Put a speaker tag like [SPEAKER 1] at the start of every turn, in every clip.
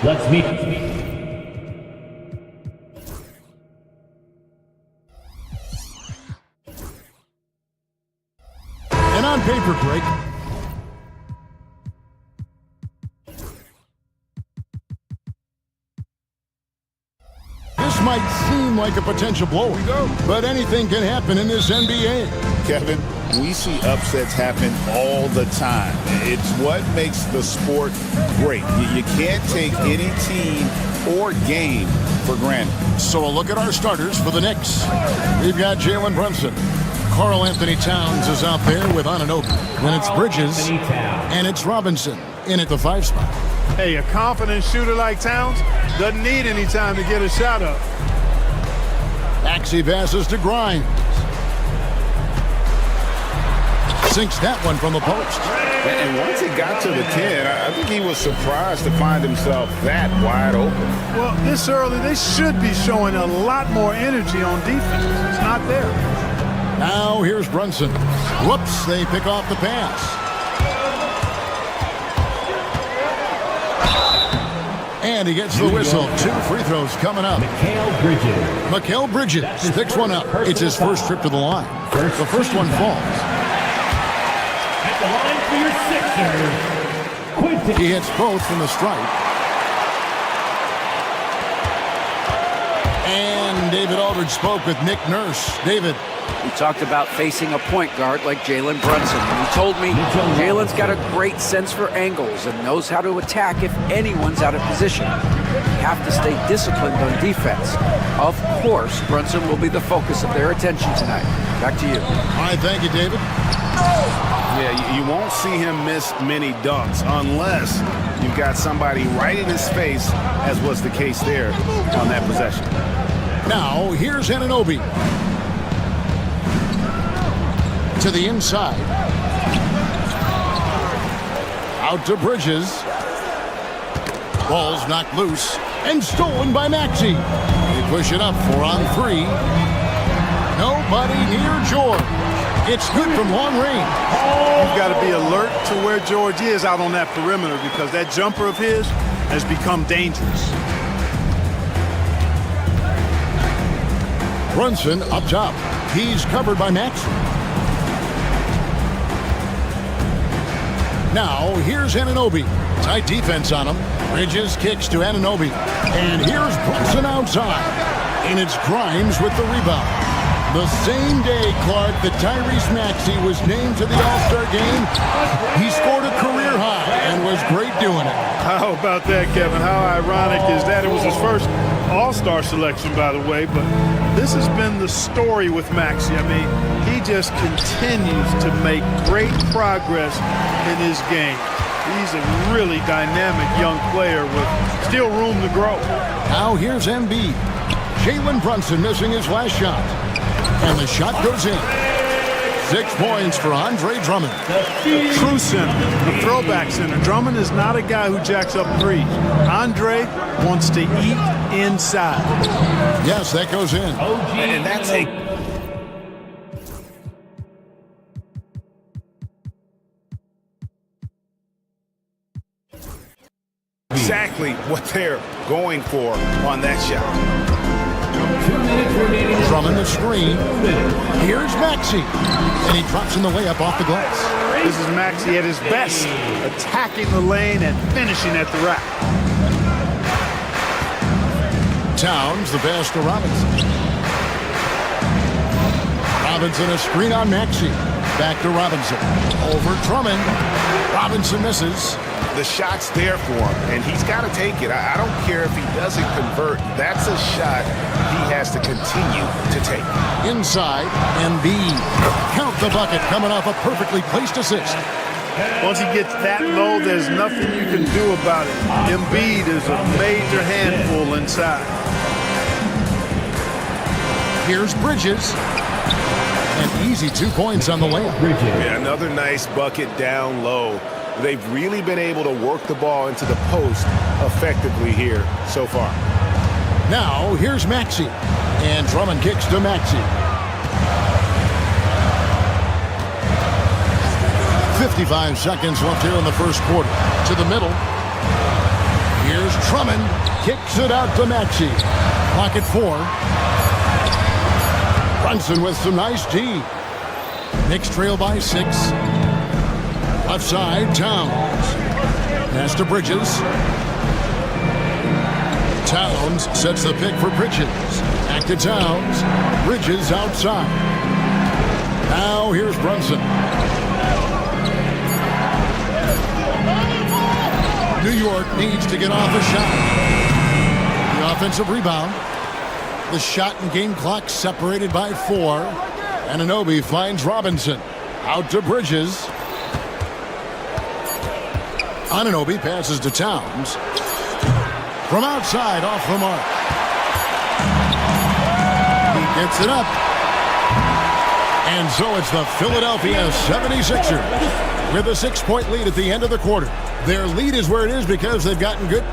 [SPEAKER 1] Let's meet.
[SPEAKER 2] And on paper, Greg. This might seem like a potential blow, but anything can happen in this NBA.
[SPEAKER 3] Kevin, we see upsets happen all the time. It's what makes the sport great. You can't take any team or game for granted.
[SPEAKER 2] So a look at our starters for the Knicks. We've got Jalen Brunson. Karl Anthony Towns is out there with Anunoby. Then it's Bridges, and it's Robinson in at the 5 spot.
[SPEAKER 4] Hey, a confident shooter like Towns doesn't need any time to get a shot up.
[SPEAKER 2] Maxey passes to Grimes. Sinks that one from the post.
[SPEAKER 3] And once he got to the 10, I think he was surprised to find himself that wide open.
[SPEAKER 4] Well, this early, they should be showing a lot more energy on defense. It's not there.
[SPEAKER 2] Now here's Brunson. Whoops, they pick off the pass. And he gets the whistle. 2 free throws coming up. Mikal Bridges picks one up. It's his first trip to the line. The first one falls.
[SPEAKER 1] At the line for your sixer,
[SPEAKER 2] He hits both from the stripe. And David Aldridge spoke with Nick Nurse. David.
[SPEAKER 5] We talked about facing a point guard like Jalen Brunson. And he told me Jalen's got a great sense for angles and knows how to attack if anyone's out of position. You have to stay disciplined on defense. Of course, Brunson will be the focus of their attention tonight. Back to you.
[SPEAKER 2] All right, thank you, David.
[SPEAKER 3] Yeah, you won't see him miss many dunks unless you've got somebody right in his face, as was the case there on that possession.
[SPEAKER 2] Now, here's Anunoby. To the inside. Out to Bridges. Ball's knocked loose and stolen by Maxey. They push it up 4 on 3. Nobody near George. It's good from long range.
[SPEAKER 4] You've got to be alert to where George is out on that perimeter because that jumper of his has become dangerous.
[SPEAKER 2] Brunson up top. He's covered by Maxey. Now, here's Anunoby. Tight defense on him. Bridges kicks to Anunoby. And here's Brunson outside. And it's Grimes with the rebound. The same day, Clark, that Tyrese Maxey was named to the All-Star game, he scored a career high and was great doing it.
[SPEAKER 4] How about that, Kevin? How ironic is that? It was his first All-Star selection, by the way, but this has been the story with Maxey. I mean, he just continues to make great progress in his game. He's a really dynamic young player with still room to grow.
[SPEAKER 2] Now here's Embiid. Jalen Brunson missing his last shot. And the shot goes in. 6 points for Andre Drummond.
[SPEAKER 4] True center, the throwback center. Drummond is not a guy who jacks up threes. Andre wants to eat inside.
[SPEAKER 2] Yes, that goes in.
[SPEAKER 3] And that's a exactly what they're going for on that shot.
[SPEAKER 1] 2 minutes remaining.
[SPEAKER 2] Drummond the screen. Here's Maxey. And he drops in the layup off the glass.
[SPEAKER 4] This is Maxey at his best, attacking the lane and finishing at the rack.
[SPEAKER 2] Towns the pass to Robinson. Robinson a screen on Maxey. Back to Robinson. Over Drummond. Robinson misses.
[SPEAKER 3] The shot's there for him, and he's got to take it. I don't care if he doesn't convert. That's a shot he has to continue to take.
[SPEAKER 2] Inside, Embiid. Count the bucket coming off a perfectly placed assist.
[SPEAKER 4] Once he gets that low, there's nothing you can do about it. Embiid is a major handful inside.
[SPEAKER 2] Here's Bridges. An easy 2 points on the layup.
[SPEAKER 3] Yeah, another nice bucket down low. They've really been able to work the ball into the post effectively here so far.
[SPEAKER 2] Now, here's Maxey. And Drummond kicks to Maxey. 55 seconds left here in the first quarter. To the middle. Here's Drummond kicks it out to Maxey. Clock at 4. Brunson with some nice D. Knicks trail by 6. Left side, Towns. Pass to Bridges. Towns sets the pick for Bridges. Back to Towns. Bridges outside. Now here's Brunson. New York needs to get off a shot. The offensive rebound. The shot and game clock separated by 4. Anunoby finds Robinson. Out to Bridges. Anunoby passes to Towns. From outside, off the mark. He gets it up. And so it's the Philadelphia 76ers with a 6-point lead at the end of the quarter. Their lead is where it is because they've gotten good.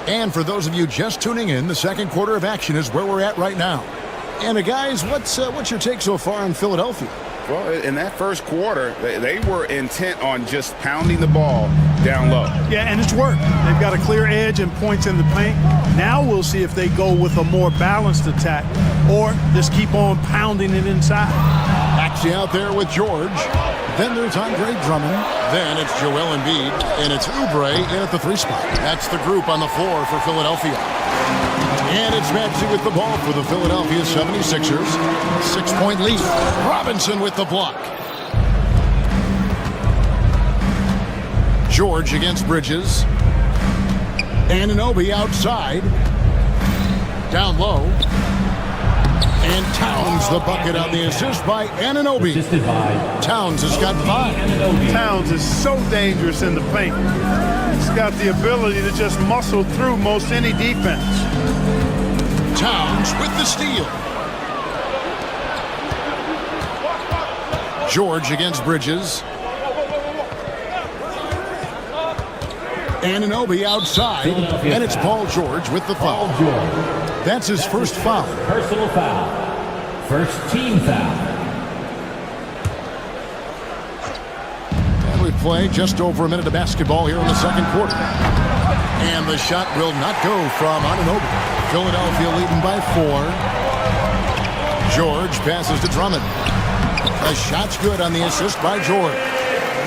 [SPEAKER 2] And for those of you just tuning in, the second quarter of action is where we're at right now. And guys, what's your take so far on Philadelphia?
[SPEAKER 3] Well, in that first quarter, they were intent on just pounding the ball down low.
[SPEAKER 4] Yeah, and it's worked. They've got a clear edge and points in the paint. Now we'll see if they go with a more balanced attack or just keep on pounding it inside.
[SPEAKER 2] Maxey out there with George. Then there's Andre Drummond. Then it's Joel Embiid. And it's Oubre in at the 3 spot. That's the group on the floor for Philadelphia. And it's Maxey with the ball for the Philadelphia 76ers. 6-point lead. Robinson with the block. George against Bridges. Anunoby outside. Down low. And Towns the bucket on the assist by Anunoby.
[SPEAKER 1] Assisted by
[SPEAKER 2] Towns has got 5.
[SPEAKER 4] Towns is so dangerous in the paint. He's got the ability to just muscle through most any defense.
[SPEAKER 2] Towns with the steal. George against Bridges. Anunoby outside. And it's Paul George with the foul. That's his first foul.
[SPEAKER 1] Personal foul. First team foul.
[SPEAKER 2] And we play just over a minute of basketball here in the second quarter. And the shot will not go from Anunoby. Philadelphia leading by 4. George passes to Drummond. The shot's good on the assist by George.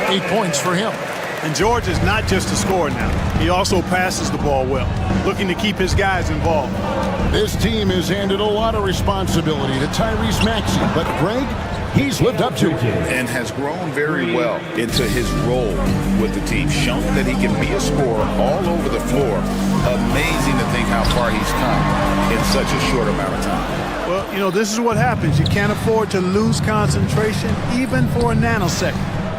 [SPEAKER 2] 8 points for him.
[SPEAKER 4] And George is not just a scorer now. He also passes the ball well, looking to keep his guys involved.
[SPEAKER 2] This team has handed a lot of responsibility to Tyrese Maxey, but Greg, he's lived up to it.
[SPEAKER 3] And has grown very well into his role with the team. Shown that he can be a scorer all over the floor. Amazing to think how far he's come in such a short amount of time.
[SPEAKER 4] Well, you know, this is what happens. You can't afford to lose concentration even for a nanosecond.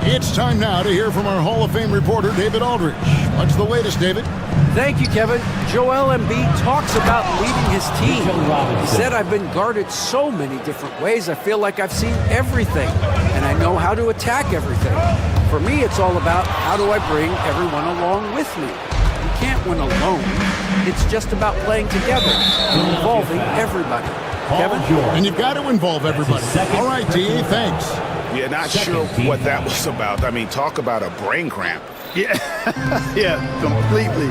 [SPEAKER 2] It's time now to hear from our Hall of Fame reporter, David Aldridge. What's the latest, David?
[SPEAKER 5] Thank you, Kevin. Joel Embiid talks about leading his team. He said, I've been guarded so many different ways. I feel like I've seen everything, and I know how to attack everything. For me, it's all about how do I bring everyone along with me. You can't win alone. It's just about playing together and involving everybody. Kevin?
[SPEAKER 2] And you've got to involve everybody. All right, D.A., thanks.
[SPEAKER 3] Yeah, not sure what that was about. I mean, talk about a brain cramp.
[SPEAKER 4] Yeah, yeah, completely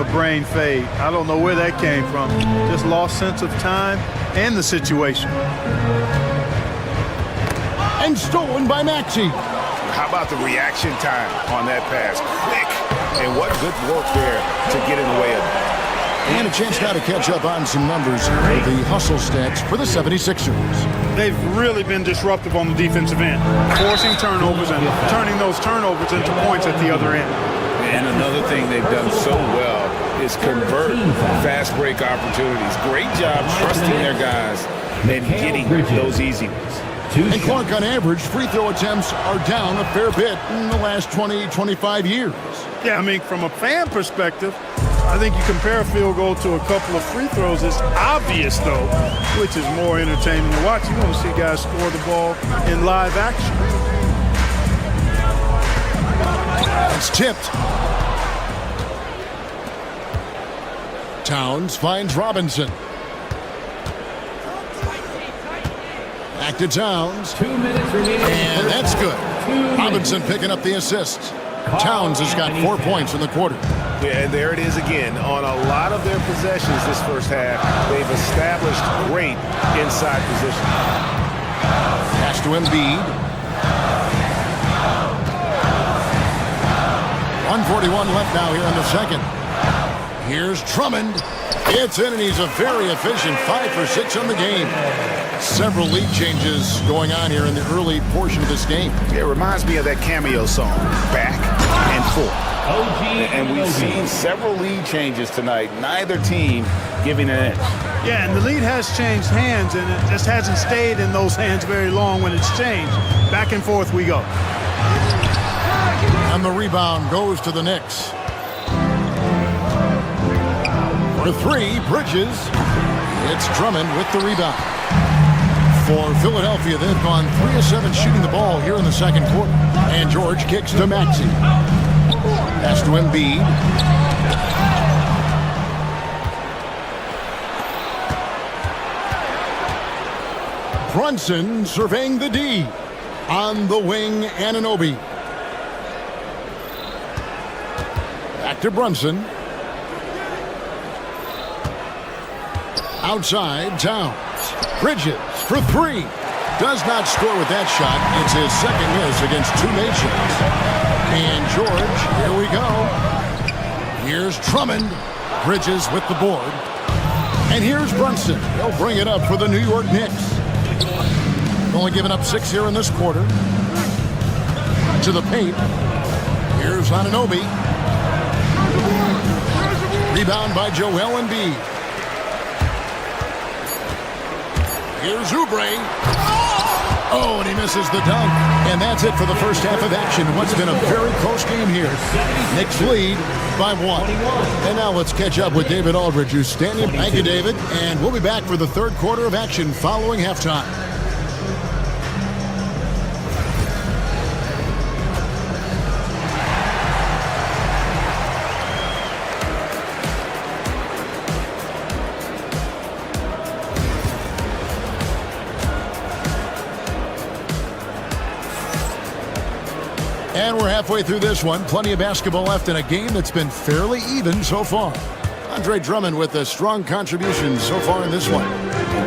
[SPEAKER 4] a brain fade. I don't know where that came from. Just lost sense of time and the situation.
[SPEAKER 2] And stolen by Maxey.
[SPEAKER 3] How about the reaction time on that pass? Quick. And what good work there to get in the way of it.
[SPEAKER 2] And a chance now to catch up on some numbers here. The hustle stats for the 76ers.
[SPEAKER 4] They've really been disruptive on the defensive end, forcing turnovers and turning those turnovers into points at the other end.
[SPEAKER 3] And another thing they've done so well is convert fast break opportunities. Great job trusting their guys and getting those easy ones.
[SPEAKER 2] And Clark, on average, free throw attempts are down a fair bit in the last 20, 25 years.
[SPEAKER 4] Yeah, I mean, from a fan perspective, I think you compare a field goal to a couple of free throws. It's obvious, though, which is more entertaining to watch. You want to see guys score the ball in live action.
[SPEAKER 2] It's tipped. Towns finds Robinson. Back to Towns.
[SPEAKER 1] 2 minutes remaining.
[SPEAKER 2] And that's good. Robinson picking up the assists. Towns has got 4 points in the quarter.
[SPEAKER 6] Yeah, and there it is again. On a lot of their possessions this first half, they've established great inside position.
[SPEAKER 2] Pass to Embiid. 1:41 left now here in the second. Here's Drummond. It's in, and he's a very efficient 5 for 6 on the game. Several lead changes going on here in the early portion of this game.
[SPEAKER 6] It reminds me of that cameo song, Back and Forth.
[SPEAKER 3] And we've seen several lead changes tonight. Neither team giving an edge.
[SPEAKER 4] Yeah, and the lead has changed hands, and it just hasn't stayed in those hands very long when it's changed. Back and forth we go.
[SPEAKER 2] And the rebound goes to the Knicks. For 3, Bridges. It's Drummond with the rebound. For Philadelphia, they've gone 3 of 7 shooting the ball here in the second quarter. And George kicks to Maxey. Pass to Embiid. Brunson surveying the D. On the wing, Anunoby. Back to Brunson. Outside, Towns. Bridges for 3. Does not score with that shot. It's his second miss against two nations. And George, here we go. Here's Drummond. Bridges with the board. And here's Brunson. He'll bring it up for the New York Knicks. Only given up 6 here in this quarter. To the paint. Here's Anunoby. Rebound by Joel Embiid. Here's Oubre. Oh, and he misses the dunk. And that's it for the first half of action. What's been a very close game here. Knicks lead by 1. And now let's catch up with David Aldridge, who's standing. Thank you, David. And we'll be back for the third quarter of action following halftime. And we're halfway through this one. Plenty of basketball left in a game that's been fairly even so far. Andre Drummond with a strong contribution so far in this one.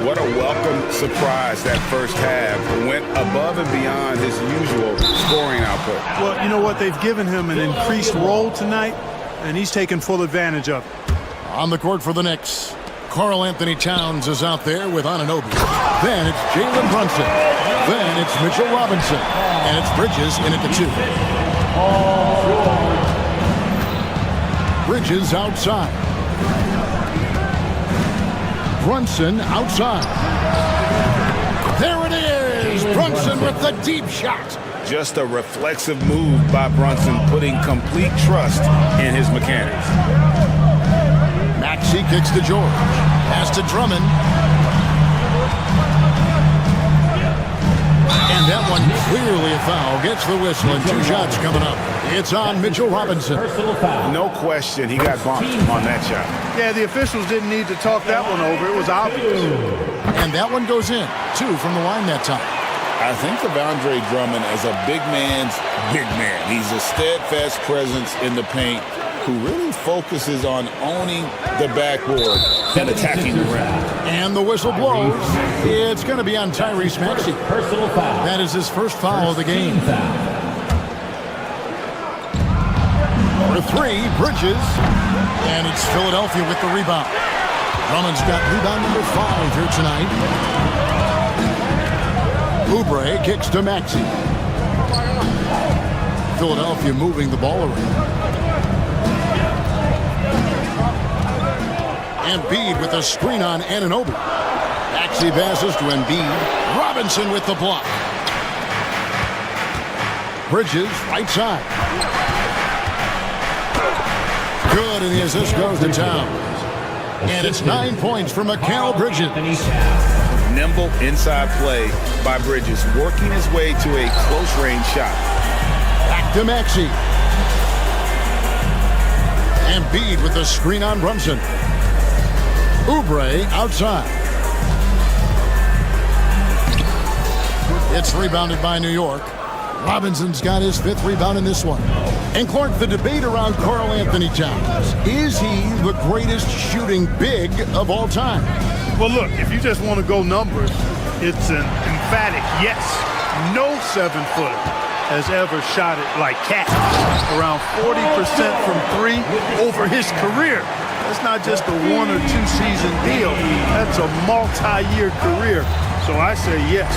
[SPEAKER 3] What a welcome surprise that first half. Went above and beyond his usual scoring output.
[SPEAKER 4] Well, you know what? They've given him an increased role tonight, and he's taken full advantage of it.
[SPEAKER 2] On the court for the Knicks, Karl Anthony Towns is out there with Anunoby. Then it's Jalen Brunson. Then it's Mitchell Robinson. And it's Bridges in at the 2. Bridges outside. Brunson outside. There it is! Brunson with the deep shot.
[SPEAKER 3] Just a reflexive move by Brunson, putting complete trust in his mechanics.
[SPEAKER 2] Maxey kicks to George. Pass to Drummond. And that one clearly a foul. Gets the whistle and 2 shots coming up. It's on Mitchell Robinson.
[SPEAKER 3] No question, he got bumped on that shot.
[SPEAKER 4] Yeah, the officials didn't need to talk that one over. It was obvious.
[SPEAKER 2] And that one goes in. 2 from the line that time.
[SPEAKER 3] I think of Andre Drummond as a big man's big man. He's a steadfast presence in the paint who really focuses on owning the backboard and attacking the rim.
[SPEAKER 2] And the whistle blows. It's going to be on Tyrese Maxey.
[SPEAKER 1] Personal foul.
[SPEAKER 2] That is his first foul of the game. For 3, Bridges. And it's Philadelphia with the rebound. Drummond's got rebound number 5 here tonight. Oubre kicks to Maxey. Philadelphia moving the ball around. Embiid with a screen on Anunoby. Maxey passes to Embiid. Robinson with the block. Bridges, right side. Good, and the assist goes to Towns. And it's 9 points for Mikal Bridges.
[SPEAKER 3] Nimble inside play by Bridges, working his way to a close-range shot.
[SPEAKER 2] Back to Maxey. Embiid with the screen on Brunson. Oubre outside. It's rebounded by New York. Robinson's got his 5th rebound in this one. And Clark, the debate around Karl Anthony Towns. Is he the greatest shooting big of all time?
[SPEAKER 4] Well, look, if you just want to go numbers, it's an emphatic yes. No 7-footer has ever shot it like Cat. Around 40% from 3 over his career. That's not just a 1 or 2 season deal. That's a multi-year career. So I say yes.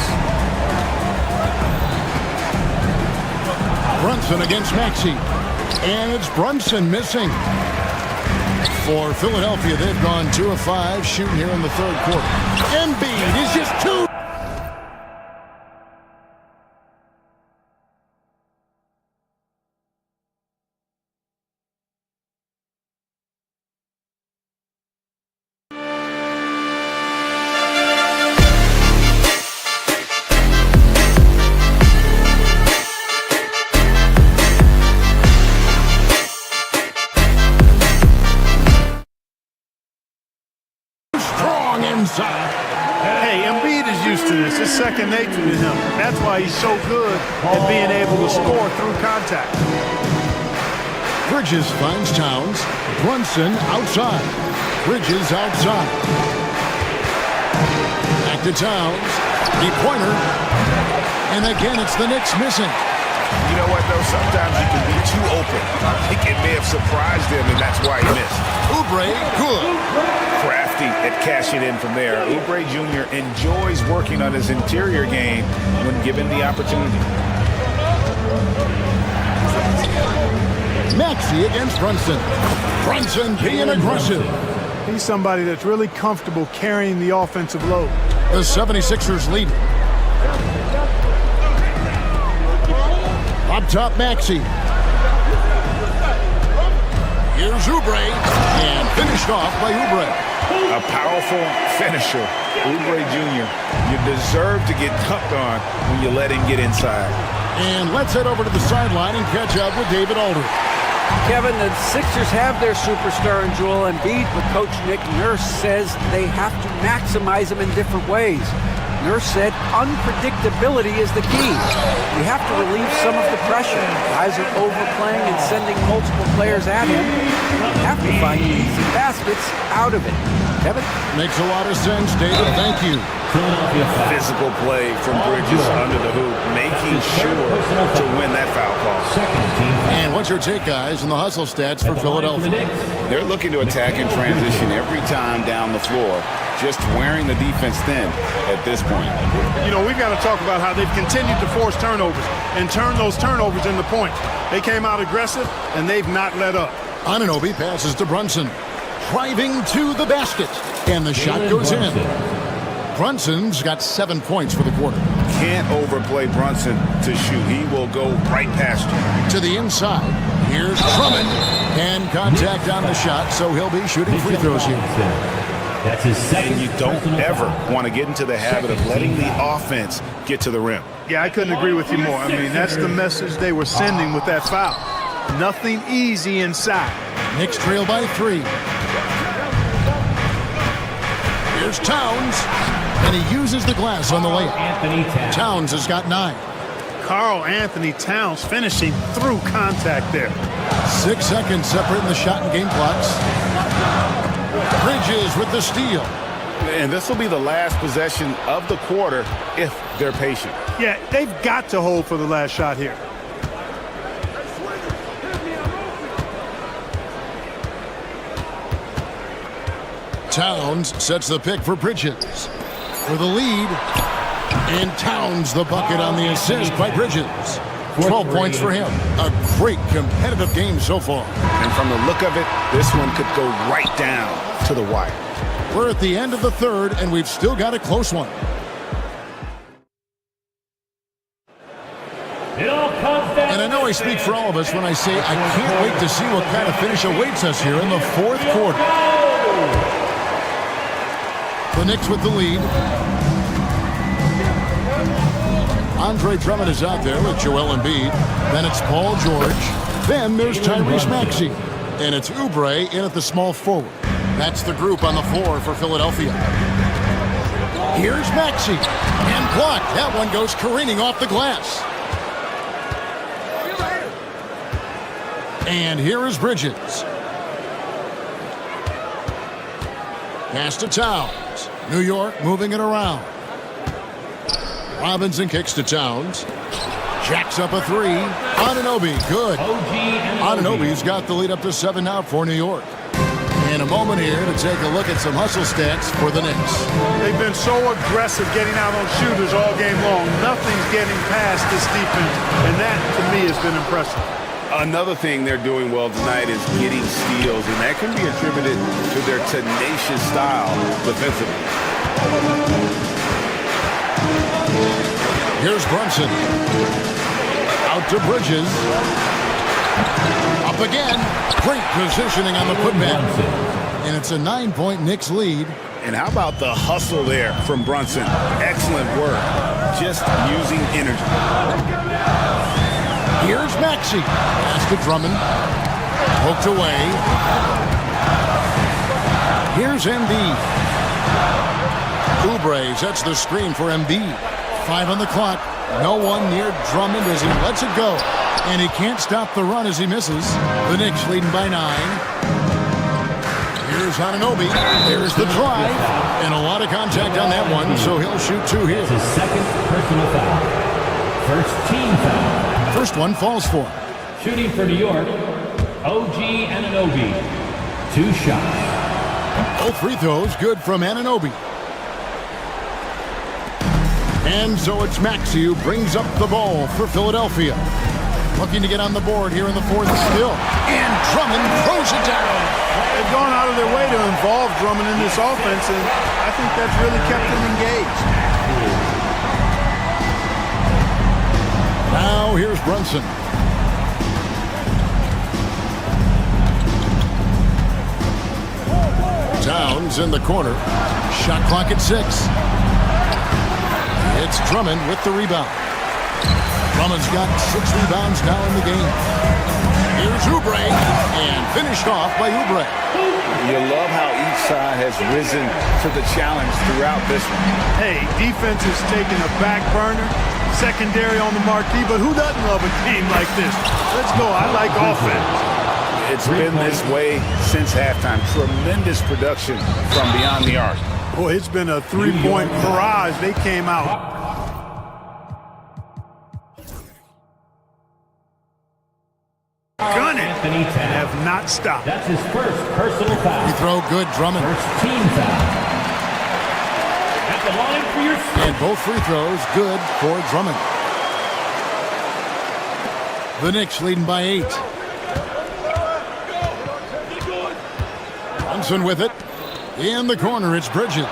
[SPEAKER 2] Brunson against Maxey. And it's Brunson missing. For Philadelphia, they've gone 2 of 5 shooting here in the 3rd quarter. Embiid is just 2.
[SPEAKER 4] Hey, Embiid is used to this. It's second nature to him. That's why he's so good at being able to score through contact.
[SPEAKER 2] Bridges finds Towns. Brunson outside. Bridges outside. Back to Towns. Deep pointer. And again, it's the Knicks missing.
[SPEAKER 6] You know what, though? Sometimes you can be too open. I think it may have surprised him, and that's why he missed.
[SPEAKER 2] Oubre, good.
[SPEAKER 6] Crafty at cashing in from there. Oubre Jr. enjoys working on his interior game when given the opportunity.
[SPEAKER 2] Maxey against Brunson. Brunson being aggressive.
[SPEAKER 4] He's somebody that's really comfortable carrying the offensive load.
[SPEAKER 2] The 76ers lead. Up top, Maxey. Here's Oubre, and finished off by Oubre.
[SPEAKER 6] A powerful finisher, Oubre Jr. You deserve to get dunked on when you let him get inside.
[SPEAKER 2] And let's head over to the sideline and catch up with David Aldridge.
[SPEAKER 5] Kevin, the Sixers have their superstar in Joel Embiid, but Coach Nick Nurse says they have to maximize him in different ways. Nurse said unpredictability is the key. We have to relieve some of the pressure. Guys are overplaying and sending multiple players at him. We have to find easy baskets out of it. Kevin?
[SPEAKER 2] Makes a lot of sense, David. Thank you.
[SPEAKER 6] Physical play from Bridges under the hoop, making sure to win that foul call.
[SPEAKER 2] And what's your take, guys, on the hustle stats for Philadelphia?
[SPEAKER 3] They're looking to attack in transition every time down the floor, just wearing the defense thin at this point.
[SPEAKER 4] You know, we've got to talk about how they've continued to force turnovers and turn those turnovers into points. They came out aggressive, and they've not let up.
[SPEAKER 2] Anunoby passes to Brunson. Driving to the basket. And the shot goes in. Brunson's got 7 points for the quarter.
[SPEAKER 6] Can't overplay Brunson to shoot. He will go right past you.
[SPEAKER 2] To the inside. Here's Drummond. And contact on the shot, so he'll be shooting free throws here.
[SPEAKER 1] That's his second.
[SPEAKER 6] And you don't ever want to get into the habit of letting the offense get to the rim.
[SPEAKER 4] Yeah, I couldn't agree with you more. I mean, that's the message they were sending with that foul. Nothing easy inside.
[SPEAKER 2] Knicks trail by 3. Here's Towns. And he uses the glass on the layup. Towns has got 9.
[SPEAKER 4] Karl Anthony Towns finishing through contact there.
[SPEAKER 2] 6 seconds separating the shot and game clocks. Bridges with the steal.
[SPEAKER 6] And this will be the last possession of the quarter if they're patient.
[SPEAKER 4] Yeah, they've got to hold for the last shot here.
[SPEAKER 2] Towns sets the pick for Bridges. For the lead. And Towns the bucket on the assist by Bridges. 12 points for him. A great competitive game so far.
[SPEAKER 6] And from the look of it, this one could go right down to the wire.
[SPEAKER 2] We're at the end of the third, and we've still got a close one. And I know I speak for all of us when I say I can't wait to see what kind of finish awaits us here in the 4th quarter. The Knicks with the lead. Andre Drummond is out there with Joel Embiid. Then it's Paul George. Then there's Tyrese Maxey. And it's Oubre in at the small forward. That's the group on the floor for Philadelphia. Here's Maxey. And blocked. That one goes careening off the glass. And here is Bridges. Pass to Towns. New York moving it around. Robinson kicks to Towns. Jacks up a three. Anunoby, good. Anunoby's got the lead up to 7 now for New York. And a moment here to take a look at some hustle stats for the Knicks.
[SPEAKER 4] They've been so aggressive getting out on shooters all game long. Nothing's getting past this defense, and that, to me, has been impressive.
[SPEAKER 6] Another thing they're doing well tonight is getting steals, and that can be attributed to their tenacious style defensively.
[SPEAKER 2] Here's Brunson. Out to Bridges. Up again. Great positioning on the putback. And it's a 9-point Knicks lead.
[SPEAKER 6] And how about the hustle there from Brunson? Excellent work. Just using energy.
[SPEAKER 2] Here's Maxey. Pass to Drummond. Poked away. Here's Embiid. Oubre sets the screen for Embiid. 5 on the clock. No one near Drummond as he lets it go. And he can't stop the run as he misses. The Knicks leading by 9. Here's Anunoby. There's the drive. And a lot of contact on that one, so he'll shoot 2 here.
[SPEAKER 1] His second personal foul. First team foul.
[SPEAKER 2] First one falls for him.
[SPEAKER 1] Shooting for New York, OG Anunoby. 2 shots.
[SPEAKER 2] Both free throws good from Anunoby. And so it's Maxey who brings up the ball for Philadelphia. Looking to get on the board here in the fourth still. And Drummond throws it down.
[SPEAKER 4] They've gone out of their way to involve Drummond in this offense, and I think that's really kept them engaged.
[SPEAKER 2] Now here's Brunson. Towns in the corner. Shot clock at 6. It's Drummond with the rebound. Drummond's got 6 rebounds now in the game. Here's Oubre, and finished off by Oubre.
[SPEAKER 6] You love how each side has risen to the challenge throughout this one.
[SPEAKER 4] Hey, defense is taking a back burner, secondary on the marquee, but who doesn't love a game like this? Let's go. I like offense.
[SPEAKER 6] It's been this way since halftime. Tremendous production from beyond the arc.
[SPEAKER 4] Boy, it's been a 3-point barrage. They came out. Gun it.
[SPEAKER 1] Anthony Towns
[SPEAKER 4] Have not stopped.
[SPEAKER 1] That's his first personal foul.
[SPEAKER 2] Free throw good, Drummond.
[SPEAKER 1] First team foul. At the line for your
[SPEAKER 2] And both free throws good for Drummond. The Knicks leading by 8. Brunson with it. In the corner, it's Bridges.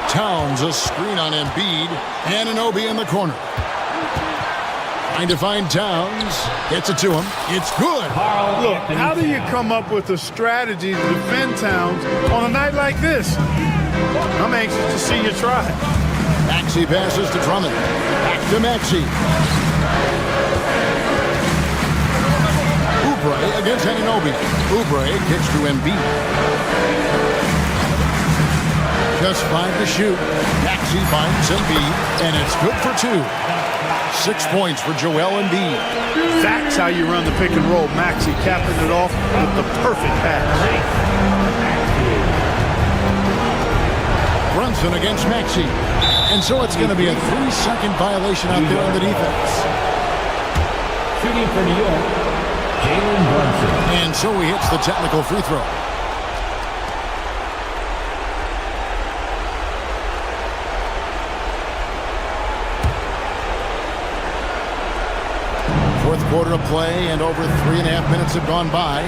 [SPEAKER 2] Towns a screen on Embiid. Anunoby in the corner. Trying to find Towns. Gets it to him. It's good.
[SPEAKER 4] Look, how do you come up with a strategy to defend Towns on a night like this? I'm anxious to see you try.
[SPEAKER 2] Maxey passes to Drummond. Back to Maxey. Oubre against Anunoby. Oubre kicks to Embiid. Just 5 to shoot. Maxey finds Embiid, and it's good for 2. 6 points for Joel Embiid.
[SPEAKER 4] That's how you run the pick and roll. Maxey capping it off with the perfect pass.
[SPEAKER 2] Brunson against Maxey. And so it's going to be a 3-second violation out there on the defense.
[SPEAKER 1] Shooting for New York, Jalen Brunson.
[SPEAKER 2] And so he hits the technical free throw. Fourth quarter of play, and over 3.5 minutes have gone by.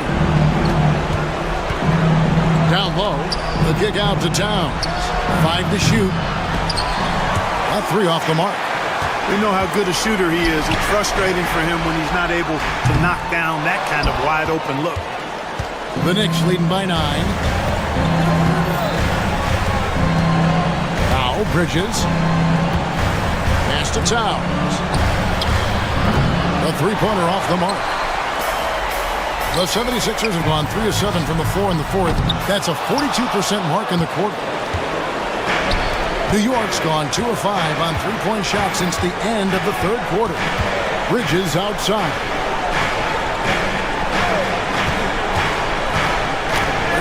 [SPEAKER 2] Down low, the kick out to Towns. 5 to shoot. A 3 off the mark.
[SPEAKER 4] We know how good a shooter he is. It's frustrating for him when he's not able to knock down that kind of wide open look.
[SPEAKER 2] The Knicks leading by 9. Now Bridges. Pass to Towns. A 3-pointer off the mark. The 76ers have gone 3 of 7 from the floor in the fourth. That's a 42% mark in the quarter. New York's gone 2 of 5 on 3-point shots since the end of the third quarter. Bridges outside.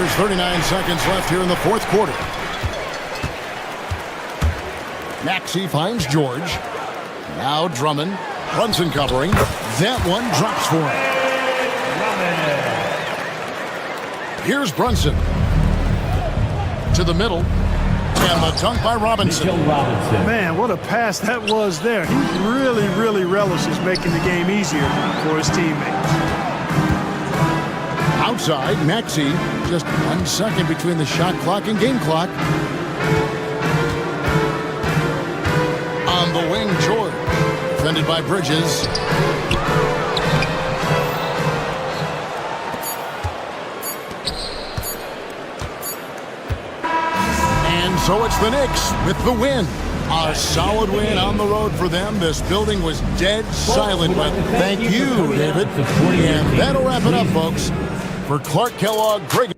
[SPEAKER 2] There's 39 seconds left here in the fourth quarter. Maxey finds George. Now Drummond. Brunson covering. That one drops for him. Here's Brunson. To the middle. And the dunk by Robinson.
[SPEAKER 4] Man, what a pass that was there. He really, really relishes making the game easier for his teammates.
[SPEAKER 2] Outside, Maxey. Just 1 second between the shot clock and game clock. On the wing, George. Defended by Bridges. And so it's the Knicks with the win. A solid win on the road for them. This building was dead silent, but thank you, David. And that'll wrap it up, folks. For Clark Kellogg, Greg.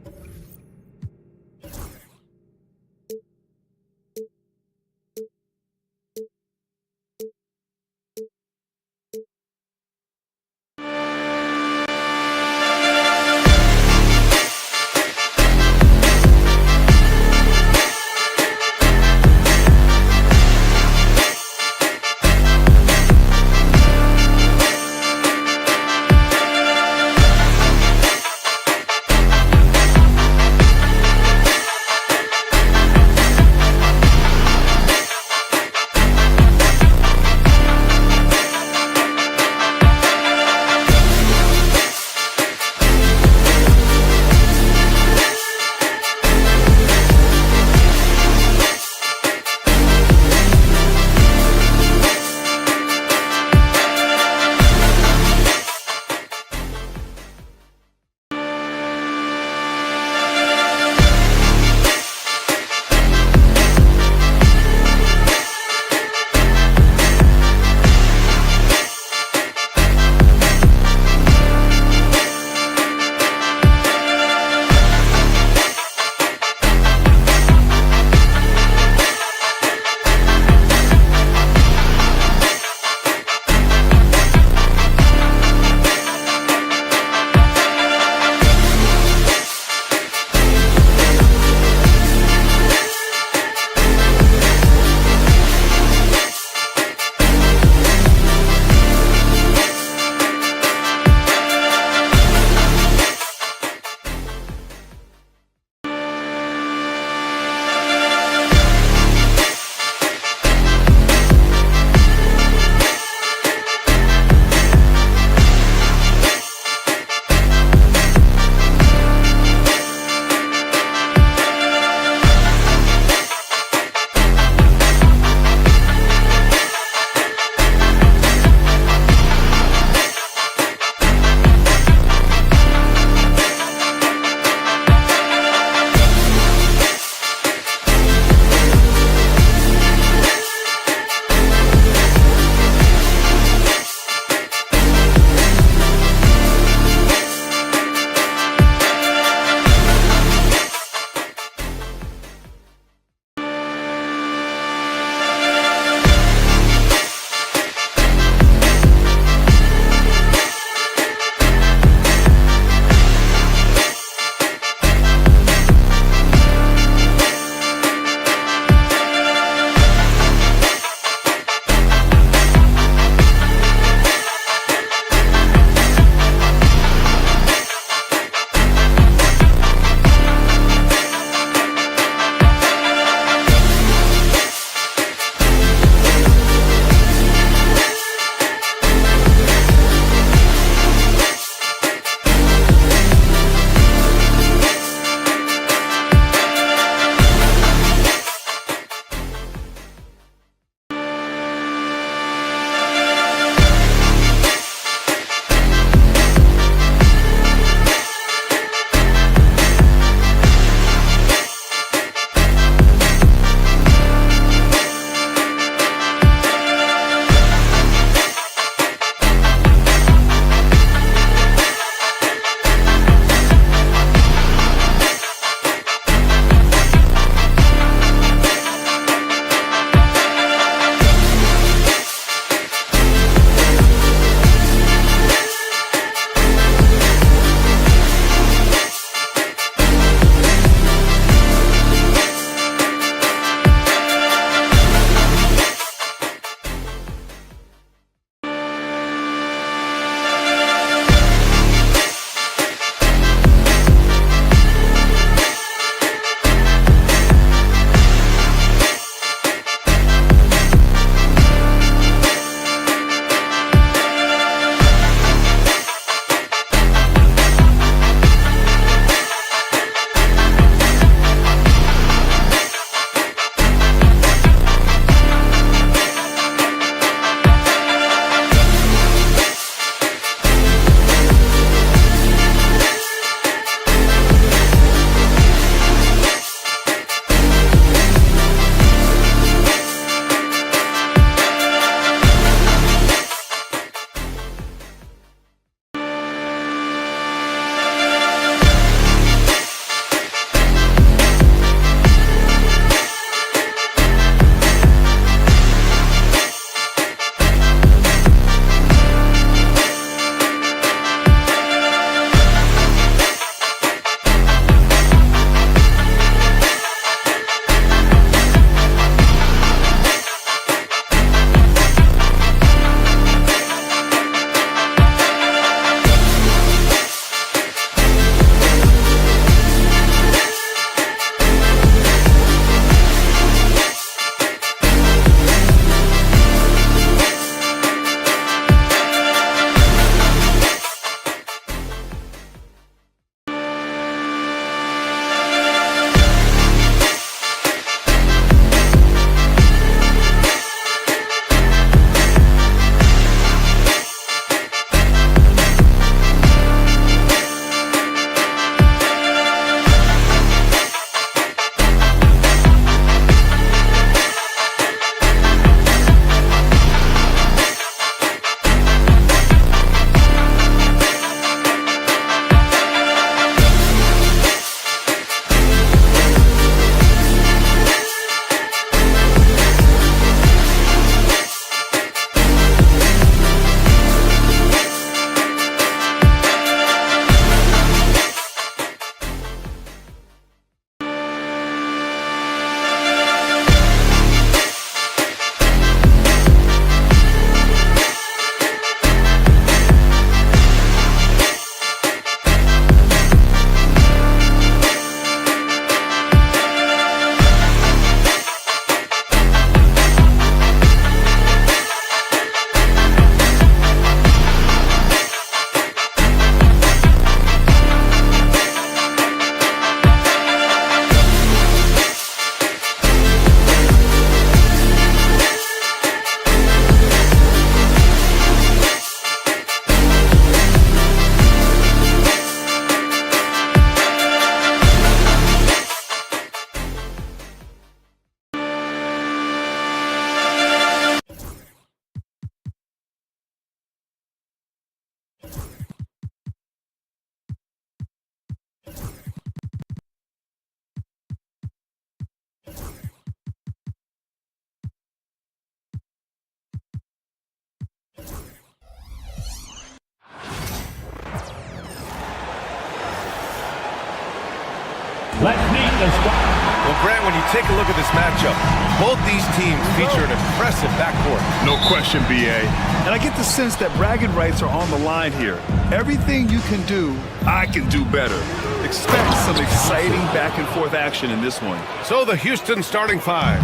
[SPEAKER 1] Let's meet the squad.
[SPEAKER 7] Well, Grant, when you take a look at this matchup, both these teams feature an impressive backcourt.
[SPEAKER 4] No question, B.A. And I get the sense that bragging rights are on the line here. Everything you can do, I can do better. Expect some exciting back-and-forth action in this one.
[SPEAKER 7] So the Houston starting five.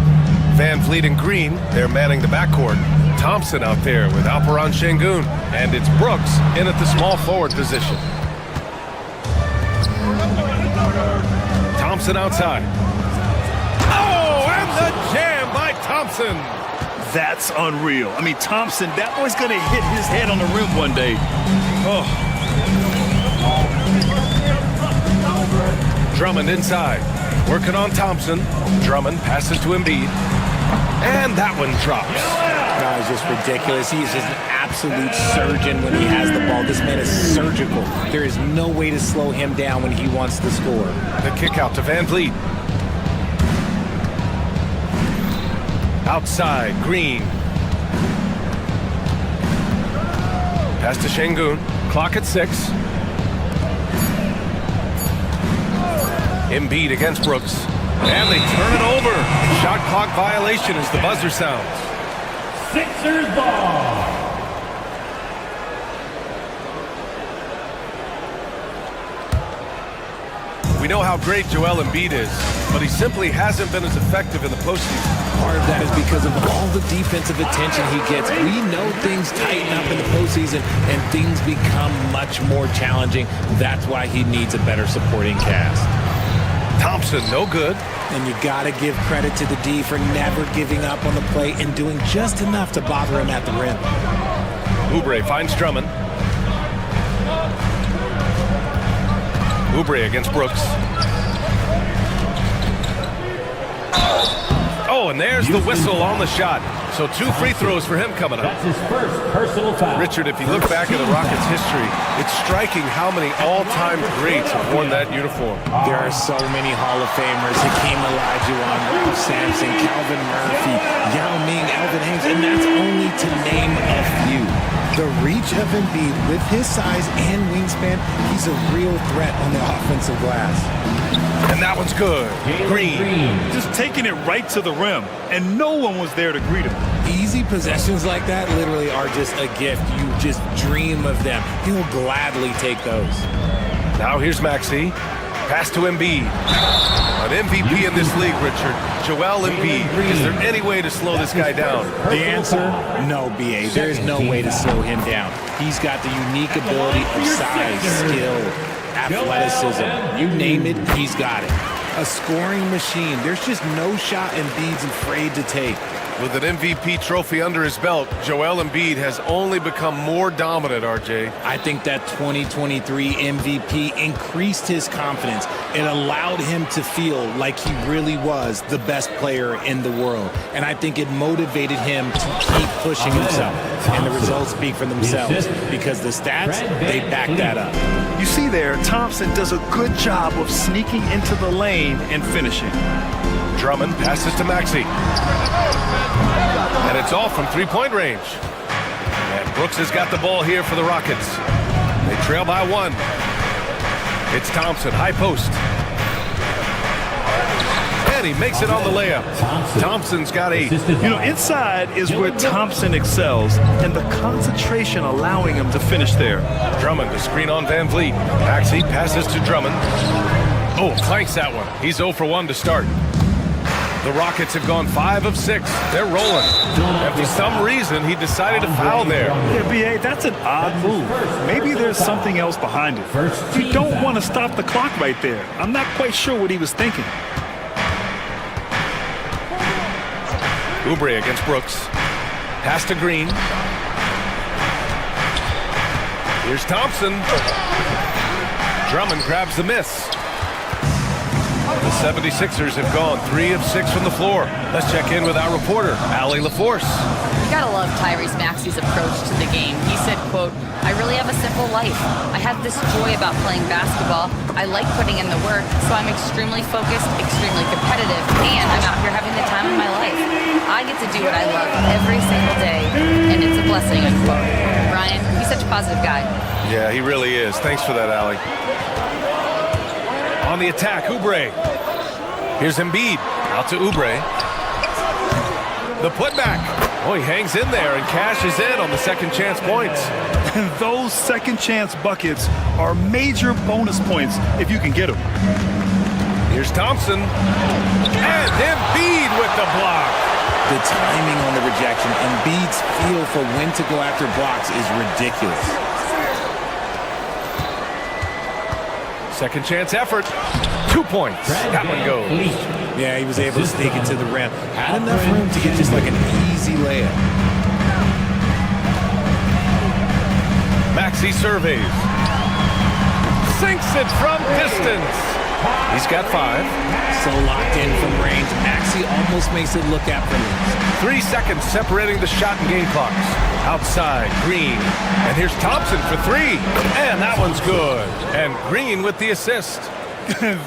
[SPEAKER 7] Van Vliet and Green, they're manning the backcourt. Thompson out there with Alperon Şengün. And it's Brooks in at the small forward position. Thompson outside. Oh, and the jam by Thompson.
[SPEAKER 4] That's unreal. I mean, Thompson, that boy's going to hit his head on the rim one day. Oh.
[SPEAKER 7] Drummond inside. Working on Thompson. Drummond passes to Embiid. And that one drops.
[SPEAKER 8] No, it's just ridiculous. He's just an absolute surgeon when he has the ball. This man is surgical. There is no way to slow him down when he wants to score.
[SPEAKER 7] The kick out to Van Vliet. Outside, Green. Pass to Şengün. Clock at 6. Embiid against Brooks. And they turn it over. Shot clock violation as the buzzer sounds.
[SPEAKER 1] Sixers ball.
[SPEAKER 7] We know how great Joel Embiid is, but he simply hasn't been as effective in the postseason.
[SPEAKER 8] Part of that is because of all the defensive attention he gets. We know things tighten up in the postseason and things become much more challenging. That's why he needs a better supporting cast.
[SPEAKER 7] Thompson, no good.
[SPEAKER 8] And you got to give credit to the D for never giving up on the play and doing just enough to bother him at the rim.
[SPEAKER 7] Oubre finds Drummond. Oubre against Brooks. Oh, and there's the whistle on the shot. So 2 free throws for him coming up.
[SPEAKER 1] That's his first personal foul.
[SPEAKER 7] Richard, if you look back at the Rockets' history, it's striking how many all-time greats have worn that uniform.
[SPEAKER 8] There are so many Hall of Famers. Hakeem Olajuwon, Ralph Sampson, Calvin Murphy, Yao Ming, Elvin Hayes, and that's only to name a few. The reach of Embiid with his size and wingspan, he's a real threat on the offensive glass.
[SPEAKER 7] And that one's good. Green.
[SPEAKER 4] Just taking it right to the rim, and no one was there to greet him.
[SPEAKER 8] Easy possessions like that literally are just a gift. You just dream of them. He'll gladly take those.
[SPEAKER 7] Now here's Maxey. Pass to Embiid. An MVP in this league, Richard. Joel Embiid. Is there any way to slow this guy down?
[SPEAKER 8] The answer, no, B.A. There is no way to slow him down. He's got the unique ability of size, skill, athleticism. You name it, he's got it. A scoring machine. There's just no shot Embiid's afraid to take.
[SPEAKER 7] With an MVP trophy under his belt, Joel Embiid has only become more dominant, RJ.
[SPEAKER 8] I think that 2023 MVP increased his confidence. It allowed him to feel like he really was the best player in the world. And I think it motivated him to keep pushing himself. And the results speak for themselves because the stats, they back that up.
[SPEAKER 4] You see there, Thompson does a good job of sneaking into the lane and finishing.
[SPEAKER 7] Drummond passes to Maxey. And it's all from three-point range. And Brooks has got the ball here for the Rockets. They trail by 1. It's Thompson, high post. And he makes it on the layup. Thompson's got 8.
[SPEAKER 4] You know, inside is where Thompson excels, and the concentration allowing him to finish there.
[SPEAKER 7] Drummond to screen on Van Vliet. Maxey passes to Drummond. Oh, clanks that one. He's 0 for 1 to start. The Rockets have gone 5 of 6. They're rolling. And for some reason, he decided to foul there.
[SPEAKER 4] Yeah, B.A., that's an odd move. Maybe there's something else behind it. You don't want to stop the clock right there. I'm not quite sure what he was thinking.
[SPEAKER 7] Oubre against Brooks. Pass to Green. Here's Thompson. Drummond grabs the miss. The 76ers have gone 3 of 6 from the floor. Let's check in with our reporter, Allie LaForce.
[SPEAKER 9] You gotta love Tyrese Maxey's approach to the game. He said, quote, "I really have a simple life. I have this joy about playing basketball. I like putting in the work, so I'm extremely focused, extremely competitive, and I'm out here having the time of my life. I get to do what I love every single day, and it's a blessing," unquote. Ryan, he's such a positive guy.
[SPEAKER 7] Yeah, he really is. Thanks for that, Allie. On the attack, Oubre. Here's Embiid. Out to Oubre. The putback. Oh, he hangs in there and cashes in on the second chance points.
[SPEAKER 4] And those second chance buckets are major bonus points if you can get them.
[SPEAKER 7] Here's Thompson. And Embiid with the block.
[SPEAKER 8] The timing on the rejection, Embiid's feel for when to go after blocks is ridiculous.
[SPEAKER 7] Second chance effort. 2 points. That one goes.
[SPEAKER 8] Yeah, he was able to sneak it to the rim. Had enough room to get just like an easy layup.
[SPEAKER 7] Maxey surveys. Sinks it from distance. He's got 5.
[SPEAKER 8] So locked in from range. Maxey almost makes it look effortless.
[SPEAKER 7] 3 seconds separating the shot and game clocks. Outside, Green. And here's Thompson for 3. And that one's good. And Green with the assist.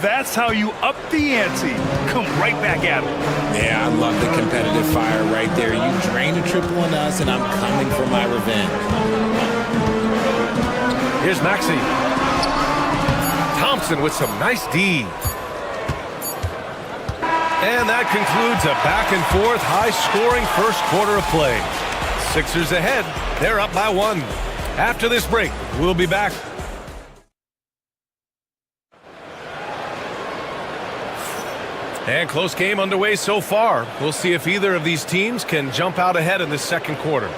[SPEAKER 4] That's how you up the ante. Come right back at him.
[SPEAKER 8] Yeah, I love the competitive fire right there. You drained a triple on us, and I'm coming for my revenge.
[SPEAKER 7] Here's Maxey. Thompson with some nice D. And that concludes a back-and-forth, high-scoring first quarter of play. Sixers ahead. They're up by 1. After this break, we'll be back. And close game underway so far. We'll see if either of these teams can jump out ahead in this second quarter.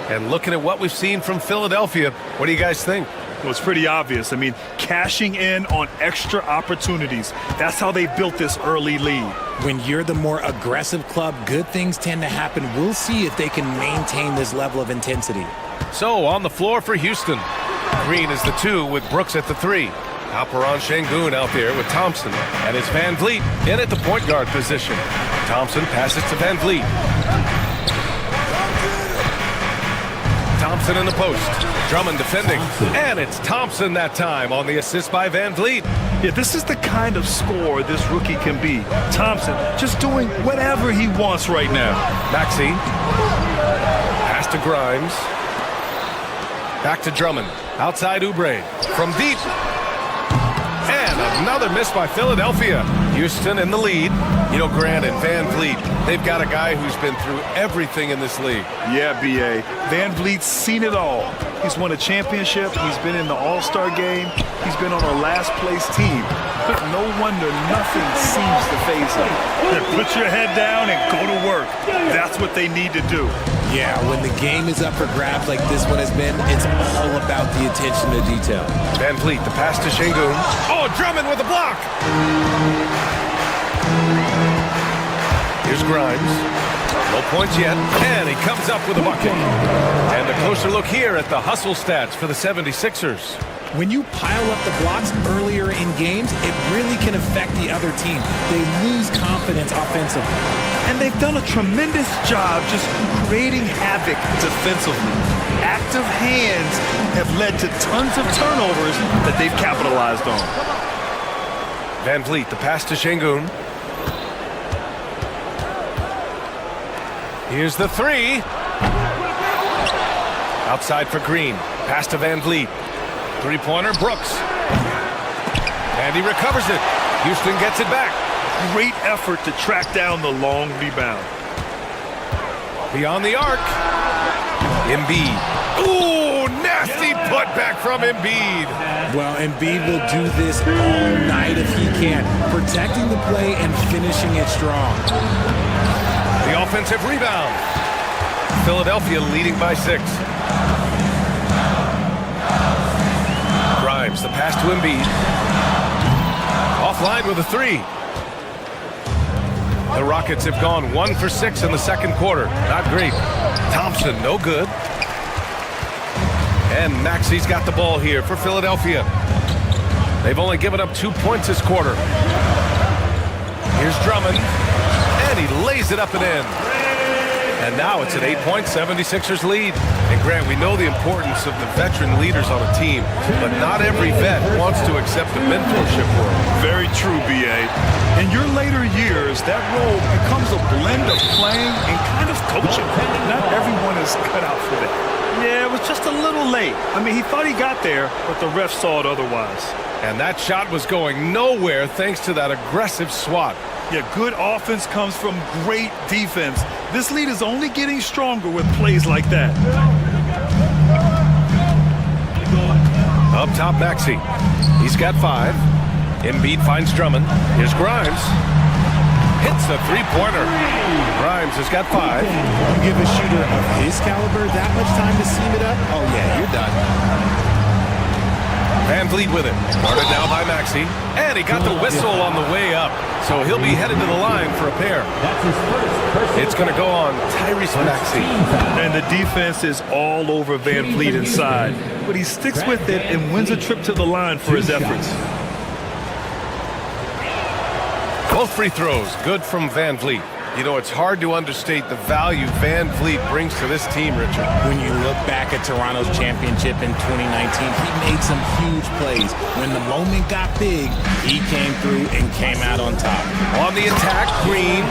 [SPEAKER 7] And looking at what we've seen from Philadelphia, what do you guys think?
[SPEAKER 4] Well, it's pretty obvious. I mean, cashing in on extra opportunities. That's how they built this early lead.
[SPEAKER 8] When you're the more aggressive club, good things tend to happen. We'll see if they can maintain this level of intensity.
[SPEAKER 7] So, on the floor for Houston. Green is the 2 with Brooks at the 3. Alperon Şengün out there with Thompson. And it's Van Vliet in at the point guard position. Thompson passes to Van Vliet. Thompson in the post. Drummond defending. And it's Thompson that time on the assist by Van Vliet.
[SPEAKER 4] Yeah, this is the kind of scorer this rookie can be. Thompson just doing whatever he wants right now.
[SPEAKER 7] Maxey. Pass to Grimes. Back to Drummond. Outside Oubre. From deep. And another miss by Philadelphia. Houston in the lead. You know, Grant and Van Vliet, they've got a guy who's been through everything in this league.
[SPEAKER 4] Yeah, B.A. Van Vliet's seen it all. He's won a championship. He's been in the All-Star game. He's been on a last-place team. But no wonder nothing seems to faze him. Put your head down and go to work. That's what they need to do.
[SPEAKER 8] Yeah, when the game is up for grabs like this one has been, it's all about the attention to detail.
[SPEAKER 7] Van Vliet, the pass to Şengün. Oh, Drummond with a block. Here's Grimes. No points yet, and he comes up with a bucket. And a closer look here at the hustle stats for the 76ers.
[SPEAKER 8] When you pile up the blocks earlier in games, it really can affect the other team. They lose confidence offensively.
[SPEAKER 4] And they've done a tremendous job just creating havoc defensively. Active hands have led to tons of turnovers that they've capitalized on.
[SPEAKER 7] Van Vliet, the pass to Şengün. Here's the 3. Outside for Green. Pass to Van Vliet. Three-pointer, Brooks. And he recovers it. Houston gets it back.
[SPEAKER 4] Great effort to track down the long rebound.
[SPEAKER 7] Beyond the arc. Embiid. Ooh, nasty putback from Embiid.
[SPEAKER 8] Well, Embiid will do this all night if he can, protecting the play and finishing it strong.
[SPEAKER 7] The offensive rebound. Philadelphia leading by 6. Grimes, the pass to Embiid. Offline with a 3. The Rockets have gone 1 for 6 in the second quarter. Not great. Thompson, no good. And Maxey's got the ball here for Philadelphia. They've only given up 2 points this quarter. Here's Drummond. And he lays it up and in. And now it's an 8-point 76ers lead. And Grant, we know the importance of the veteran leaders on a team, but not every vet wants to accept the mentorship role.
[SPEAKER 4] Very true, B.A. In your later years, that role becomes a blend of playing and kind of coaching. Not everyone is cut out for that. Yeah, it was just a little little late. I mean, he thought he got there, but the ref saw it otherwise.
[SPEAKER 7] And that shot was going nowhere thanks to that aggressive swat.
[SPEAKER 4] Yeah, good offense comes from great defense. This lead is only getting stronger with plays like that.
[SPEAKER 7] Up top, Maxey. He's got 5. Embiid finds Drummond. Here's Grimes. Hits a three-pointer. Grimes has got 5.
[SPEAKER 8] You give a shooter of his caliber that much time to seam it up, oh yeah, you're done.
[SPEAKER 7] Van Vliet with it. Guarded now by Maxey. And he got the whistle on the way up. So he'll be headed to the line for a pair.
[SPEAKER 1] That's his first.
[SPEAKER 7] It's going to go on Tyrese Maxey.
[SPEAKER 4] And the defense is all over Van Vliet inside. But he sticks with it and wins a trip to the line for his efforts.
[SPEAKER 7] Both free throws good from Van Vliet. You know, it's hard to understate the value Van Vliet brings to this team, Richard.
[SPEAKER 8] When you look back at Toronto's championship in 2019, he made some huge plays. When the moment got big, he came through and came out on top.
[SPEAKER 7] On the attack, Green.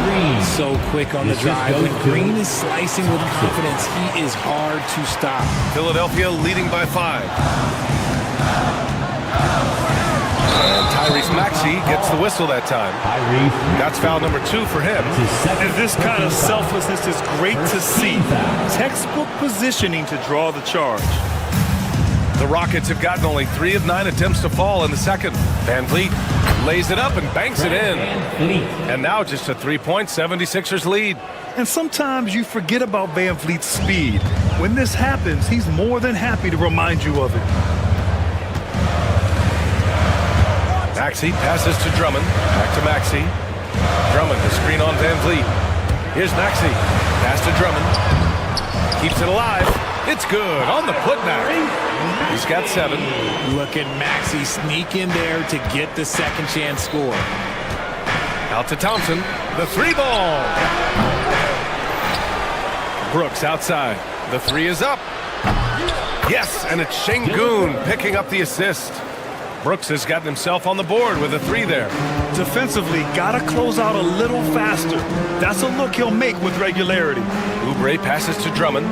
[SPEAKER 8] So quick on the drive. When Green is slicing with confidence, he is hard to stop.
[SPEAKER 7] Philadelphia leading by 5. And Tyrese Maxey gets the whistle that time. That's foul number 2 for him.
[SPEAKER 4] And this kind of selflessness is great to see. Textbook positioning to draw the charge.
[SPEAKER 7] The Rockets have gotten only 3 of 9 attempts to fall in the second. Van Vliet lays it up and banks it in. And now just a 3-point 76ers lead.
[SPEAKER 4] And sometimes you forget about Van Vliet's speed. When this happens, he's more than happy to remind you of it.
[SPEAKER 7] Maxey passes to Drummond. Back to Maxey. Drummond, the screen on Van Vliet. Here's Maxey. Pass to Drummond. Keeps it alive. It's good on the putback. He's got 7.
[SPEAKER 8] Look at Maxey sneak in there to get the second chance score.
[SPEAKER 7] Out to Thompson. The 3-ball. Brooks outside. The 3 is up. Yes, and it's Şengün picking up the assist. Brooks has gotten himself on the board with a 3 there.
[SPEAKER 4] Defensively, gotta close out a little faster. That's a look he'll make with regularity.
[SPEAKER 7] Oubre passes to Drummond.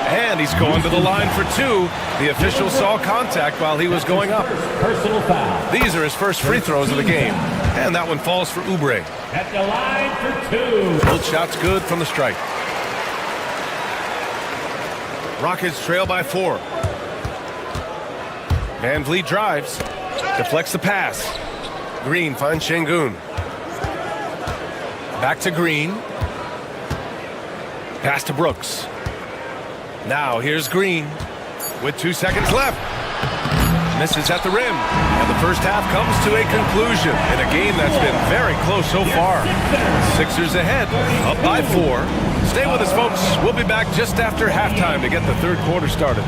[SPEAKER 7] And he's going to the line for 2. The official saw contact while he was going up.
[SPEAKER 1] Personal foul.
[SPEAKER 7] These are his first free throws of the game. And that one falls for Oubre.
[SPEAKER 1] At the line for 2.
[SPEAKER 7] Both shots good from the strike. Rockets trail by 4. Van Vliet drives, deflects the pass. Green finds Şengün. Back to Green. Pass to Brooks. Now here's Green with 2 seconds left. Misses at the rim. And the first half comes to a conclusion in a game that's been very close so far. Sixers ahead, up by 4. Stay with us, folks. We'll be back just after halftime to get the third quarter started.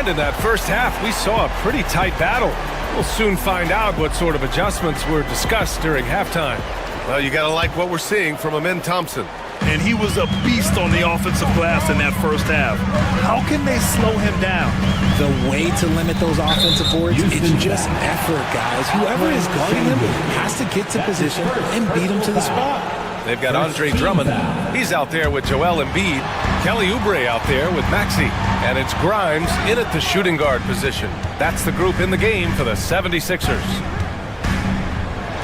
[SPEAKER 7] And in that first half, we saw a pretty tight battle. We'll soon find out what sort of adjustments were discussed during halftime. Well, you got to like what we're seeing from Amin Thompson.
[SPEAKER 4] And he was a beast on the offensive glass in that first half. How can they slow him down?
[SPEAKER 8] The way to limit those offensive boards, it's just effort, guys. Whoever is guarding him has to get to position and beat him to the spot.
[SPEAKER 7] They've got Andre Drummond. He's out there with Joel Embiid. Kelly Oubre out there with Maxey. And it's Grimes in at the shooting guard position. That's the group in the game for the 76ers.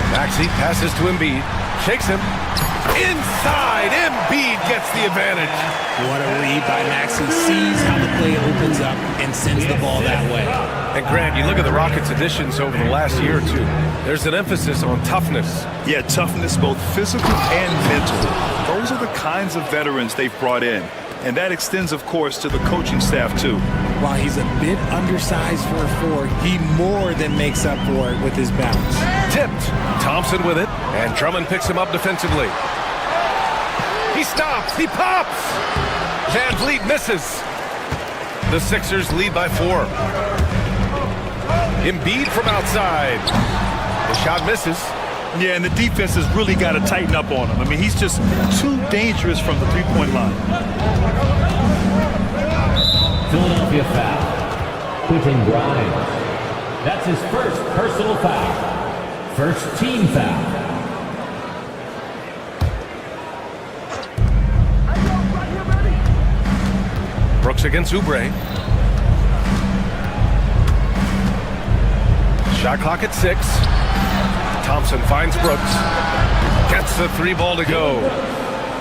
[SPEAKER 7] Maxey passes to Embiid. Shakes him. Inside, Embiid gets the advantage.
[SPEAKER 8] What a read by Maxey. Sees how the play opens up and sends the ball that way.
[SPEAKER 7] And Grant, you look at the Rockets' additions over the last year or two. There's an emphasis on toughness.
[SPEAKER 4] Yeah, toughness, both physical and mental. Those are the kinds of veterans they've brought in. And that extends, of course, to the coaching staff, too.
[SPEAKER 8] While he's a bit undersized for a 4, he more than makes up for it with his bounce.
[SPEAKER 7] Tipped. Thompson with it. And Drummond picks him up defensively. He stops. He pops. Van Vliet misses. The Sixers lead by 4. Embiid from outside. The shot misses.
[SPEAKER 4] Yeah, and the defense has really got to tighten up on him. I mean, he's just too dangerous from the three-point line.
[SPEAKER 1] Philadelphia foul. Quentin Grimes. That's his first personal foul. First team foul.
[SPEAKER 7] Brooks against Oubre. Shot clock at 6. Thompson finds Brooks. Gets the 3 ball to go.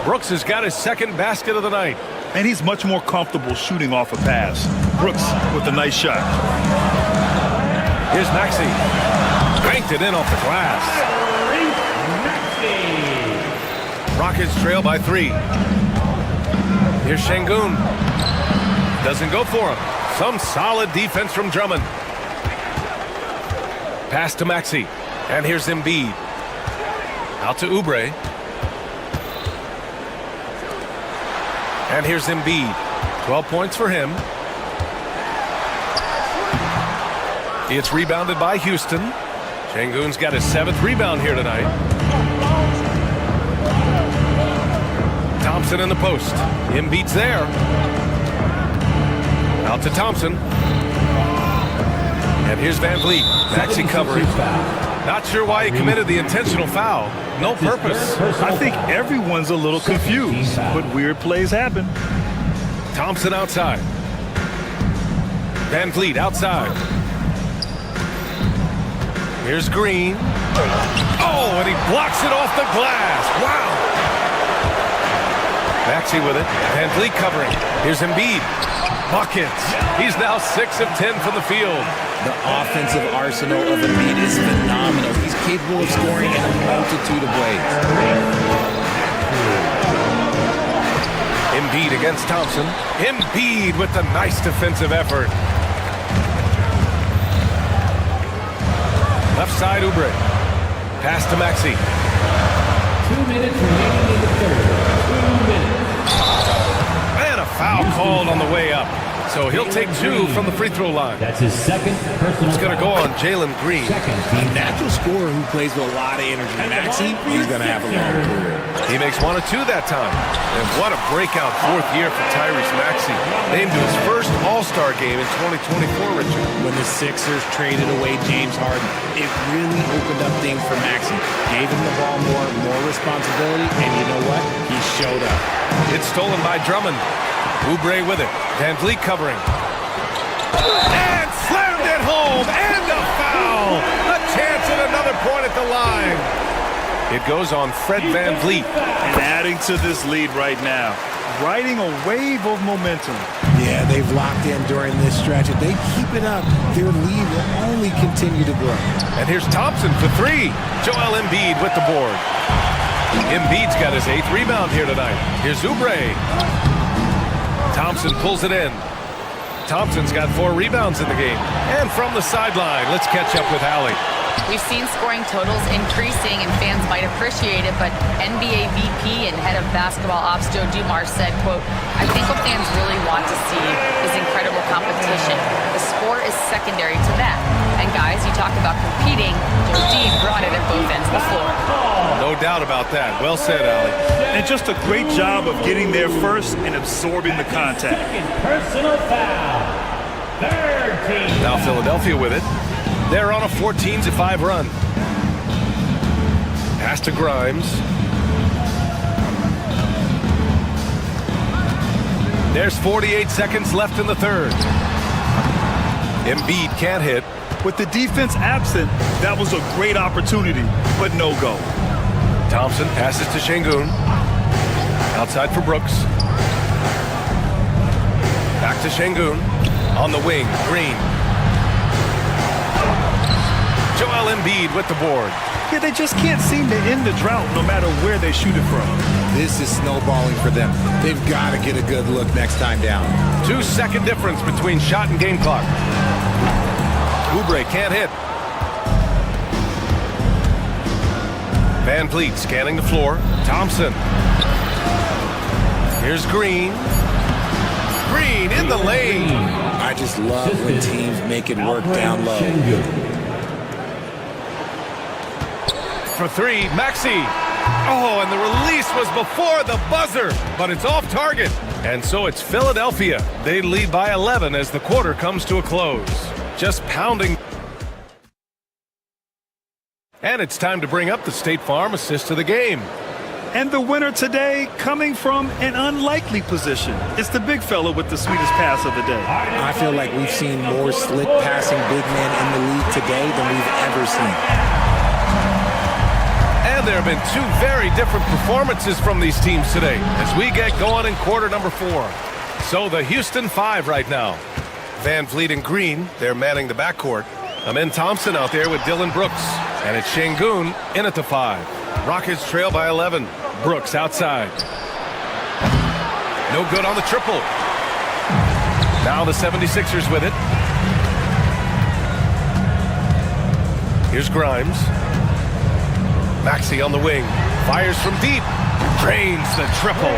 [SPEAKER 7] Brooks has got his second basket of the night.
[SPEAKER 4] And he's much more comfortable shooting off a pass. Brooks with a nice shot.
[SPEAKER 7] Here's Maxey. Banked it in off the glass. Rockets trail by 3. Here's Şengün. Doesn't go for him. Some solid defense from Drummond. Pass to Maxey. And here's Embiid. Out to Oubre. And here's Embiid. 12 points for him. It's rebounded by Houston. Şengün's got his 7th rebound here tonight. Thompson in the post. Embiid's there. Out to Thompson. And here's Van Vliet. Maxey covering. Not sure why he committed the intentional foul. No purpose.
[SPEAKER 4] I think everyone's a little confused, but weird plays happen.
[SPEAKER 7] Thompson outside. Van Vliet outside. Here's Green. Oh, and he blocks it off the glass. Wow. Maxey with it. Van Vliet covering. Here's Embiid. Buckets. He's now 6 of 10 from the field.
[SPEAKER 8] The offensive arsenal of Embiid is phenomenal. He's capable of scoring in a multitude of ways.
[SPEAKER 7] Embiid against Thompson. Embiid with the nice defensive effort. Left side, Oubre. Pass to Maxey.
[SPEAKER 1] 2 minutes remaining in the third. 2 minutes.
[SPEAKER 7] And a foul called on the way up. So he'll take 2 from the free throw line.
[SPEAKER 1] That's his second personal
[SPEAKER 7] It's going to go
[SPEAKER 1] foul.
[SPEAKER 7] on Jalen Green.
[SPEAKER 1] Second
[SPEAKER 8] A
[SPEAKER 1] team
[SPEAKER 8] natural scorer who plays with a lot of energy. Maxey, he's going to have a long career.
[SPEAKER 7] He makes 1 of 2 that time. And what a breakout 4th year for Tyrese Maxey. Named to his first All-Star game in 2024, Richard.
[SPEAKER 8] When the Sixers traded away James Harden, it really opened up things for Maxey. Gave him the ball more responsibility, and you know what? He showed up.
[SPEAKER 7] It's stolen by Drummond. Oubre with it. Van Vliet covering. And slammed it home. And a foul. A chance at another point at the line. It goes on Fred Van Vliet.
[SPEAKER 4] And adding to this lead right now. Riding a wave of momentum.
[SPEAKER 8] Yeah, they've locked in during this stretch. If they keep it up, their lead will only continue to grow.
[SPEAKER 7] And here's Thompson for 3. Joel Embiid with the board. Embiid's got his 8th rebound here tonight. Here's Oubre. Thompson pulls it in. Thompson's got 4 rebounds in the game. And from the sideline, let's catch up with Hallie.
[SPEAKER 9] We've seen scoring totals increasing, and fans might appreciate it, but NBA VP and head of basketball ops Joe Dumars said, quote, "I think what fans really want to see is incredible competition. The score is secondary to that. And guys, you talk about competing, Joe D brought it at both ends of the floor."
[SPEAKER 7] No doubt about that. Well said, Allie.
[SPEAKER 4] And just a great job of getting there first and absorbing the contact.
[SPEAKER 1] Second personal foul. Third team.
[SPEAKER 7] Now Philadelphia with it. They're on a 14-5 run. Pass to Grimes. There's 48 seconds left in the third. Embiid can't hit.
[SPEAKER 4] With the defense absent, that was a great opportunity, but no go.
[SPEAKER 7] Thompson passes to Şengün. Outside for Brooks. Back to Şengün. On the wing, Green. Joel Embiid with the board.
[SPEAKER 4] Yeah, they just can't seem to end the drought no matter where they shoot it from.
[SPEAKER 8] This is snowballing for them. They've got to get a good look next time down.
[SPEAKER 7] 2-second difference between shot and game clock. Oubre can't hit. Van Vliet scanning the floor. Thompson. Here's Green. Green in the lane.
[SPEAKER 8] I just love when teams make it work down low.
[SPEAKER 7] For three, Maxey. Oh, and the release was before the buzzer, but it's off target. And so it's Philadelphia. They lead by 11 as the quarter comes to a close. Just pounding. And it's time to bring up the State Farm assist of the game.
[SPEAKER 4] And the winner today coming from an unlikely position. It's the big fella with the sweetest pass of the day.
[SPEAKER 8] I feel like we've seen more slick passing big men in the league today than we've ever seen.
[SPEAKER 7] And there have been two very different performances from these teams today as we get going in quarter number 4. So the Houston 5 right now. Van Vliet and Green, they're manning the backcourt. Amin Thompson out there with Dylan Brooks. And it's Şengün in at the 5. Rockets trail by 11. Brooks outside. No good on the triple. Now the 76ers with it. Here's Grimes. Maxey on the wing. Fires from deep. Drains the triple.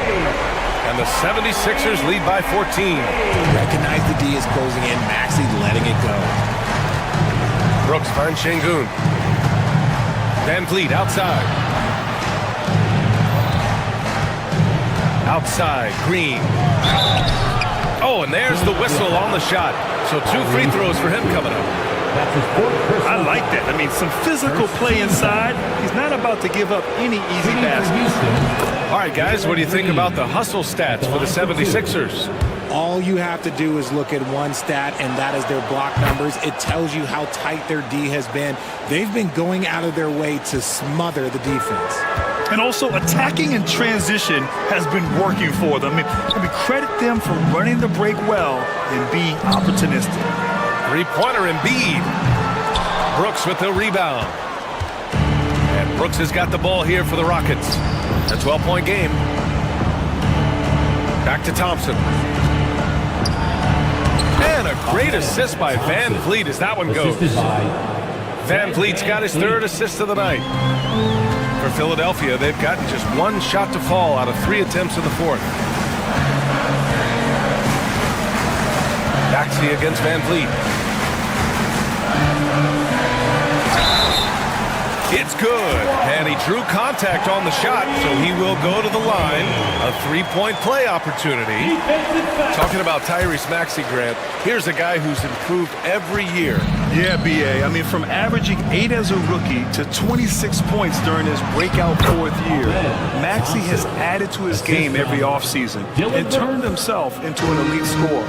[SPEAKER 7] And the 76ers lead by 14.
[SPEAKER 8] Recognize the D is closing in. Maxey letting it go.
[SPEAKER 7] Brooks finds Şengün. Van Vliet outside. Outside, Green. Oh, and there's the whistle on the shot. So 2 free throws for him coming up.
[SPEAKER 4] I like that. I mean, some physical play inside. He's not about to give up any easy basket.
[SPEAKER 7] All right, guys, what do you think about the hustle stats for the 76ers?
[SPEAKER 8] All you have to do is look at one stat, and that is their block numbers. It tells you how tight their D has been. They've been going out of their way to smother the defense.
[SPEAKER 4] And also, attacking in transition has been working for them. I mean, credit them for running the break well and being opportunistic.
[SPEAKER 7] Three-pointer Embiid. Brooks with the rebound. And Brooks has got the ball here for the Rockets. A 12-point game. Back to Thompson. And a great assist by Van Vliet as that one goes. Van Vliet's got his 3rd assist of the night. For Philadelphia, they've gotten just 1 shot to fall out of 3 attempts in the 4th. Maxey against Van Vliet. It's good, and he drew contact on the shot, so he will go to the line. A 3-point play opportunity. Talking about Tyrese Maxey, Grant, here's a guy who's improved every year.
[SPEAKER 4] Yeah, B.A. I mean, from averaging 8 as a rookie to 26 points during his breakout 4th year, Maxey has added to his game every offseason and turned himself into an elite scorer.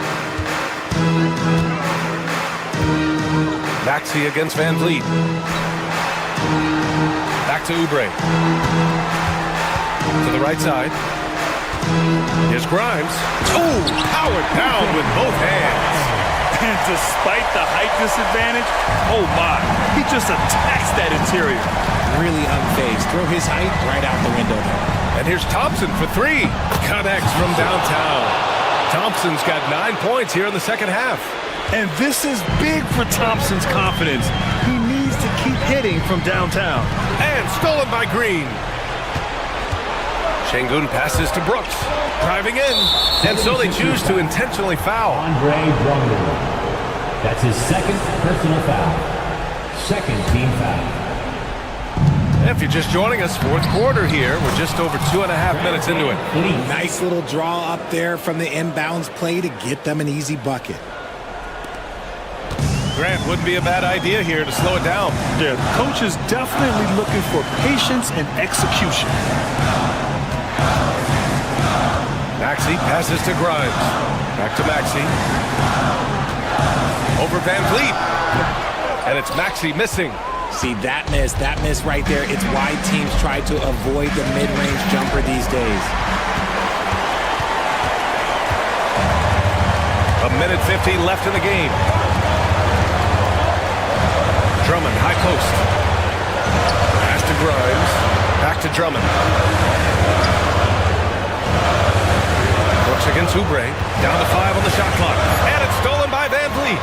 [SPEAKER 7] Maxey against Van Vliet. Back to Oubre. To the right side. Here's Grimes. Oh, powered down with both hands.
[SPEAKER 4] And despite the height disadvantage, oh my, he just attacks that interior.
[SPEAKER 8] Really unfazed. Throw his height right out the window there.
[SPEAKER 7] And here's Thompson for 3. Connects from downtown. Thompson's got 9 points here in the second half.
[SPEAKER 4] And this is big for Thompson's confidence. He needs to keep hitting from downtown.
[SPEAKER 7] And stolen by Green. Şengün passes to Brooks. Driving in. And so they choose to intentionally foul.
[SPEAKER 1] Andre Drummond. That's his 2nd personal foul. 2nd team foul.
[SPEAKER 7] If you're just joining us, 4th quarter here. We're just over 2.5 minutes into it.
[SPEAKER 8] Nice little draw up there from the inbounds play to get them an easy bucket.
[SPEAKER 7] Grant, wouldn't be a bad idea here to slow it down.
[SPEAKER 4] Yeah, the coach is definitely looking for patience and execution.
[SPEAKER 7] Maxey passes to Grimes. Back to Maxey. Over Van Vliet. And it's Maxey missing.
[SPEAKER 8] See, that miss right there. It's why teams try to avoid the mid-range jumper these days.
[SPEAKER 7] A minute 15 left in the game. Drummond, high post. Pass to Grimes. Back to Drummond. Brooks against Oubre. Down to 5 on the shot clock. And it's stolen by Van Vliet.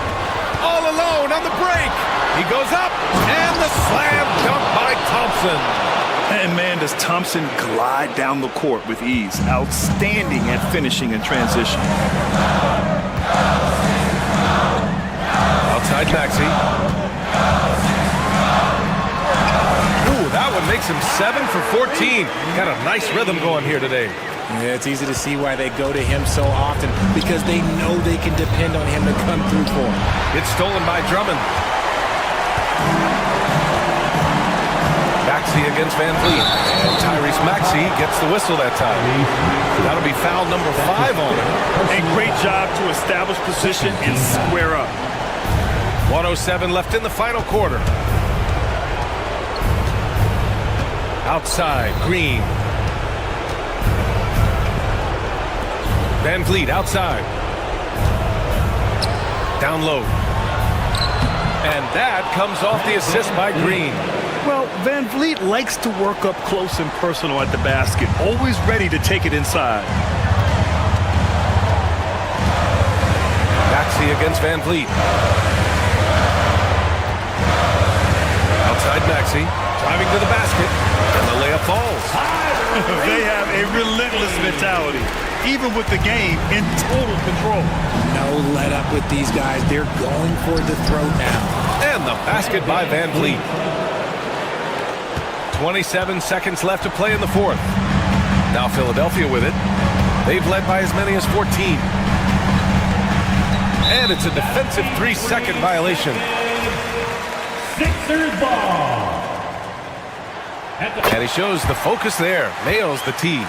[SPEAKER 7] All alone on the break. He goes up. And the slam dunk by Thompson.
[SPEAKER 4] And man, does Thompson glide down the court with ease. Outstanding at finishing in transition.
[SPEAKER 7] Maxey. Ooh, that one makes him 7 for 14. Got a nice rhythm going here today.
[SPEAKER 8] Yeah, it's easy to see why they go to him so often, because they know they can depend on him to come through for them.
[SPEAKER 7] It's stolen by Drummond. Maxey against Van Vliet. And Tyrese Maxey gets the whistle that time. That'll be foul number 5 on him.
[SPEAKER 4] A great job to establish position and square up.
[SPEAKER 7] 1:07 left in the final quarter. Outside, Green. Van Vliet outside. Down low. And that comes off the assist by Green.
[SPEAKER 4] Well, Van Vliet likes to work up close and personal at the basket, always ready to take it inside.
[SPEAKER 7] Maxey against Van Vliet. Outside Maxey, driving to the basket, and the layup falls.
[SPEAKER 4] They have a relentless mentality, even with the game in total control.
[SPEAKER 8] No let up with these guys. They're going for the throat now.
[SPEAKER 7] And the basket by Van Vliet. 27 seconds left to play in the fourth. Now Philadelphia with it. They've led by as many as 14. And it's a defensive 3-second violation.
[SPEAKER 1] Sixers ball.
[SPEAKER 7] And he shows the focus there. Nails the tee.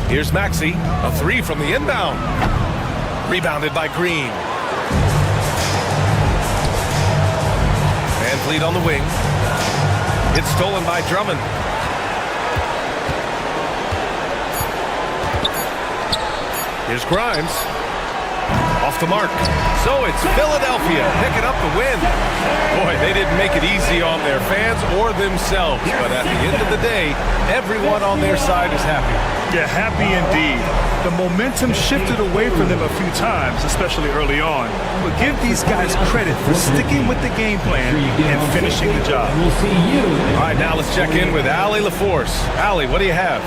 [SPEAKER 7] Here's Maxey. A 3 from the inbound. Rebounded by Green. Van Vliet on the wing. It's stolen by Drummond. Here's Grimes. Off the mark. So it's Philadelphia picking up the win. Boy, they didn't make it easy on their fans or themselves. But at the end of the day, everyone on their side is happy.
[SPEAKER 4] Yeah, happy indeed. The momentum shifted away from them a few times, especially early on. But give these guys credit for sticking with the game plan and finishing the job.
[SPEAKER 1] We'll see you.
[SPEAKER 7] All right, now let's check in with Allie LaForce. Allie, what do you have?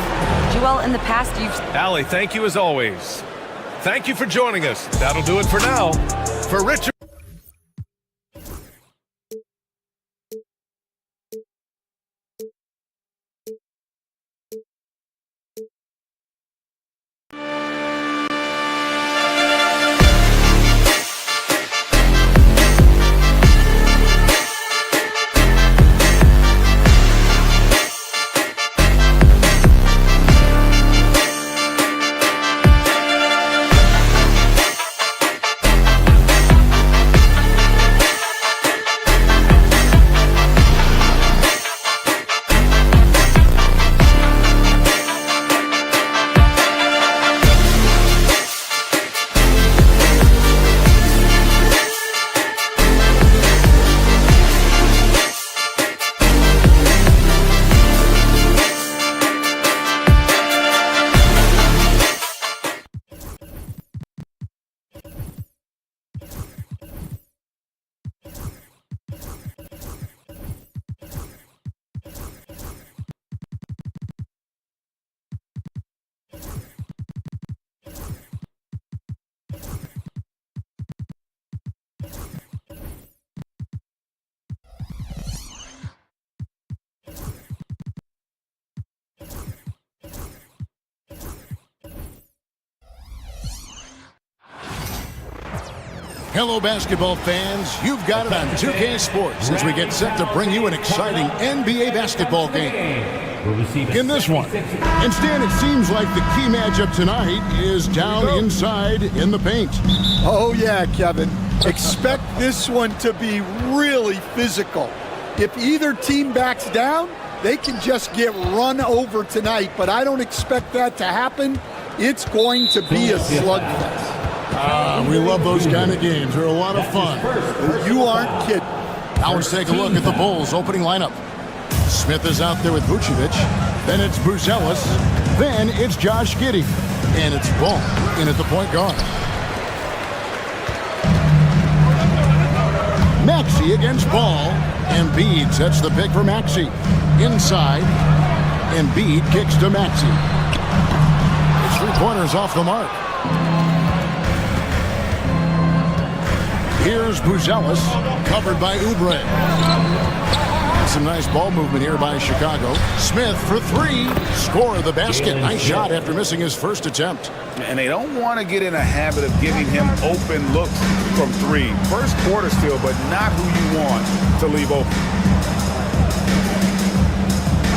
[SPEAKER 9] Joel, in the past, you've...
[SPEAKER 7] Allie, thank you as always. Thank you for joining us. That'll do it for now. For Richard.
[SPEAKER 2] Hello, basketball fans. You've got it on 2K Sports as we get set to bring you an exciting NBA basketball game. In this one, instead, it seems like the key matchup tonight is down inside in the paint.
[SPEAKER 10] Oh, yeah, Kevin. Expect this one to be really physical. If either team backs down, they can just get run over tonight, but I don't expect that to happen. It's going to be a slugfest.
[SPEAKER 2] We love those kind of games. They're a lot of fun.
[SPEAKER 10] You aren't kidding.
[SPEAKER 2] Now let's take a look at the Bulls' opening lineup. Smith is out there with Vucevic. Then it's Buzelis. Then it's Josh Giddey. And it's Ball in at the point guard. Maxey against Ball. Embiid sets the pick for Maxey. Inside. Embiid kicks to Maxey. three-pointers off the mark. Here's Buzelis, covered by Oubre. Some nice ball movement here by Chicago. Smith for three. Score the basket. Nice shot after missing his first attempt.
[SPEAKER 6] And they don't want to get in a habit of giving him open looks from three. First quarter still, but not who you want to leave open.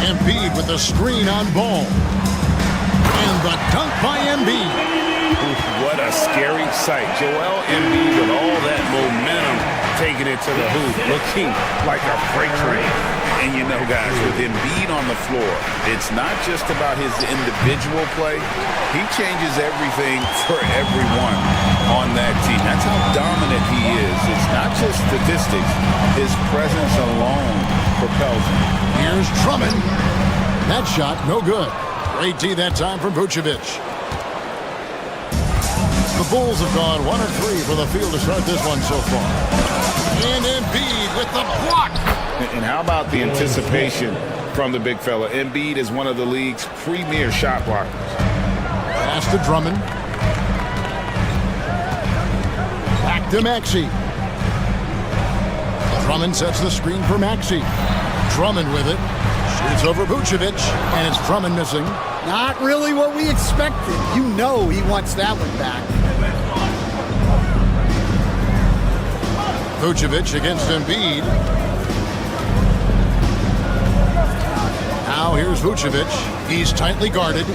[SPEAKER 2] Embiid with the screen on Ball. And the dunk by Embiid.
[SPEAKER 6] What a scary sight. Joel Embiid with all that momentum taking it to the hoop, looking like a freight train. And you know, guys, with Embiid on the floor, it's not just about his individual play. He changes everything for everyone on that team. That's how dominant he is. It's not just statistics. His presence alone propels him.
[SPEAKER 2] Here's Drummond. That shot, no good. Great D that time from Vucevic. The Bulls have gone 1 of 3 for the field to start this one so far. And Embiid with the block.
[SPEAKER 6] And how about the anticipation from the big fella? Embiid is one of the league's premier shot blockers.
[SPEAKER 2] Pass to Drummond. Back to Maxey. Drummond sets the screen for Maxey. Drummond with it. Shoots over Vucevic. And it's Drummond missing.
[SPEAKER 10] Not really what we expected. You know he wants that one back.
[SPEAKER 2] Vucevic against Embiid. Now here's Vucevic. He's tightly guarded.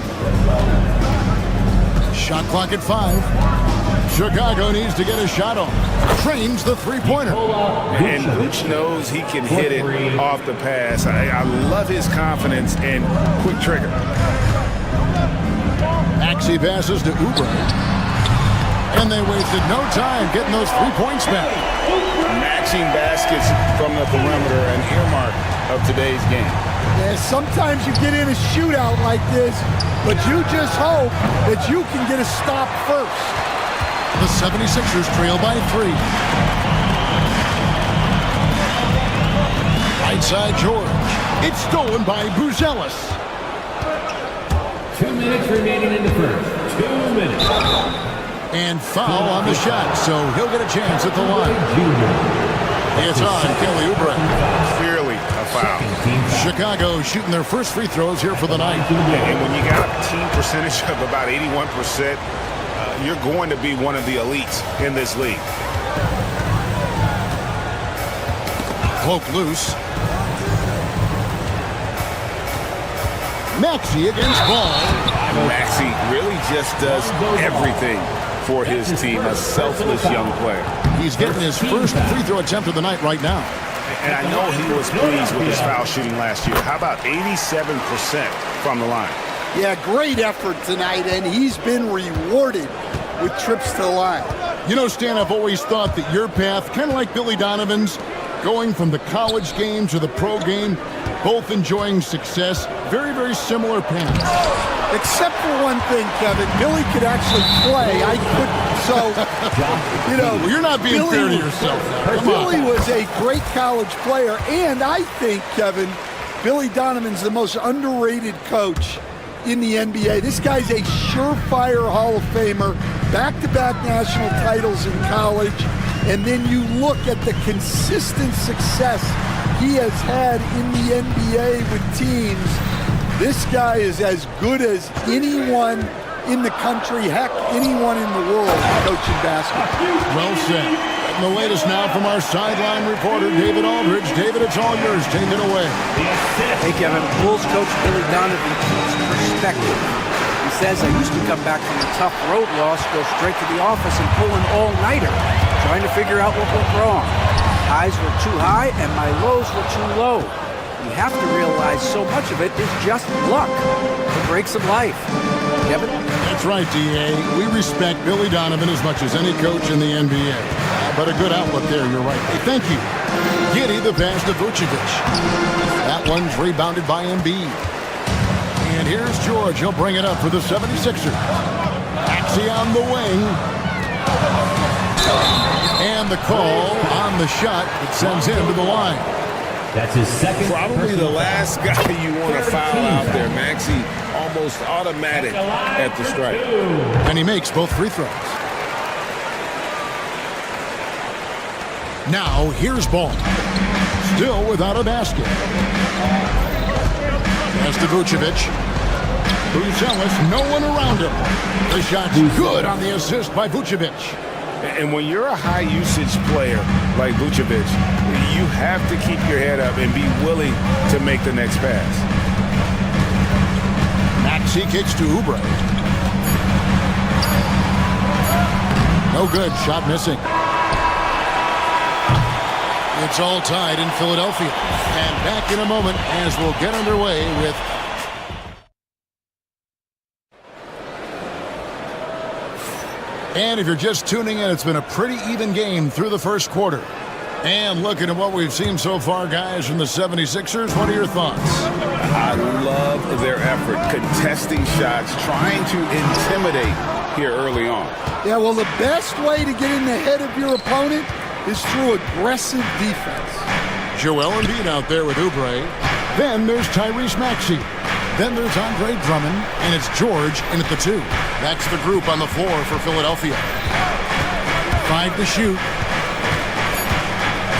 [SPEAKER 2] Shot clock at 5. Chicago needs to get a shot off. Trains the three-pointer.
[SPEAKER 6] And Vooch knows he can hit it off the pass. I love his confidence and quick trigger.
[SPEAKER 2] Maxey passes to Oubre. And they wasted no time getting those 3 points back.
[SPEAKER 6] Matching baskets from the perimeter, an earmark of today's game.
[SPEAKER 10] Yeah, sometimes you get in a shootout like this, but you just hope that you can get a stop first.
[SPEAKER 2] The 76ers trail by 3. Right side George. It's stolen by Buzelis.
[SPEAKER 1] 2 minutes remaining in the first. 2 minutes.
[SPEAKER 2] And foul on the shot, so he'll get a chance at the line. It's on Kelly Oubre.
[SPEAKER 6] Clearly a foul.
[SPEAKER 2] Chicago shooting their first free throws here for the night.
[SPEAKER 6] And when you got a team percentage of about 81%, you're going to be one of the elites in this league.
[SPEAKER 2] Cloak loose. Maxey against Ball.
[SPEAKER 6] Maxey really just does everything for his team, a selfless young player.
[SPEAKER 2] He's getting his first free throw attempt of the night right now.
[SPEAKER 6] And I know he was pleased with his foul shooting last year. How about 87% from the line?
[SPEAKER 10] Yeah, great effort tonight, and he's been rewarded with trips to the line.
[SPEAKER 2] You know, Stan, I've always thought that your path, kind of like Billy Donovan's, going from the college game to the pro game, both enjoying success, very, very similar paths.
[SPEAKER 10] Except for one thing, Kevin, Billy could actually play. I couldn't. So, you know,
[SPEAKER 2] well, you're not being fair to yourself.
[SPEAKER 10] Billy was a great college player, and I think, Kevin, Billy Donovan's the most underrated coach in the NBA. This guy's a surefire Hall of Famer, back-to-back national titles in college, and then you look at the consistent success he has had in the NBA with teams. This guy is as good as anyone in the country, heck, anyone in the world coaching basketball.
[SPEAKER 2] Well said. And the latest now from our sideline reporter, David Aldridge. David, it's all yours. Take it away.
[SPEAKER 5] Hey, Kevin. Bulls coach Billy Donovan keeps perspective. He says, I used to come back from a tough road loss, go straight to the office and pull an all-nighter, trying to figure out what went wrong. Highs were too high and my lows were too low. You have to realize so much of it is just luck. The breaks of life. Kevin?
[SPEAKER 2] That's right, D.A. We respect Billy Donovan as much as any coach in the NBA. But a good outlook there, you're right. Hey, thank you. Giddey the pass to Vucevic. That one's rebounded by Embiid. And here's George. He'll bring it up for the 76ers. Maxey on the wing. And the call on the shot that sends him to the line.
[SPEAKER 1] That's his second.
[SPEAKER 6] Probably the last guy you want to foul out there. Maxey almost automatic at the stripe.
[SPEAKER 2] And he makes both free throws. Now, here's Ball. Still without a basket. Pass to Vucevic. Buzelis, no one around him. The shot's good on the assist by Vucevic.
[SPEAKER 6] And when you're a high-usage player like Vucevic, you have to keep your head up and be willing to make the next pass.
[SPEAKER 2] Maxey kicks to Oubre. No good. Shot missing. It's all tied in Philadelphia. And back in a moment as we'll get underway with... And if you're just tuning in, it's been a pretty even game through the first quarter. And looking at what we've seen so far, guys, from the 76ers, what are your thoughts?
[SPEAKER 6] I love their effort, contesting shots, trying to intimidate here early on.
[SPEAKER 10] Yeah, well, the best way to get in the head of your opponent is through aggressive defense.
[SPEAKER 2] Joel Embiid out there with Oubre. Then there's Tyrese Maxey. Then there's Andre Drummond, and it's George in at the 2. That's the group on the floor for Philadelphia. 5 to shoot.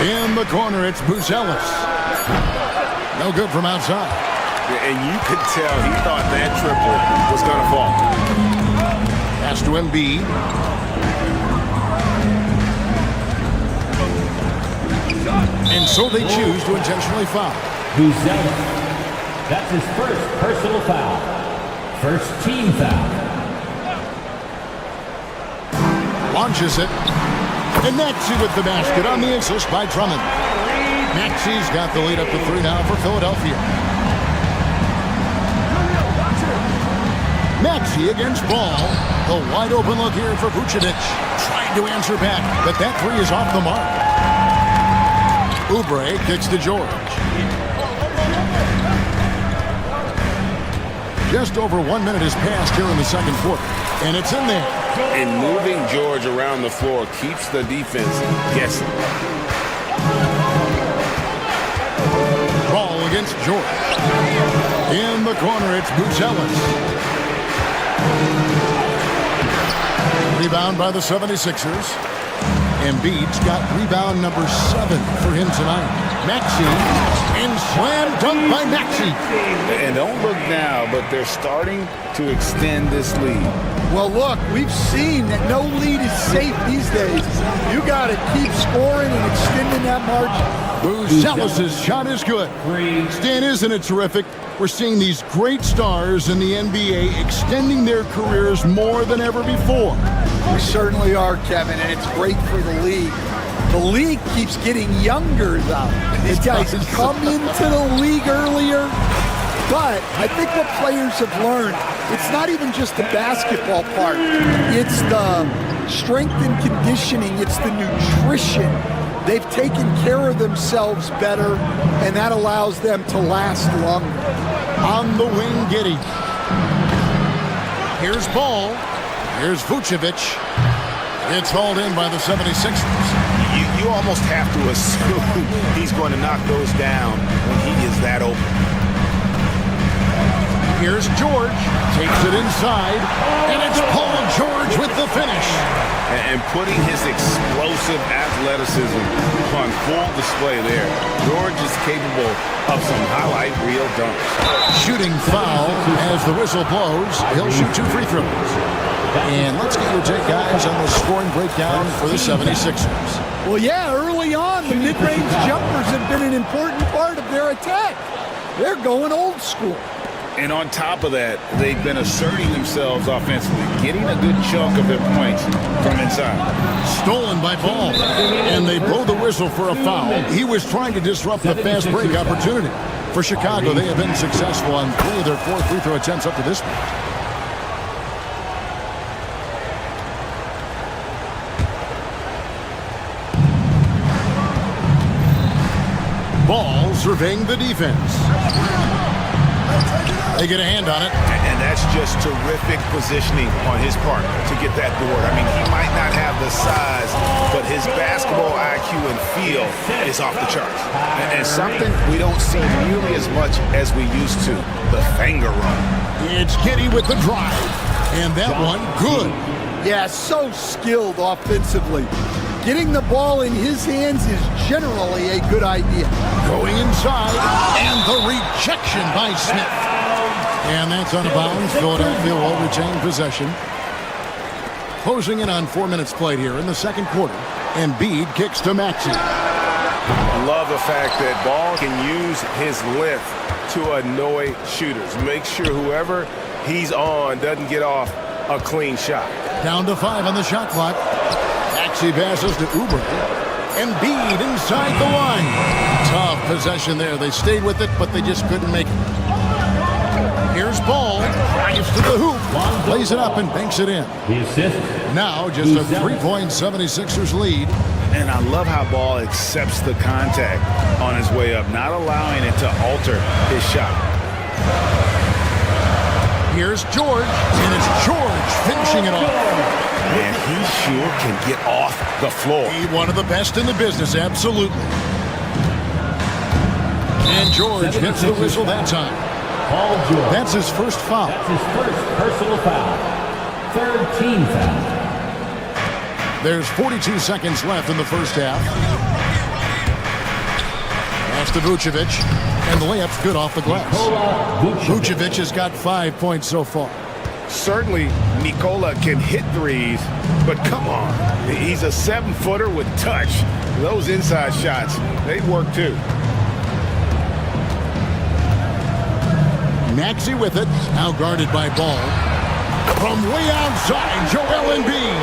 [SPEAKER 2] In the corner, it's Buzelis. No good from outside.
[SPEAKER 6] And you could tell he thought that triple was going to fall.
[SPEAKER 2] Pass to Embiid. And so they choose to intentionally foul.
[SPEAKER 1] Buzelis. That's his first personal foul. First team foul.
[SPEAKER 2] Launches it. And Maxey with the basket on the assist by Drummond. Maxey's got the lead up to 3 now for Philadelphia. Maxey against Ball. The wide open look here for Vucevic. Trying to answer back, but that 3 is off the mark. Oubre kicks to George. Just over 1 minute has passed here in the second quarter. And it's in there.
[SPEAKER 6] And moving George around the floor keeps the defense guessing.
[SPEAKER 2] Ball against George. In the corner, it's Buzelis. Rebound by the 76ers. Embiid's got rebound number 7 for him tonight. Maxey, and slam dunk by Maxey.
[SPEAKER 6] And don't look now, but they're starting to extend this lead.
[SPEAKER 10] Well, look, we've seen that no lead is safe these days. You got to keep scoring and extending that margin.
[SPEAKER 2] Buzelis' shot is good. Stan, isn't it terrific? We're seeing these great stars in the NBA extending their careers more than ever before.
[SPEAKER 10] We certainly are, Kevin, and it's great for the league. The league keeps getting younger, though. These guys come into the league earlier, but I think what players have learned, it's not even just the basketball part. It's the strength and conditioning. It's the nutrition. They've taken care of themselves better, and that allows them to last longer.
[SPEAKER 2] On the wing, Giddey. Here's Ball. Here's Vucevic. It's hauled in by the 76ers.
[SPEAKER 6] You almost have to assume he's going to knock those down when he is that open.
[SPEAKER 2] Here's George. Takes it inside. And it's Paul George with the finish.
[SPEAKER 6] And putting his explosive athleticism on full display there. George is capable of some highlight reel dunks.
[SPEAKER 2] Shooting foul as the whistle blows. He'll shoot 2 free throws. And let's get your take, guys, on the scoring breakdown for the 76ers.
[SPEAKER 10] Well, yeah, early on, the mid-range jumpers have been an important part of their attack. They're going old school.
[SPEAKER 6] And on top of that, they've been asserting themselves offensively, getting a good chunk of their points from inside.
[SPEAKER 2] Stolen by Ball. And they blow the whistle for a foul. He was trying to disrupt the fast break opportunity. For Chicago, they have been successful on 3 of their 4 free throw attempts up to this point. Ball surveying the defense. They get a hand on it.
[SPEAKER 6] And that's just terrific positioning on his part to get that board. I mean, he might not have the size, but his basketball IQ and feel is off the charts. And something we don't see nearly as much as we used to, the finger run.
[SPEAKER 2] It's Giddey with the drive. And that one, good.
[SPEAKER 10] Yeah, so skilled offensively. Getting the ball in his hands is generally a good idea.
[SPEAKER 2] Going inside, and the rejection by Smith. And that's out of bounds. Philadelphia will retain possession. Closing in on 4 minutes played here in the second quarter. And Embiid kicks to Maxey.
[SPEAKER 6] I love the fact that Ball can use his length to annoy shooters. Make sure whoever he's on doesn't get off a clean shot.
[SPEAKER 2] Down to 5 on the shot clock. Maxey passes to Oubre. Embiid inside the line. Tough possession there. They stayed with it, but they just couldn't make it. Here's Ball. Drives to the hoop. Plays it up and banks it in.
[SPEAKER 1] The assist.
[SPEAKER 2] Now just a 3-point 76ers lead.
[SPEAKER 6] And I love how Ball accepts the contact on his way up, not allowing it to alter his shot.
[SPEAKER 2] Here's George, and it's George finishing it off.
[SPEAKER 6] And he sure can get off the floor.
[SPEAKER 2] He's one of the best in the business, absolutely. And George gets the whistle that time.
[SPEAKER 1] Paul George.
[SPEAKER 2] That's his first foul.
[SPEAKER 1] That's his first personal foul. Third team foul.
[SPEAKER 2] There's 42 seconds left in the first half. Pass to Vucevic, and the layup's good off the glass. Vucevic has got 5 points so far.
[SPEAKER 6] Certainly, Nikola can hit threes, but come on. He's a 7-footer with touch. Those inside shots, they work too.
[SPEAKER 2] Maxey with it, now guarded by Ball. From way outside, Joel Embiid.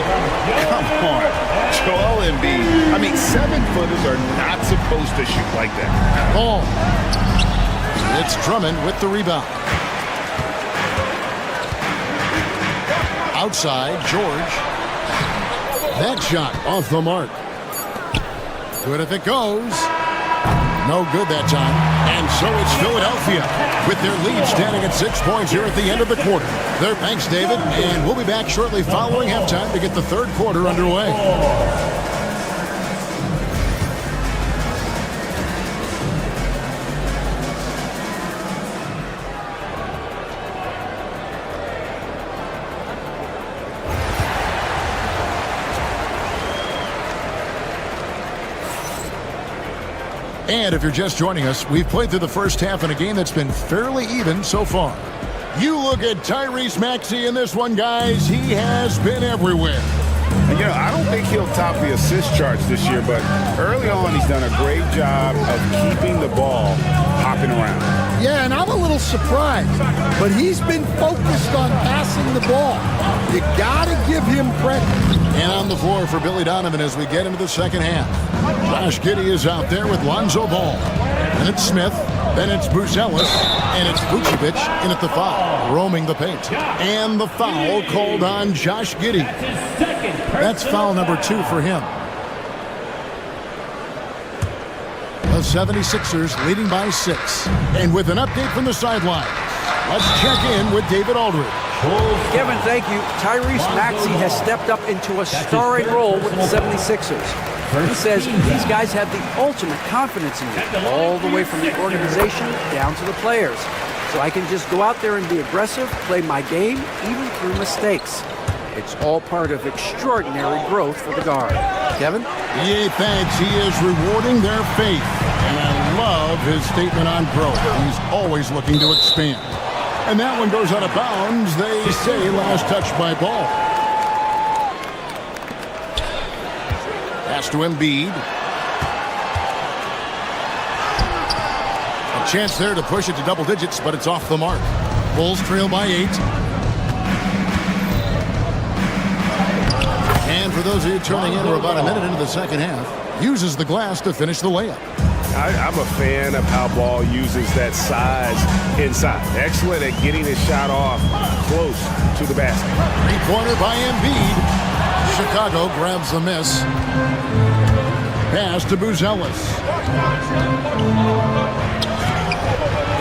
[SPEAKER 6] Come on, Joel Embiid. I mean, 7-footers are not supposed to shoot like that.
[SPEAKER 2] Ball. It's Drummond with the rebound. Outside, George. That shot off the mark. Good if it goes. No good that time. And so it's Philadelphia with their lead standing at 6 points here at the end of the quarter. Thanks, David. And we'll be back shortly following halftime to get the third quarter underway. And if you're just joining us, we've played through the first half in a game that's been fairly even so far. You look at Tyrese Maxey in this one, guys. He has been everywhere.
[SPEAKER 6] You know, I don't think he'll top the assist charts this year, but early on he's done a great job of keeping the ball hopping around.
[SPEAKER 10] Yeah, and I'm a little surprised, but he's been focused on passing the ball. You gotta give him credit.
[SPEAKER 2] And on the floor for Billy Donovan as we get into the second half. Josh Giddey is out there with Lonzo Ball. And it's Smith, then it's Bruce Ellis, and it's Vucevic in at the foul, roaming the paint. And the foul called on Josh Giddey. That's foul number 2 for him. The 76ers leading by 6. And with an update from the sideline, let's check in with David Aldridge.
[SPEAKER 5] Kevin, thank you. Tyrese Maxey has stepped up into a starring role with the 76ers. He says these guys have the ultimate confidence in me, all the way from the organization down to the players. So I can just go out there and be aggressive, play my game, even through mistakes. It's all part of extraordinary growth for the guard. Kevin?
[SPEAKER 2] Yeah, thanks. He is rewarding their faith. And I love his statement on growth. He's always looking to expand. And that one goes out of bounds. They say last touch by Ball. Pass to Embiid. A chance there to push it to double digits, but it's off the mark. Bulls trail by 8. And for those of you tuning in, we're about a minute into the second half. Uses the glass to finish the layup.
[SPEAKER 6] I'm a fan of how Ball uses that size inside. Excellent at getting his shot off close to the basket.
[SPEAKER 2] 3-pointer by Embiid. Chicago grabs the miss. Pass to Bruce Ellis.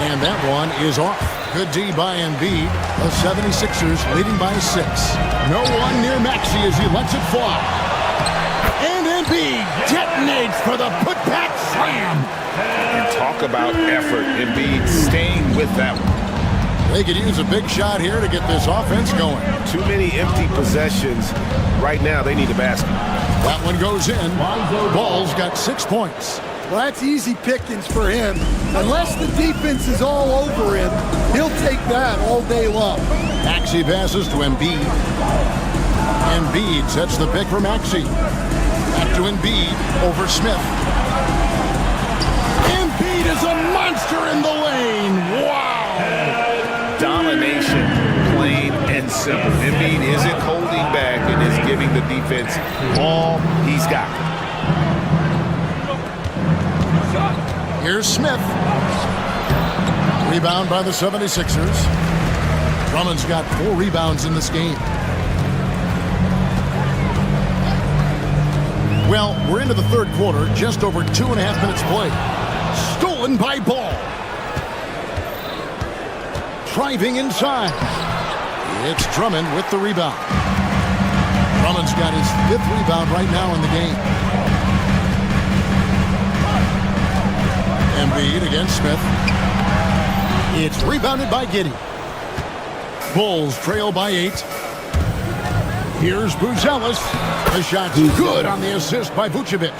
[SPEAKER 2] And that one is off. Good D by Embiid. The 76ers leading by 6. No one near Maxey as he lets it fly. And Embiid detonates for the putback slam.
[SPEAKER 6] And talk about effort. Embiid staying with that one.
[SPEAKER 2] They could use a big shot here to get this offense going.
[SPEAKER 7] Too many empty possessions. Right now, they need a basket.
[SPEAKER 2] That one goes in. Ball's got 6 points.
[SPEAKER 10] Well, that's easy pickings for him. Unless the defense is all over him, he'll take that all day long.
[SPEAKER 2] Maxey passes to Embiid. Embiid sets the pick for Maxey. Back to Embiid over Smith. Embiid is a monster in the lane. Wow!
[SPEAKER 6] Domination, plain and simple. Embiid isn't holding back and is giving the defense all he's got.
[SPEAKER 2] Here's Smith. Rebound by the 76ers. Drummond's got 4 rebounds in this game. Well, we're into the third quarter, just over 2.5 minutes played. Stolen by Ball. Driving inside. It's Drummond with the rebound. Drummond's got his 5th rebound right now in the game. Embiid against Smith. It's rebounded by Giddey. Bulls trail by 8. Here's Buzelis. The shot's good on the assist by Vucevic.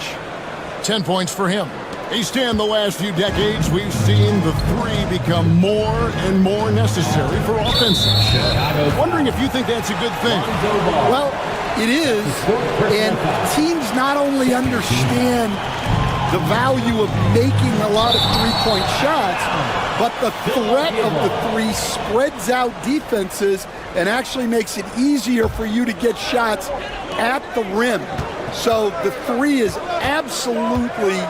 [SPEAKER 2] 10 points for him. Easton, the last few decades, we've seen the 3 become more and more necessary for offenses. Wondering if you think that's a good thing.
[SPEAKER 10] Well, it is, and teams not only understand the value of making a lot of three-point shots, but the threat of the 3 spreads out defenses and actually makes it easier for you to get shots at the rim. So the 3 is absolutely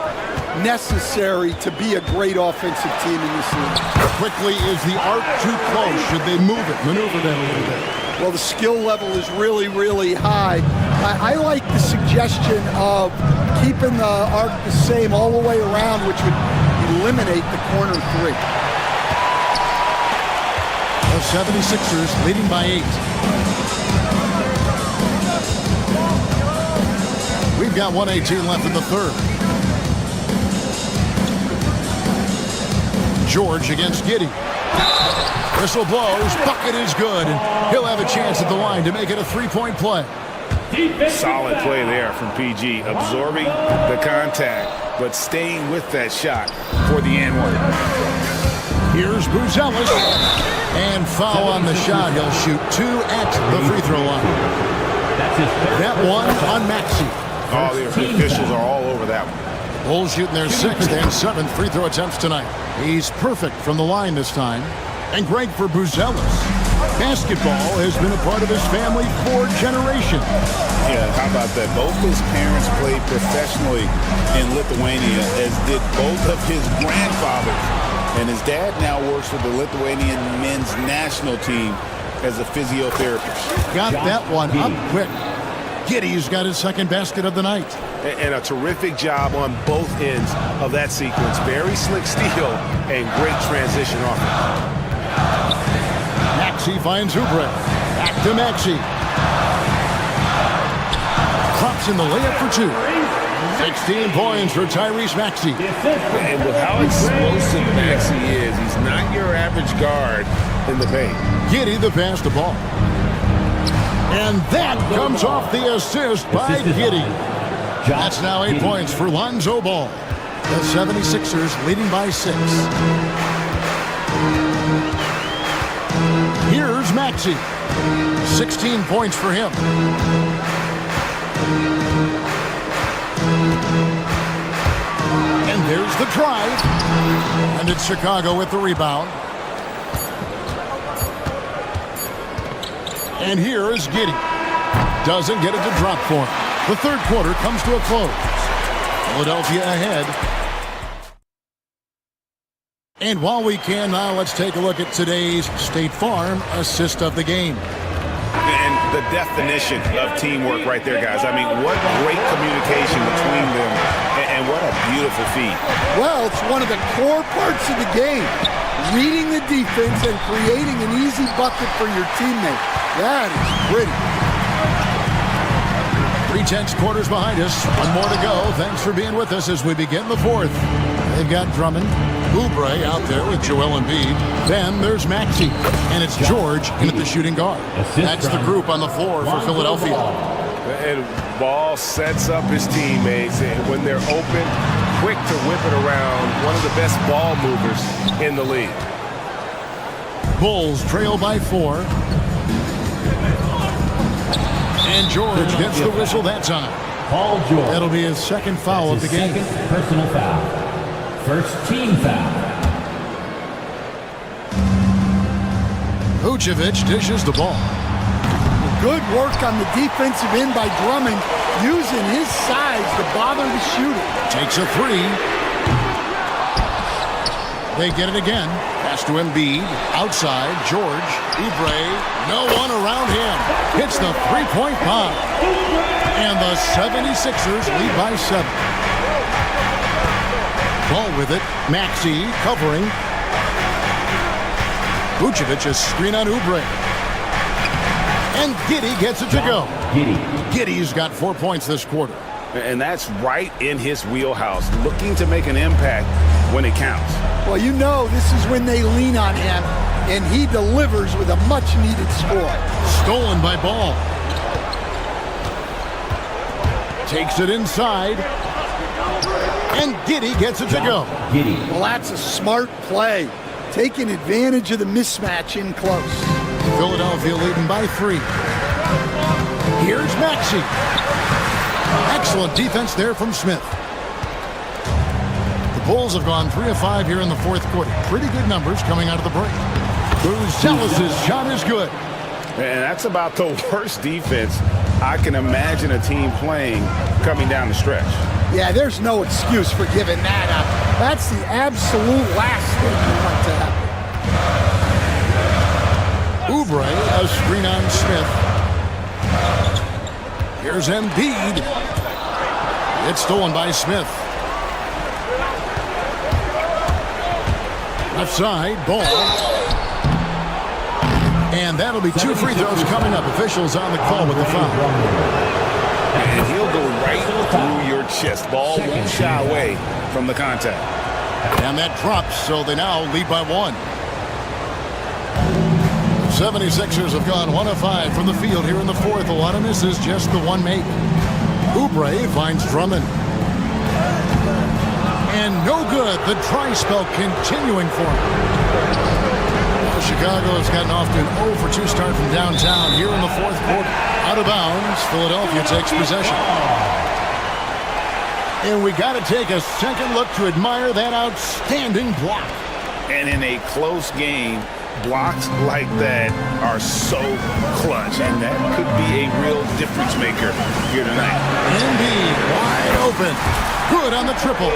[SPEAKER 10] necessary to be a great offensive team in this league.
[SPEAKER 2] Quickly, is the arc too close? Should they move it, maneuver that a little bit?
[SPEAKER 10] Well, the skill level is really, really high. I like the suggestion of keeping the arc the same all the way around, which would eliminate the corner 3.
[SPEAKER 2] The 76ers leading by 8. We've got 1:18 left in the third. George against Giddey. Whistle blows, bucket is good, and he'll have a chance at the line to make it a 3-point play.
[SPEAKER 6] Solid play there from PG, absorbing the contact, but staying with that shot for the and-one.
[SPEAKER 2] Here's Buzelis, and foul on the shot. He'll shoot 2 at the free throw line. That one on Maxey.
[SPEAKER 6] Oh, the officials are all over that one.
[SPEAKER 2] Bulls shooting their 6th and 7th free throw attempts tonight. He's perfect from the line this time. And great for Buzelis. Basketball has been a part of his family for generations.
[SPEAKER 3] Yeah, how about that? Both his parents played professionally in Lithuania, as did both of his grandfathers. And his dad now works for the Lithuanian men's national team as a physiotherapist.
[SPEAKER 2] Got that one up quick. Giddey's got his 2nd basket of the night.
[SPEAKER 7] And a terrific job on both ends of that sequence. Very slick steal and great transition offense.
[SPEAKER 2] Maxey finds Oubre. Back to Maxey. Drops in the layup for 2. 16 points for Tyrese Maxey.
[SPEAKER 6] And with how explosive Maxey is, he's not your average guard in the paint.
[SPEAKER 2] Giddey the pass to Ball. And that comes off the assist by Giddey. That's now 8 points for Lonzo Ball. The 76ers leading by 6. Here's Maxey. 16 points for him. And there's the drive. And it's Chicago with the rebound. And here is Giddey. Doesn't get it to drop for him. The third quarter comes to a close. Philadelphia ahead. And while we can now, let's take a look at today's State Farm assist of the game.
[SPEAKER 6] And the definition of teamwork right there, guys. I mean, what great communication between them, and what a beautiful feat.
[SPEAKER 10] Well, it's one of the core parts of the game. Reading the defense and creating an easy bucket for your teammate. That is pretty.
[SPEAKER 2] 3/10 quarters behind us. One more to go. Thanks for being with us as we begin the fourth. They've got Drummond, Oubre out there with Joel Embiid. Then there's Maxey, and it's George in at the shooting guard. That's the group on the floor for Philadelphia.
[SPEAKER 7] And Ball sets up his teammates, and when they're open, quick to whip it around. One of the best ball movers in the league.
[SPEAKER 2] Bulls trail by 4. And George gets the whistle that time.
[SPEAKER 1] Paul George.
[SPEAKER 2] That'll be his second foul of the game.
[SPEAKER 1] Second personal foul. First team foul.
[SPEAKER 2] Vucevic dishes the ball.
[SPEAKER 10] Good work on the defensive end by Drummond, using his size to bother the shooter.
[SPEAKER 2] Takes a 3. They get it again. Pass to Embiid. Outside, George. Oubre. No one around him. Hits the three-point bomb. And the 76ers lead by 7. Ball with it. Maxey covering. Vucevic is screen on Oubre. And Giddey gets it to go. Giddey's got 4 points this quarter.
[SPEAKER 6] And that's right in his wheelhouse, looking to make an impact when it counts.
[SPEAKER 10] Well, you know this is when they lean on him, and he delivers with a much-needed score.
[SPEAKER 2] Stolen by Ball. Takes it inside. And Giddey gets it to go.
[SPEAKER 10] Well, that's a smart play, taking advantage of the mismatch in close.
[SPEAKER 2] Philadelphia leading by 3. Here's Maxey. Excellent defense there from Smith. The Bulls have gone 3 of 5 here in the fourth quarter. Pretty good numbers coming out of the break. Zealous' shot is good.
[SPEAKER 6] And that's about the worst defense I can imagine a team playing coming down the stretch.
[SPEAKER 10] Yeah, there's no excuse for giving that up. That's the absolute last thing you want to happen.
[SPEAKER 2] Oubre, a screen on Smith. Here's Embiid. It's stolen by Smith. Left side, Ball. And that'll be 2 free throws coming up. Officials on the call with the foul.
[SPEAKER 6] And he'll go right through your chest. Ball won't shy away from the contact.
[SPEAKER 2] And that drops, so they now lead by 1. 76ers have gone 1 of 5 from the field here in the fourth. A lot of misses, just the one make. Oubre finds Drummond. And no good. The dry spell continuing for him. Well, Chicago has gotten off to an 0 for 2 start from downtown here in the fourth quarter. Out of bounds, Philadelphia takes possession. And we got to take a second look to admire that outstanding block.
[SPEAKER 6] And in a close game, blocks like that are so clutch, and that could be a real difference maker here tonight.
[SPEAKER 2] Embiid wide open. Good on the triple.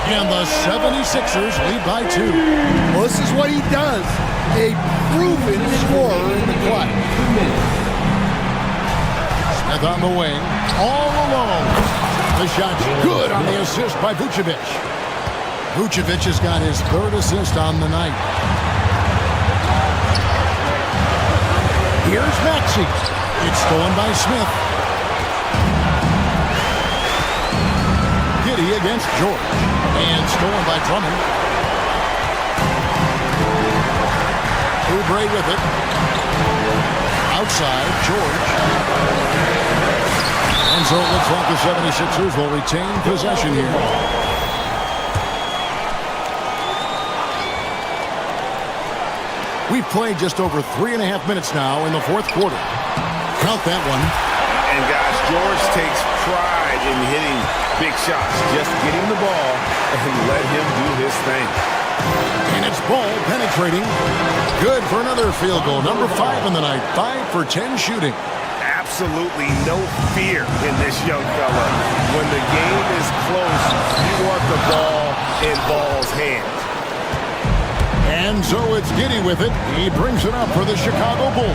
[SPEAKER 2] And the 76ers lead by 2.
[SPEAKER 10] Well, this is what he does. A proven scorer in the clutch.
[SPEAKER 2] Smith on the wing. All alone. The shot's good on the assist by Vucevic. Vucevic has got his 3rd assist on the night. Here's Maxey. It's stolen by Smith. Giddey against George. And stolen by Drummond. Oubre with it. Outside, George. And so it looks like the 76ers will retain possession here. We've played just over 3.5 minutes now in the fourth quarter. Count that one.
[SPEAKER 6] And guys, George takes pride in hitting big shots. Just get him the ball and let him do his thing.
[SPEAKER 2] And it's Ball penetrating. Good for another field goal. Number 5 in the night. 5 for 10 shooting.
[SPEAKER 6] Absolutely no fear in this young fella. When the game is close, you want the ball in Ball's hands.
[SPEAKER 2] And so it's Giddey with it. He brings it up for the Chicago Bulls.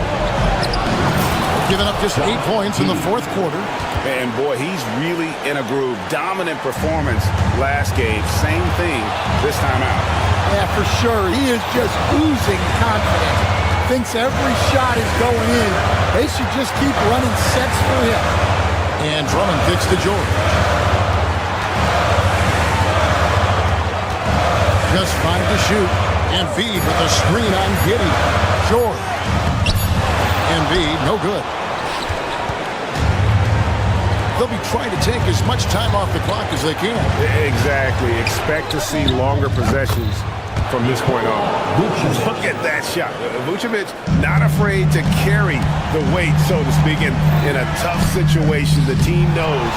[SPEAKER 2] given up just 8 points in the fourth quarter.
[SPEAKER 6] And boy, he's really in a groove. Dominant performance last game. Same thing this time out.
[SPEAKER 10] Yeah, for sure. He is just oozing confidence. Thinks every shot is going in. They should just keep running sets for him.
[SPEAKER 2] And Drummond kicks to George. Just 5 to shoot. Embiid with a screen on Giddey. George. Embiid, no good. They'll be trying to take as much time off the clock as they can.
[SPEAKER 6] Exactly. Expect to see longer possessions from this point on. Look at that shot. Vucevic not afraid to carry the weight, so to speak, in a tough situation. The team knows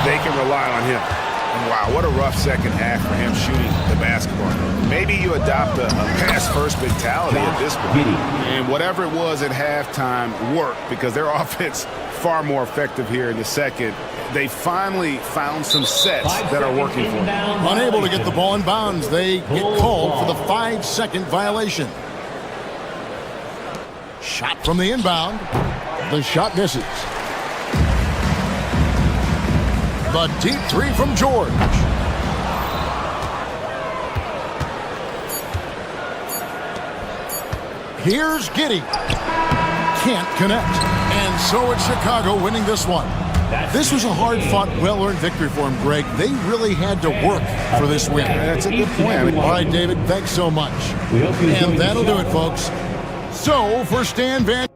[SPEAKER 6] they can rely on him. And wow, what a rough second half for him shooting the basketball. Maybe you adopt a pass-first mentality at this point. And whatever it was at halftime worked because their offense far more effective here in the second. They finally found some sets that are working for them.
[SPEAKER 2] Unable to get the ball in bounds, they get called for the 5-second violation. Shot from the inbound. The shot misses. The deep three from George. Here's Giddey. Can't connect. And so it's Chicago winning this one. This was a hard-fought, well-earned victory for him, Greg. They really had to work for this win.
[SPEAKER 6] That's a good point.
[SPEAKER 2] All right, David, thanks so much. And that'll do it, folks. So, for Stan Van...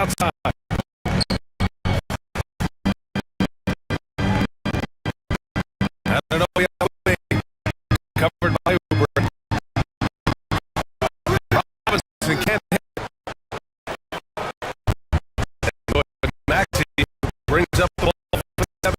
[SPEAKER 7] outside. I don't know where covered by Uber. Robinson can't hit. Maxey brings up the ball for 7-6.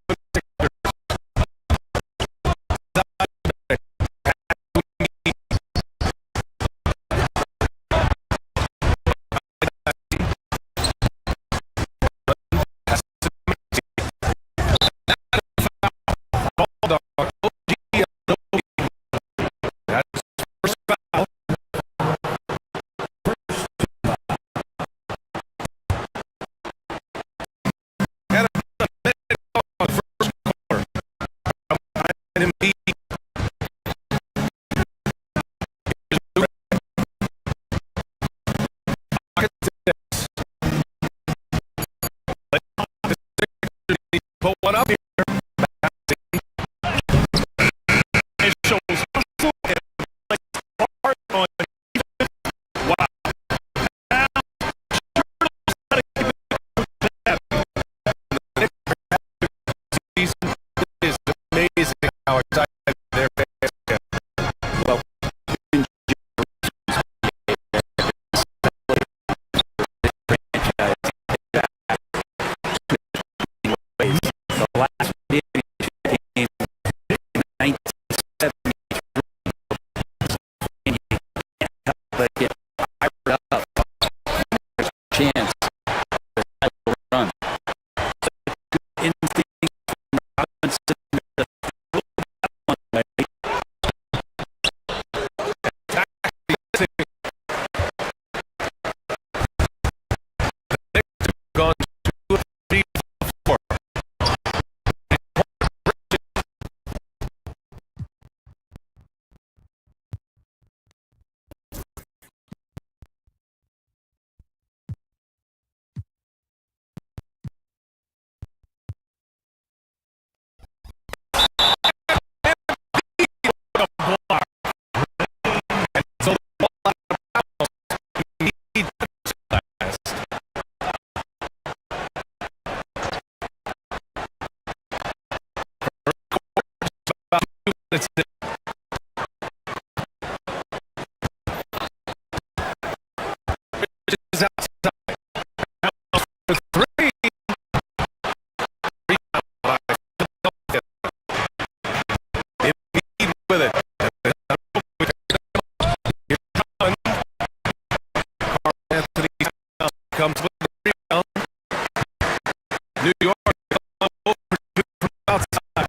[SPEAKER 7] Put one up here. It shows hustle and like hard on. Wow. Now, season is amazing how excited their fans get. Well, the last game in 1970, but get fired up. There's a chance that will run. Good instinct from Robinson. Gone 2, 3, 4. It's outside. For 3. Embiid with it. Here Collins. Carl Anthony comes with the rebound. New York over 2 from outside.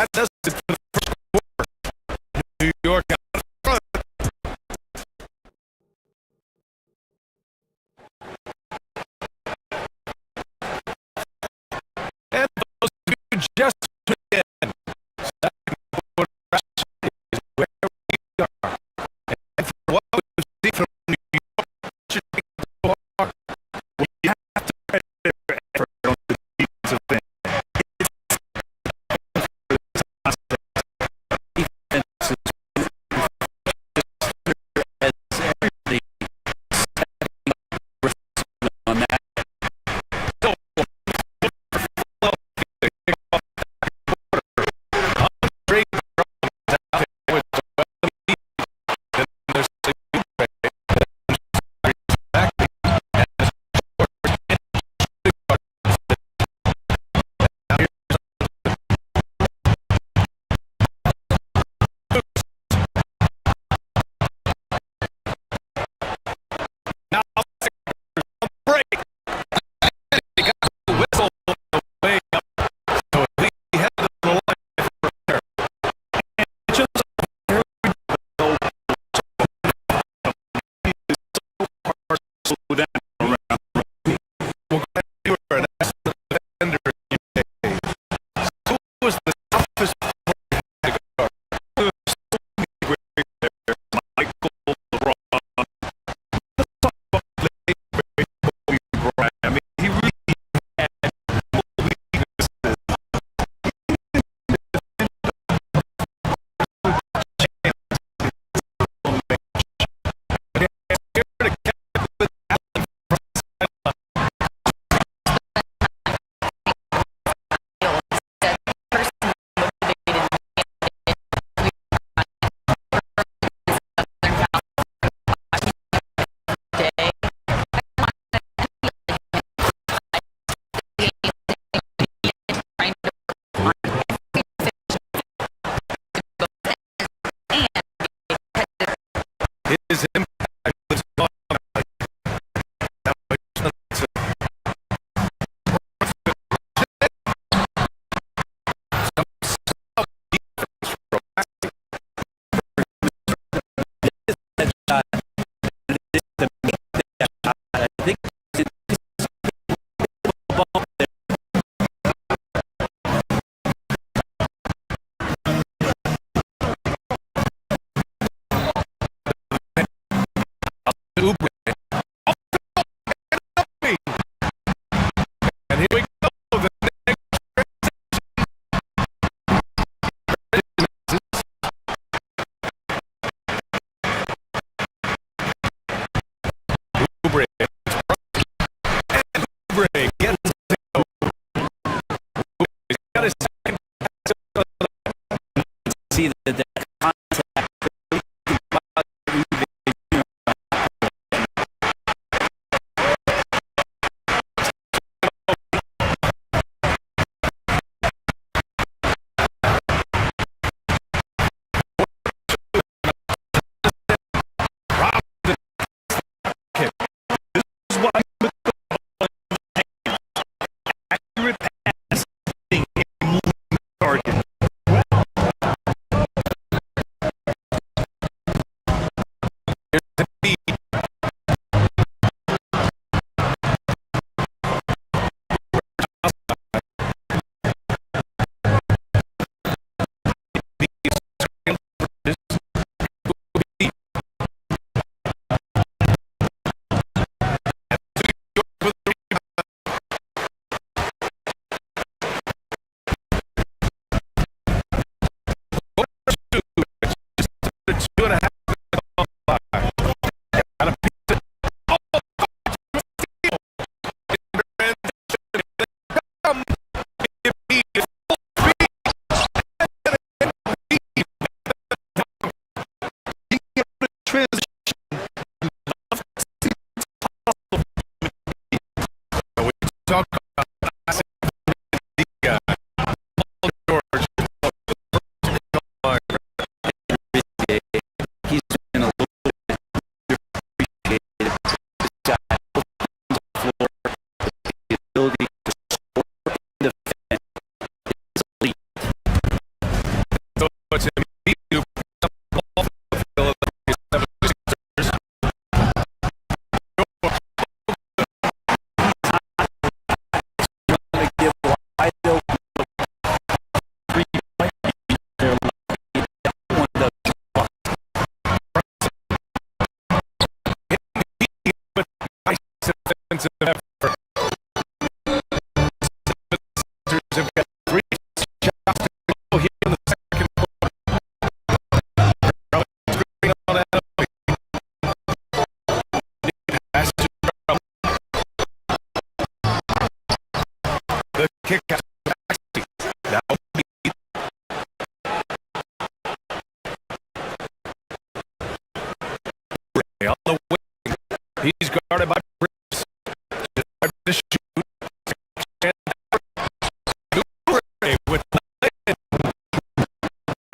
[SPEAKER 7] That does it for the first quarter. New York out in front. And those two just again. Second quarter is where we are. And for what we've seen from New York, should be so hard. We have to credit their effort on the defensive end. His impact was gone.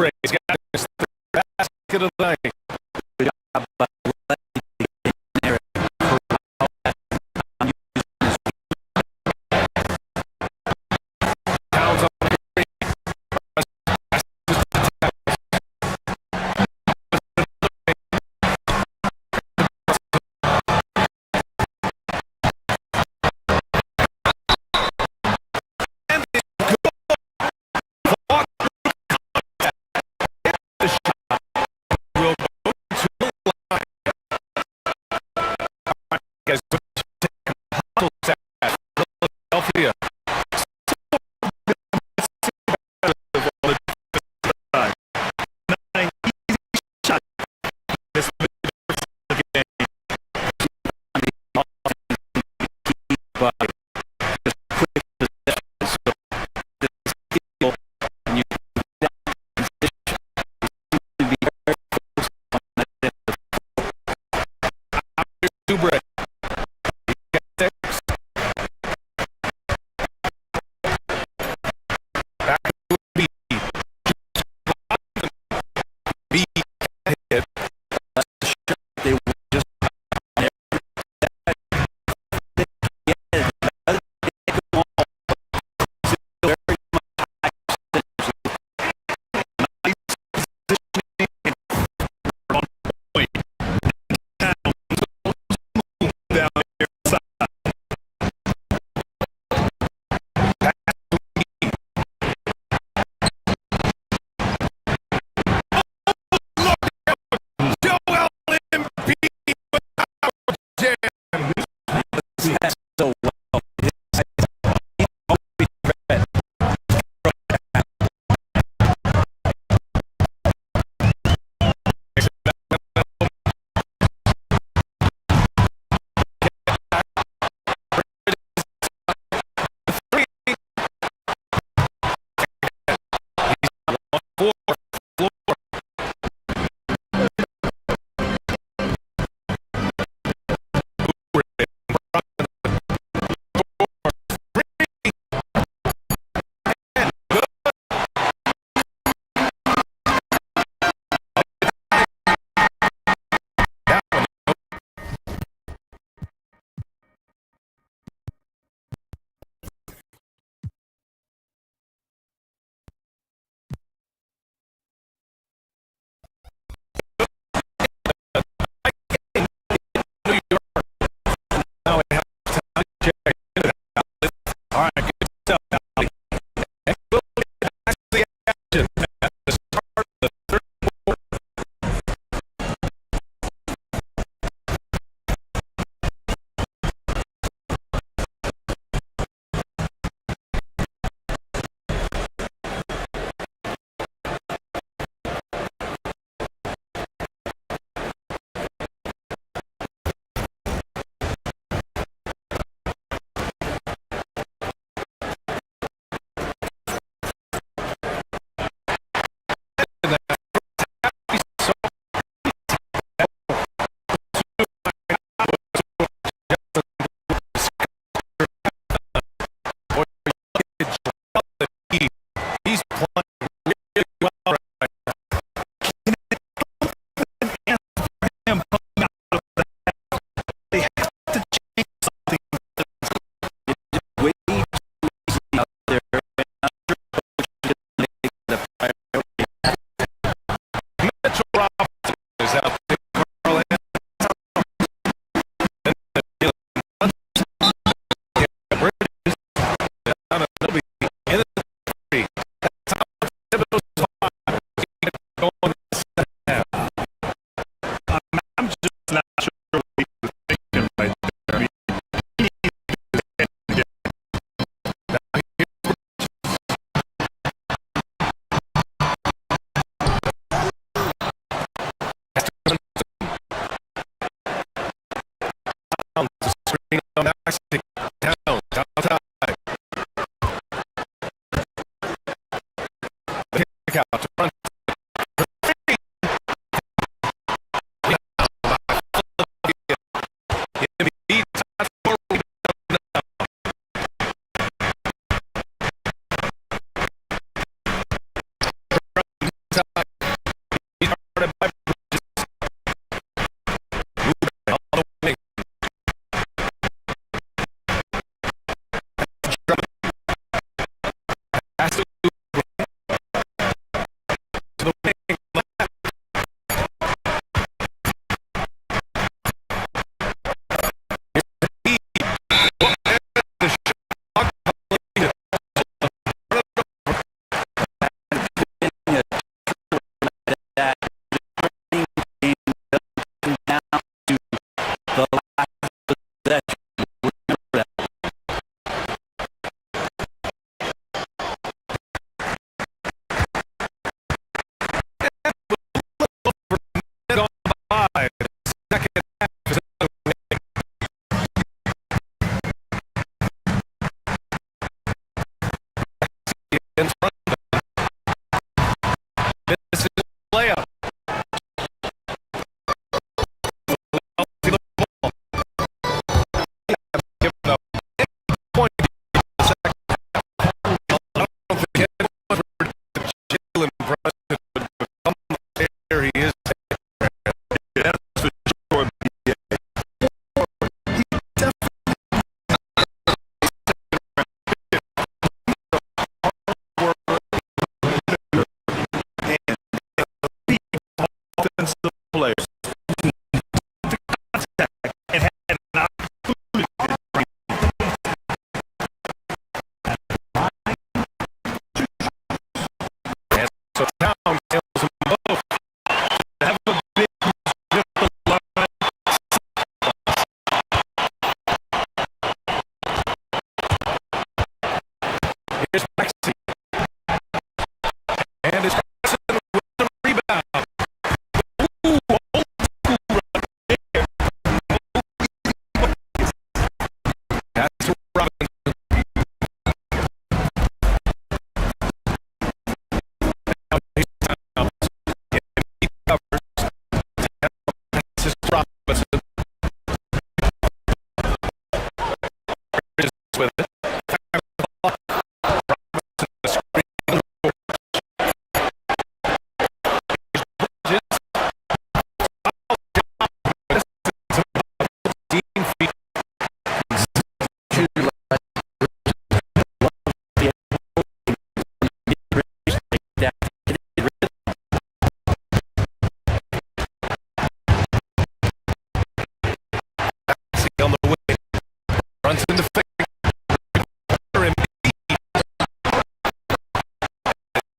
[SPEAKER 7] He's got his third basket of the night. Philadelphia. Second half is in front of them. This is a layup. Giving up any point in the second half. I don't think anyone predicted Jalen Brunson would become the player he is.
[SPEAKER 6] That's for sure. Offensive players. And had an opportunity. And so Town tells them both to have a big different line. Here's Maxey. And it's Preston with the rebound. Ooh, old school right there. That's Robinson. Now he's out. And he covers. This is Robinson. Bridges with it. Robinson, the screen. On the way, runs into fake. And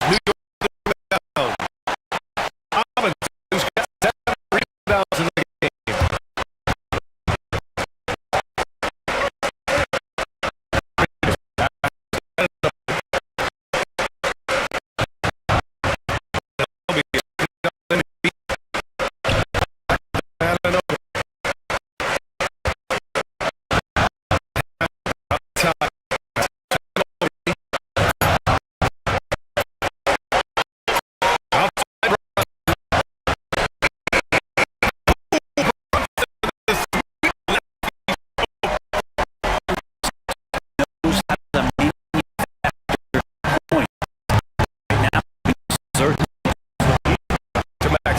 [SPEAKER 6] New York down. Robinson, who's got 7 rebounds in the game. To Max.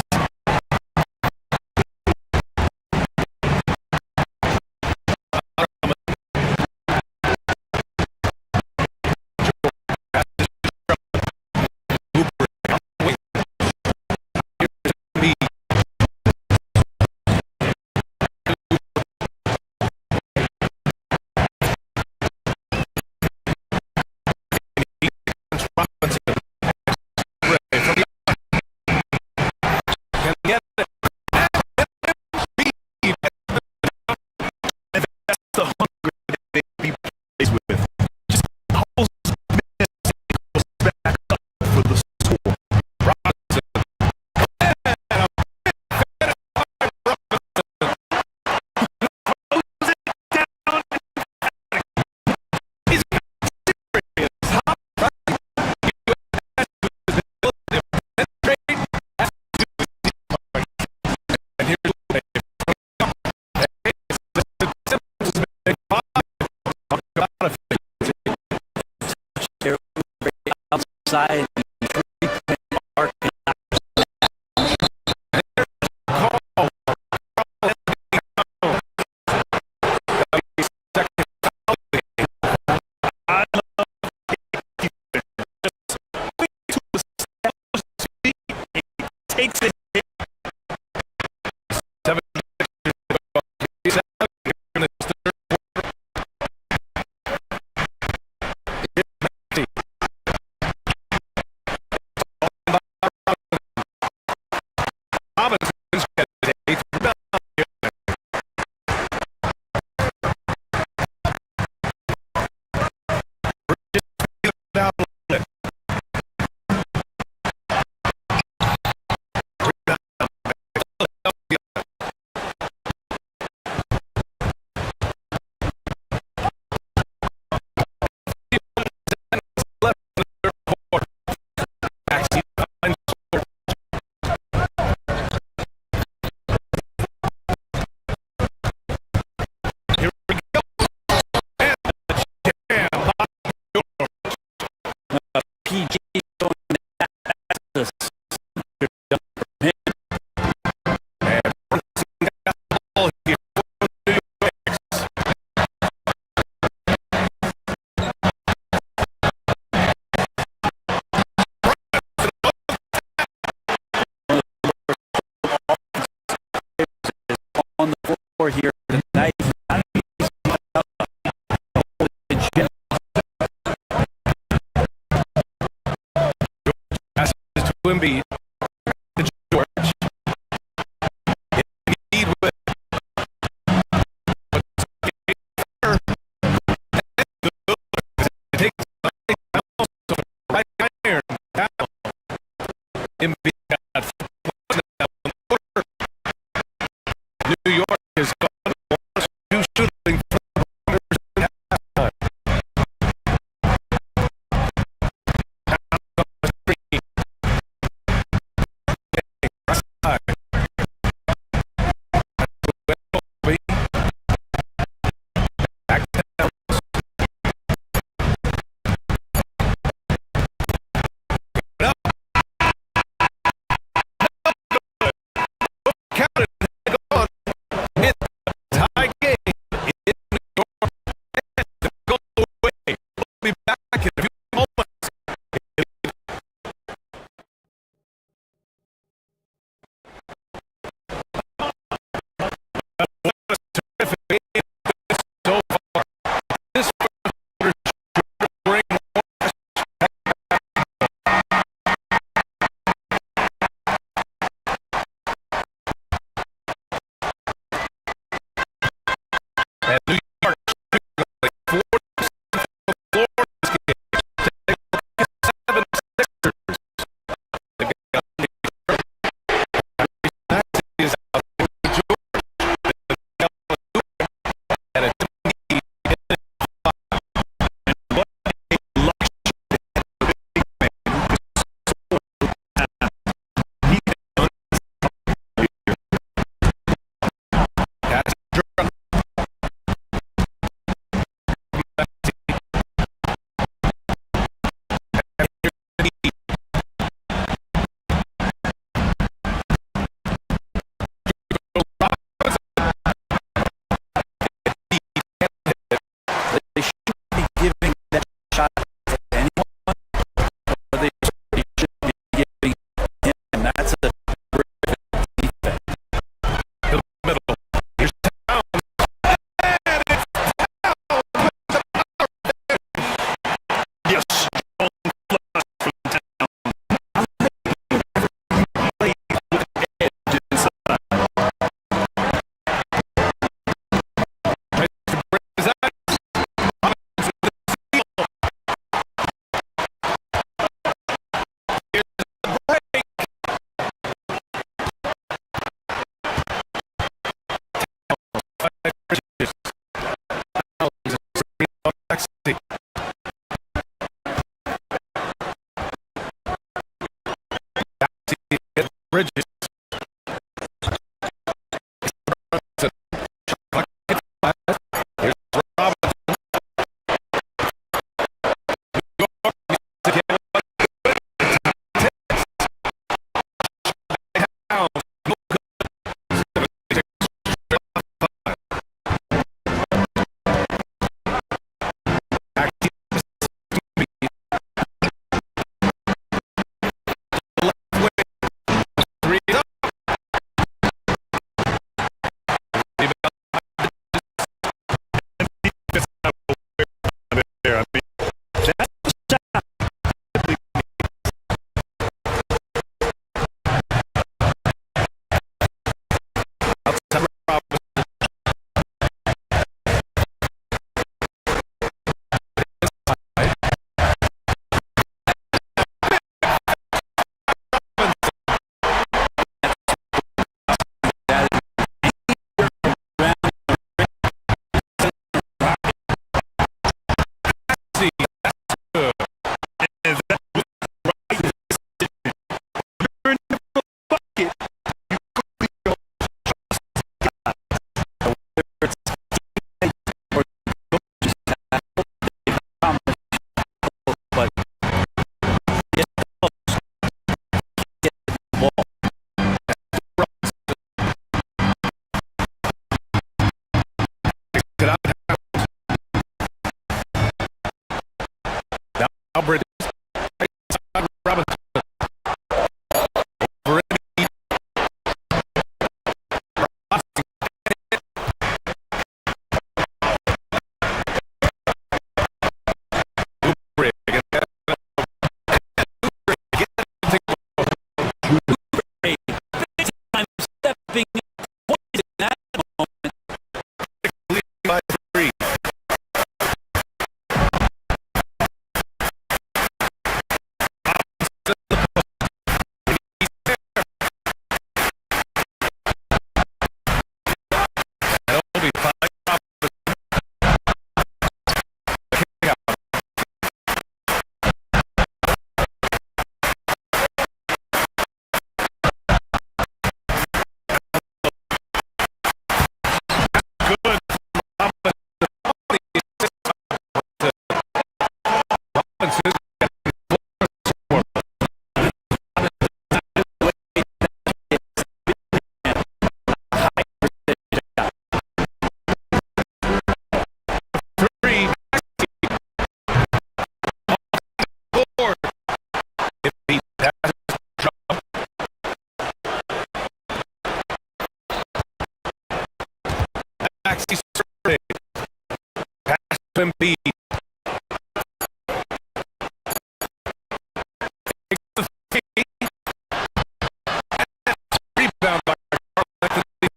[SPEAKER 5] Outside.
[SPEAKER 7] Takes it. Robinson's got his 8th rebound. Down. Embiid. To George. Embiid with takes right iron. Embiid got New York is gone to shooting counted. Gone. It's a tie game in New York. And go away. We'll be back in a few moments. What a terrific game so far. This quarter should bring more. And New York shooting like 4% from the floor this game. Take a look at 7 Sixers. They've got Maxey is out with George. And a team in it. And what a luxury big man who he done here. That's Drummond. Embiid. Rebound by Karl-Anthony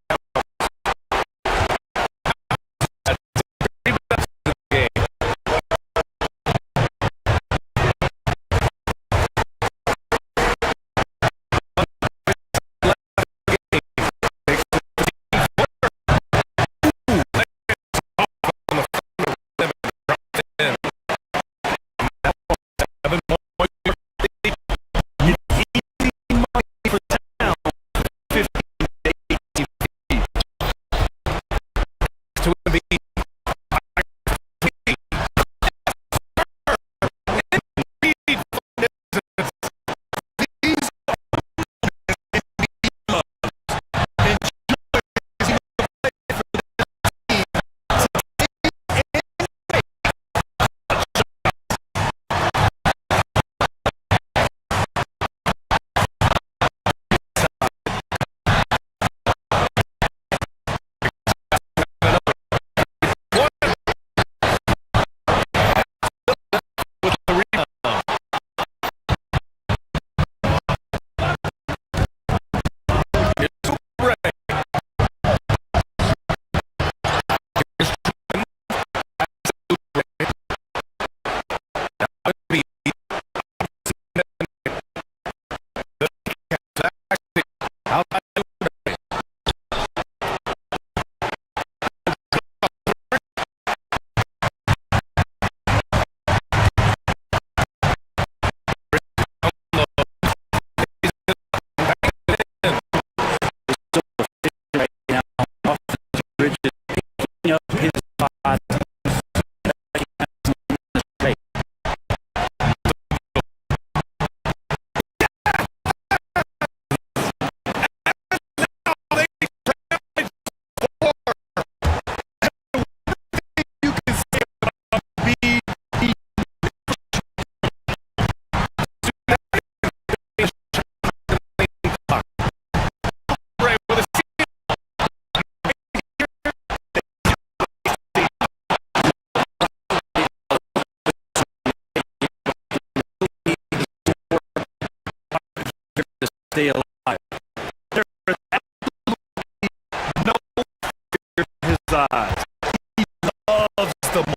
[SPEAKER 7] to Embiid. With the rebound. Here's Ray. Stay alive. There is absolutely no fear in his eyes. He loves the moment.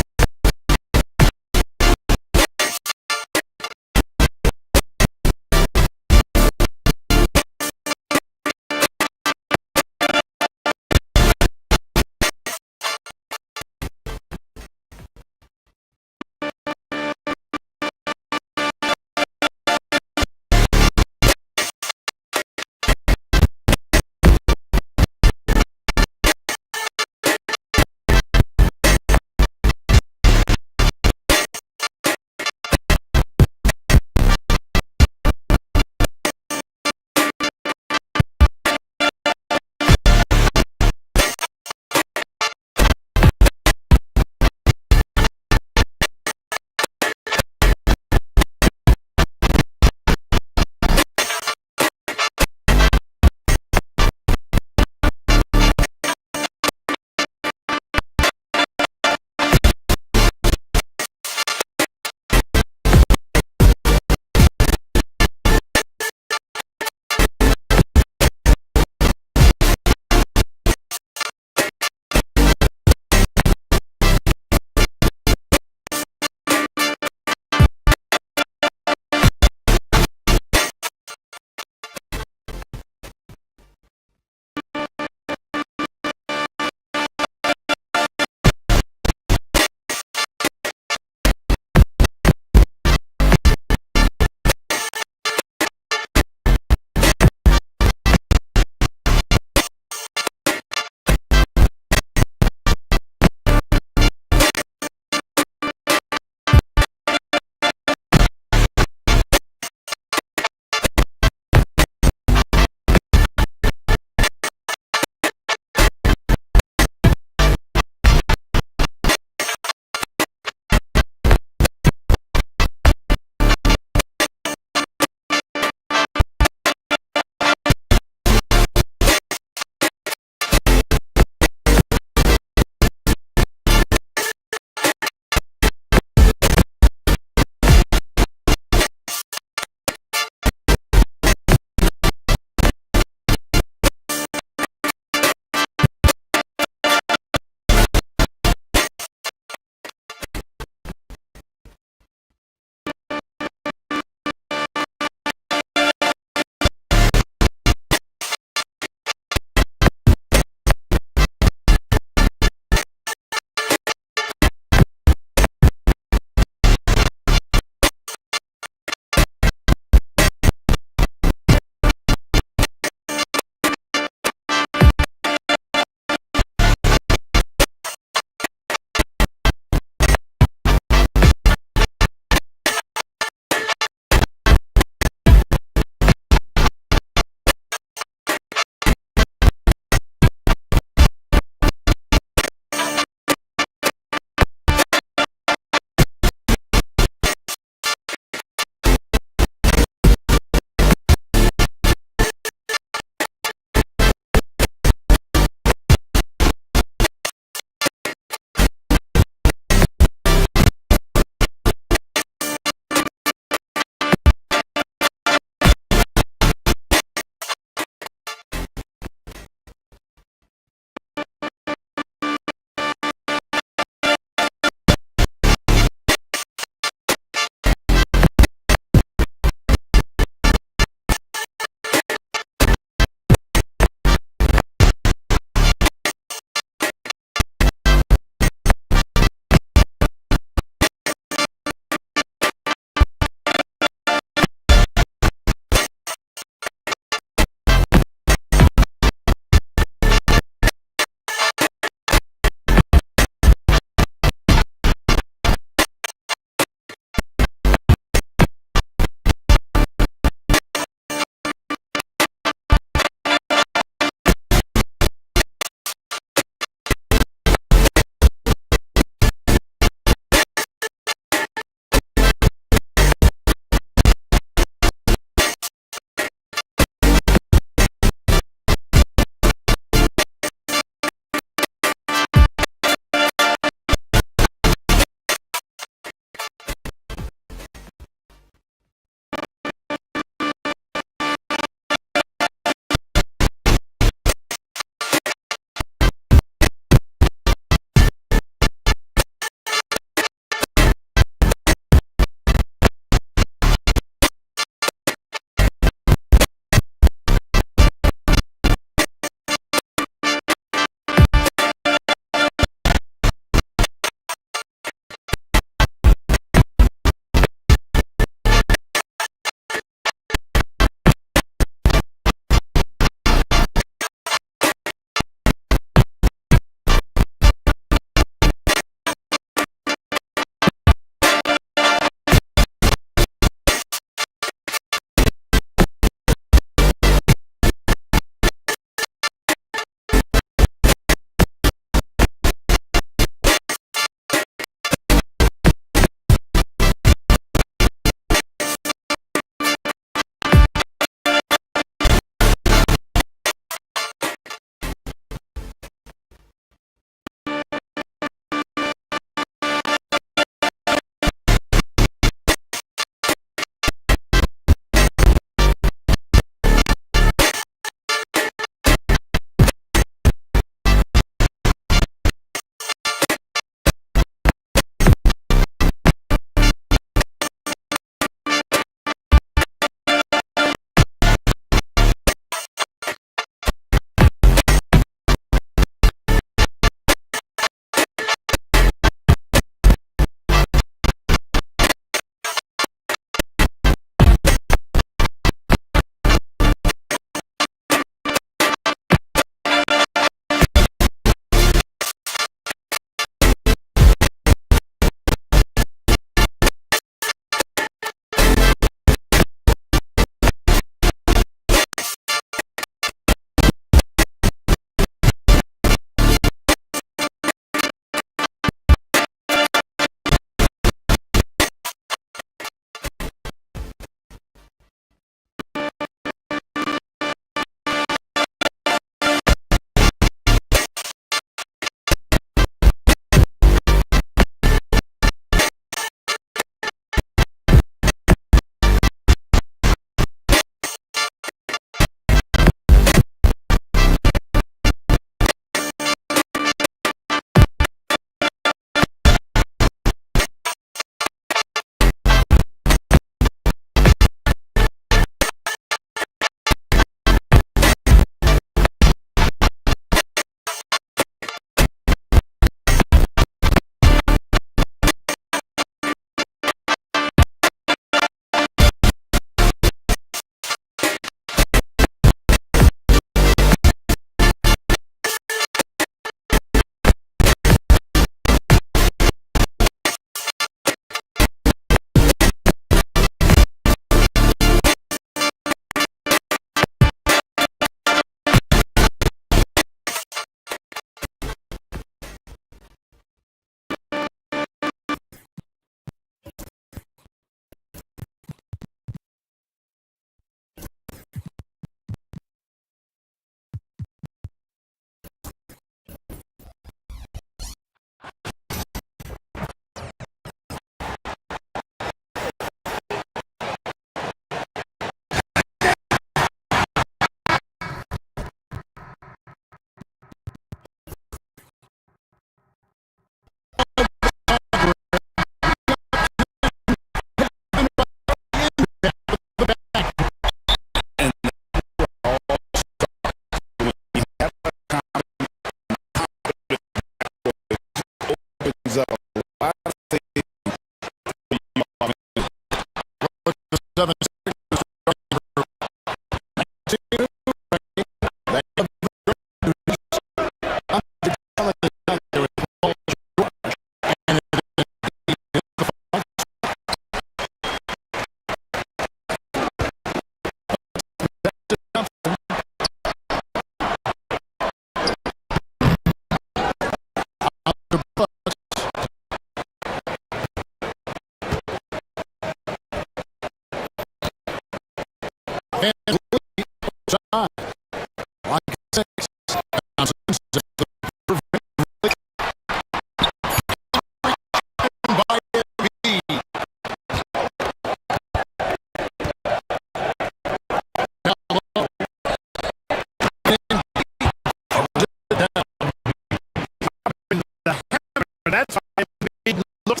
[SPEAKER 4] That's why it looks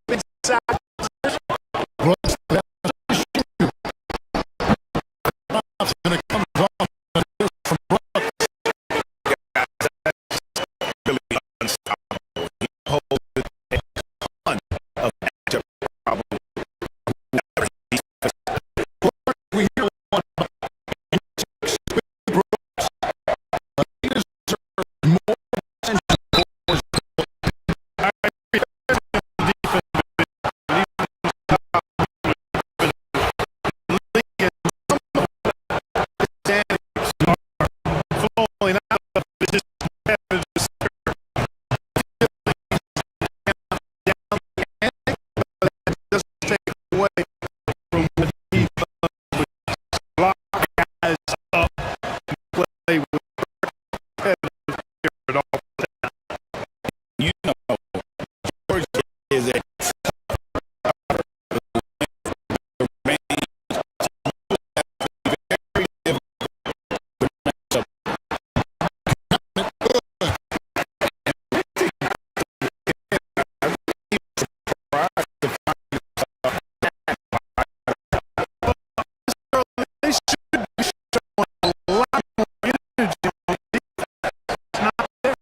[SPEAKER 4] inside.
[SPEAKER 2] Going to come from
[SPEAKER 6] Really unstoppable. He holds a ton of matchup problems.
[SPEAKER 2] we hear one
[SPEAKER 4] flowing out of it, just down doesn't take away from what he block guys up, play with competitive spirit all the time.
[SPEAKER 6] You know, Georgia is a
[SPEAKER 4] They should be showing a lot more energy on defense. It's not there.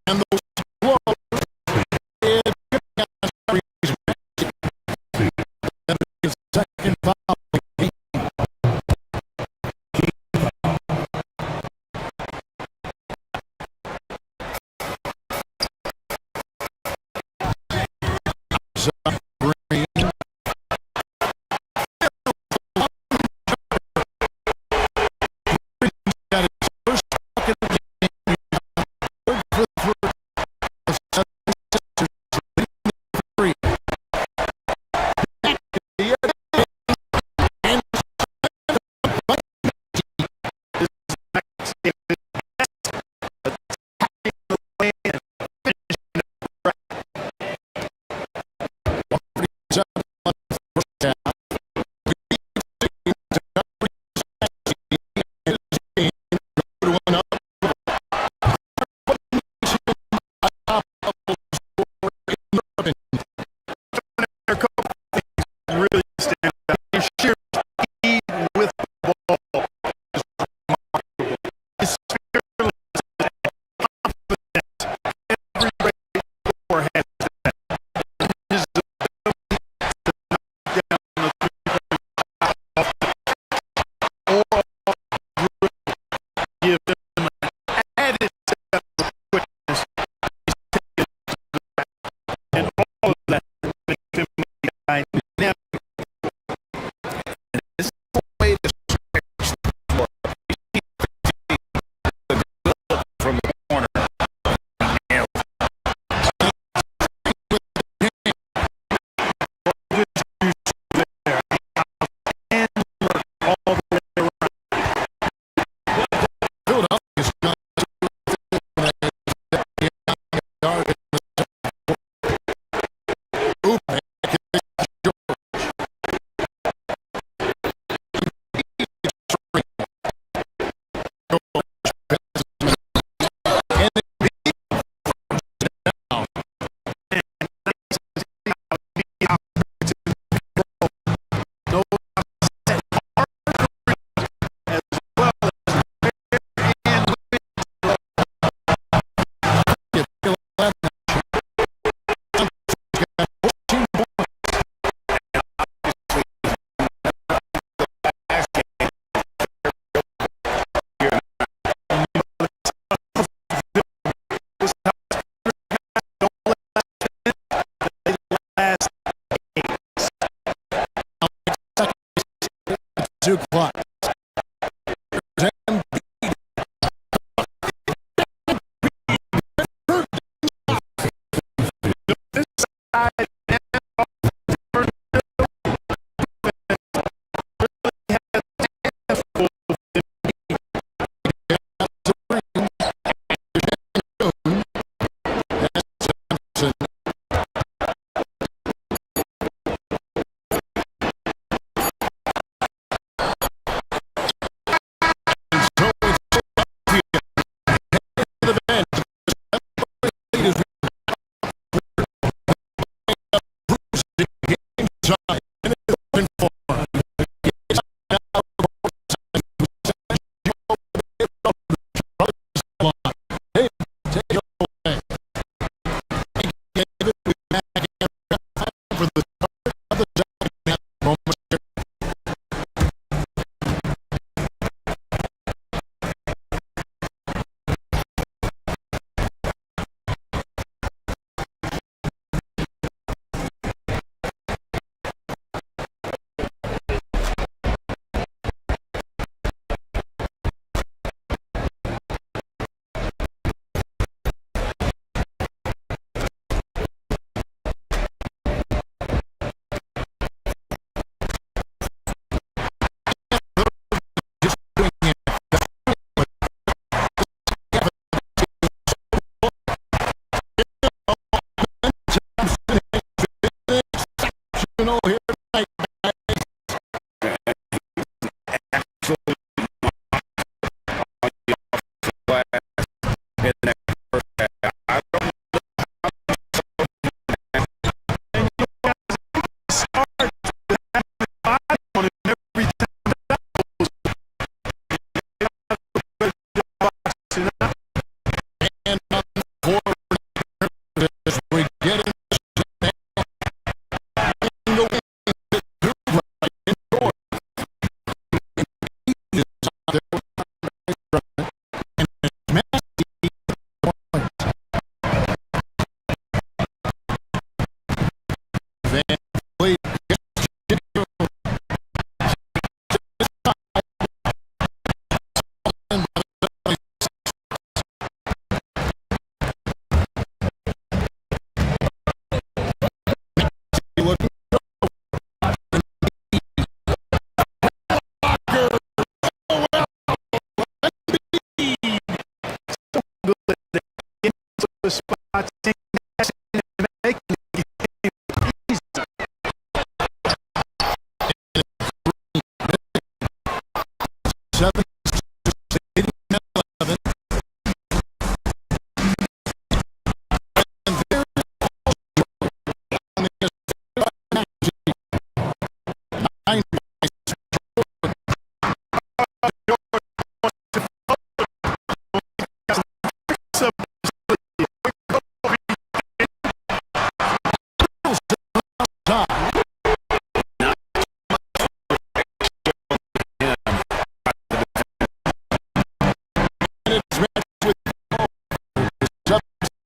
[SPEAKER 2] And the blow is second foul.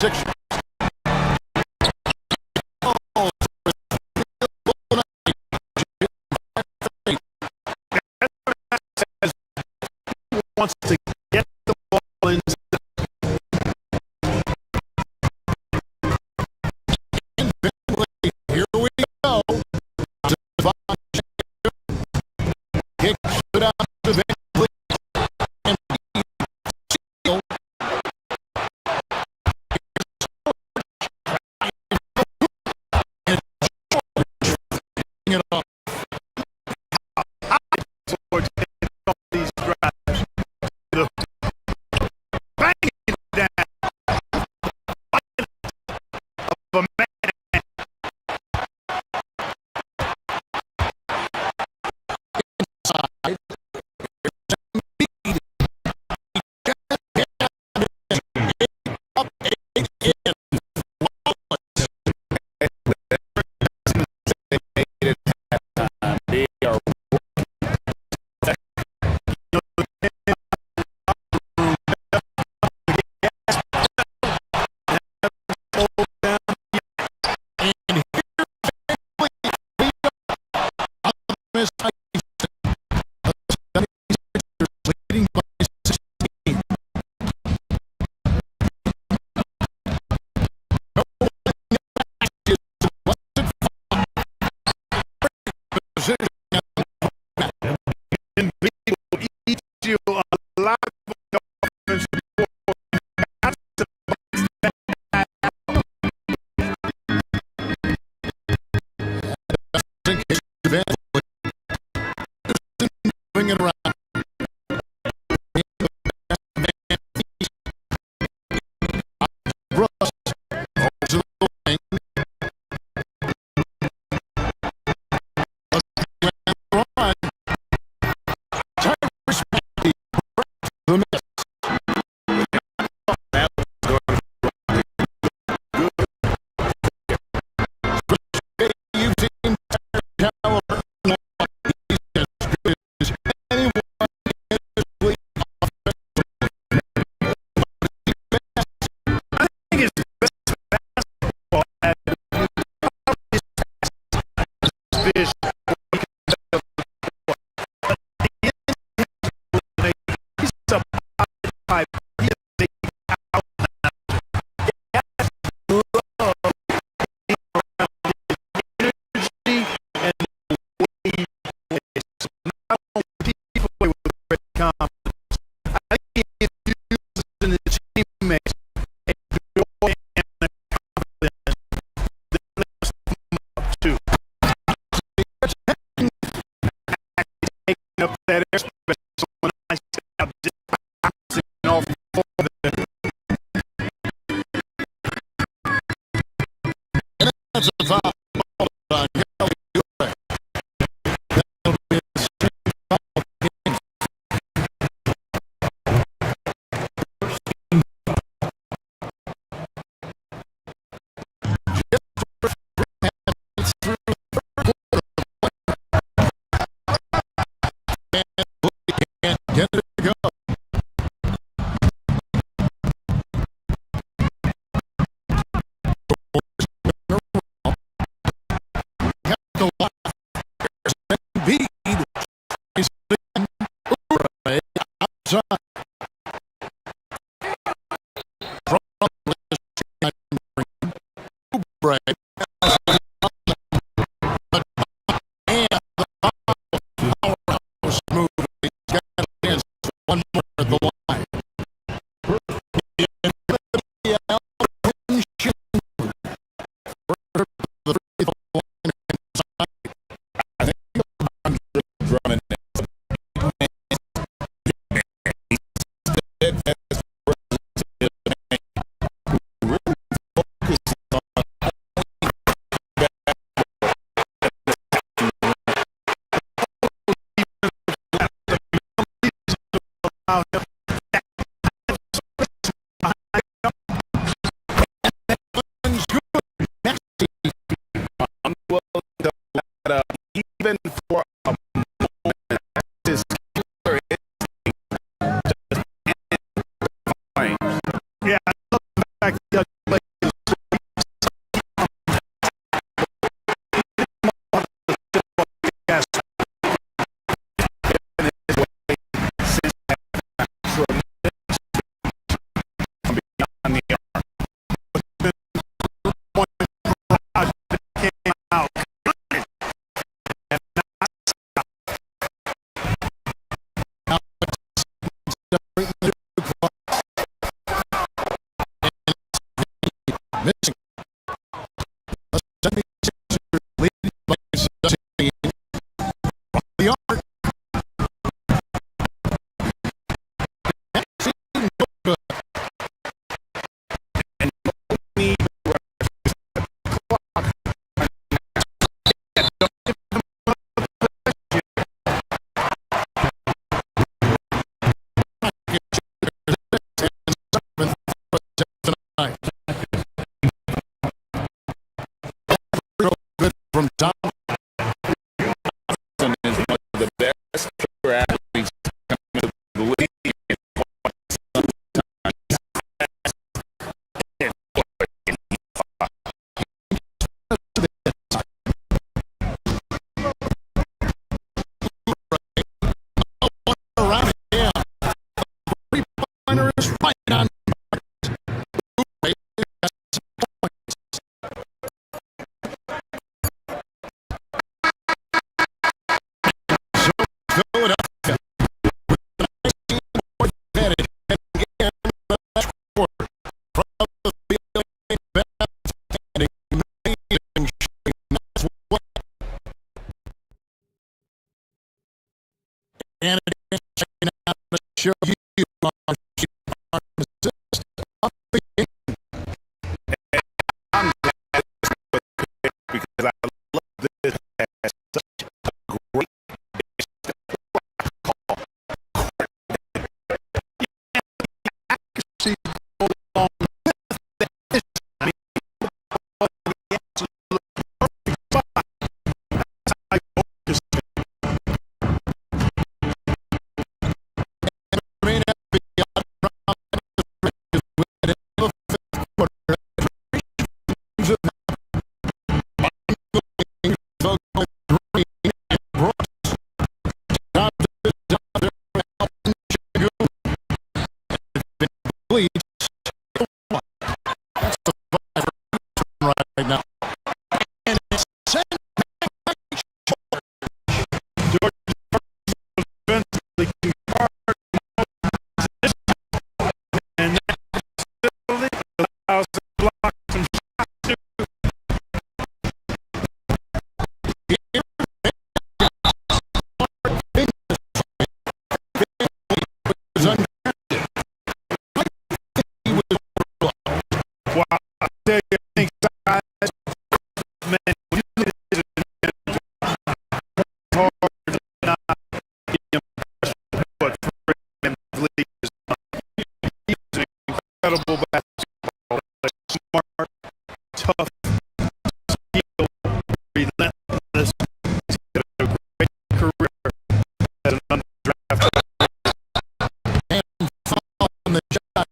[SPEAKER 2] Sixers.
[SPEAKER 4] Wants to get the ball in.
[SPEAKER 2] Here we go. Kick it out to Van Vliet. It off.
[SPEAKER 4] These drives. Bang it down. Of a man. Bring it around. Wow, I tell you, I think size, man, when you look at it, it's hard to not be impressed with what Fred VanVleet has done. He's an incredible basketball player, smart, tough, skilled, relentless. He's had a great career as an undrafted.
[SPEAKER 2] On the shot.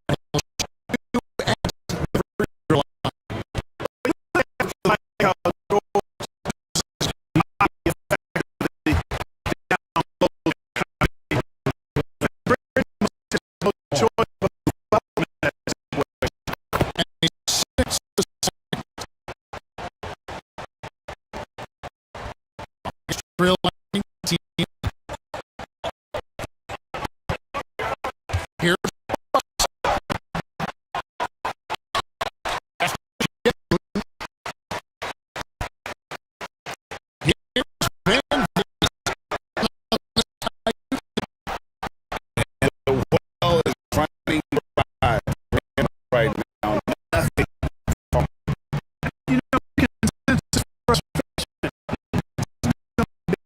[SPEAKER 2] Here.
[SPEAKER 6] Well is running by right now. Nothing.
[SPEAKER 4] You know, consensus frustration.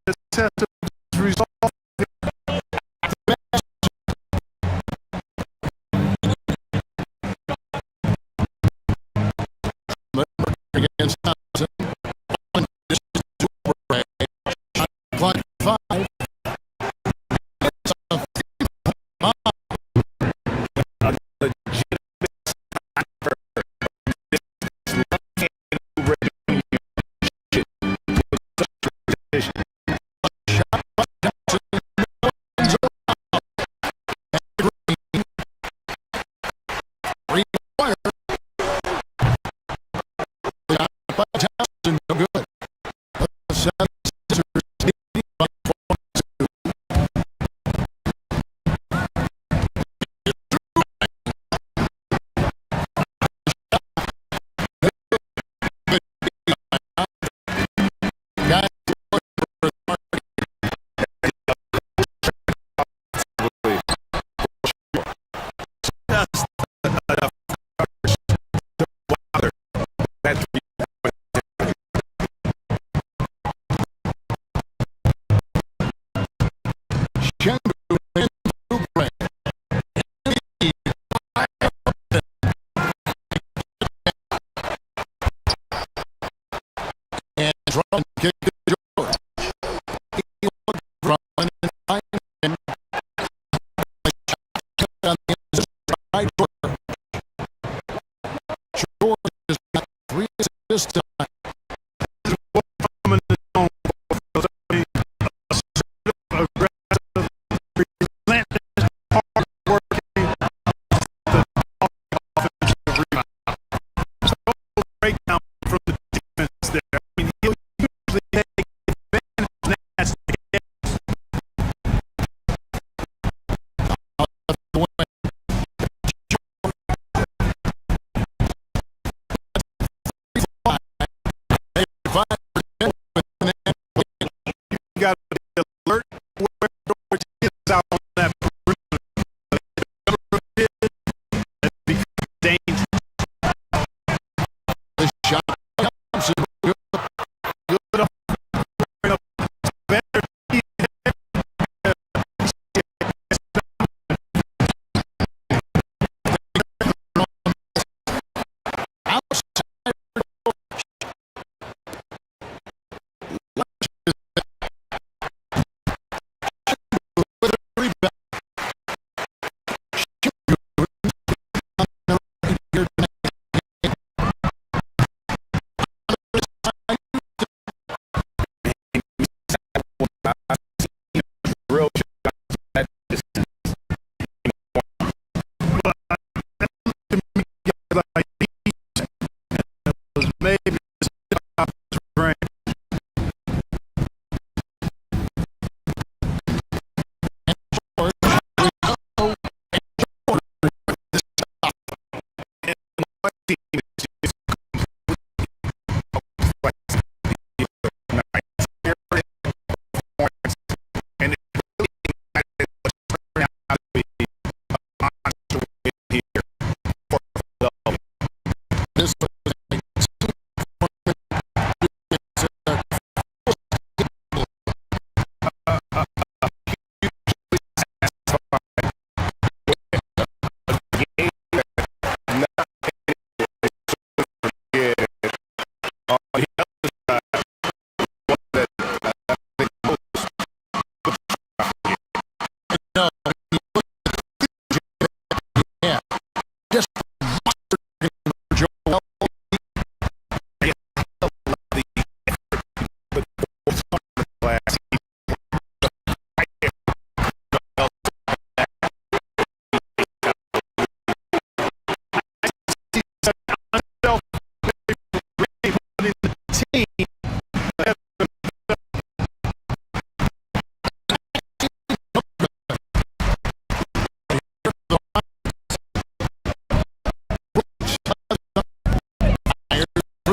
[SPEAKER 4] The test of his resolve.
[SPEAKER 2] Against Thompson. This is Super Ray. Clock 5. No good. And Drummond kicked to George. He looked Drummond and Hyman on the right shoulder. George has got 3 assists tonight.
[SPEAKER 4] Breakdown from the defense there. I mean, he'll usually take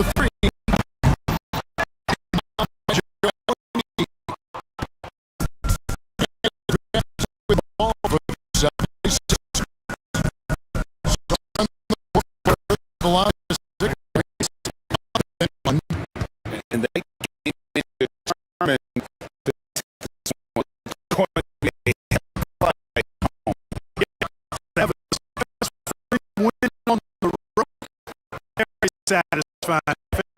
[SPEAKER 2] for three. With the ball for the 76ers.
[SPEAKER 6] And they came in determined to this one going to be a play home.
[SPEAKER 4] Have a win on the road. Very satisfying.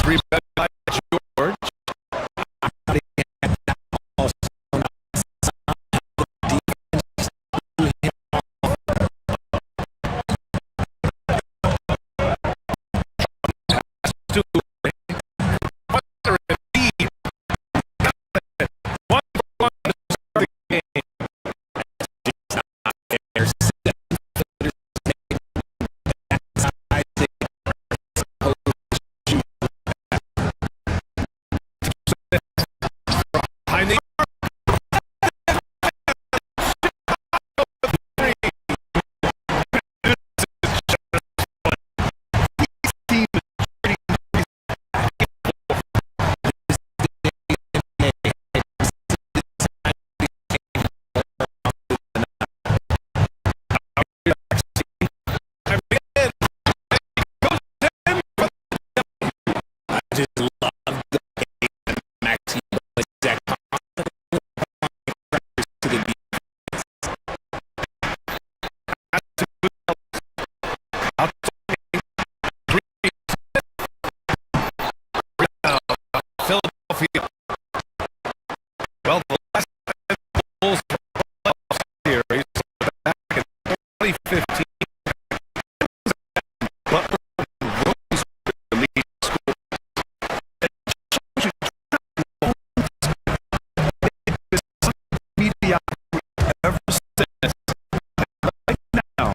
[SPEAKER 7] Rebound by George. Philadelphia. Well, the last Bulls playoff series back in 2015. Butler rose with the lead score. Mediocrity ever since. Right now,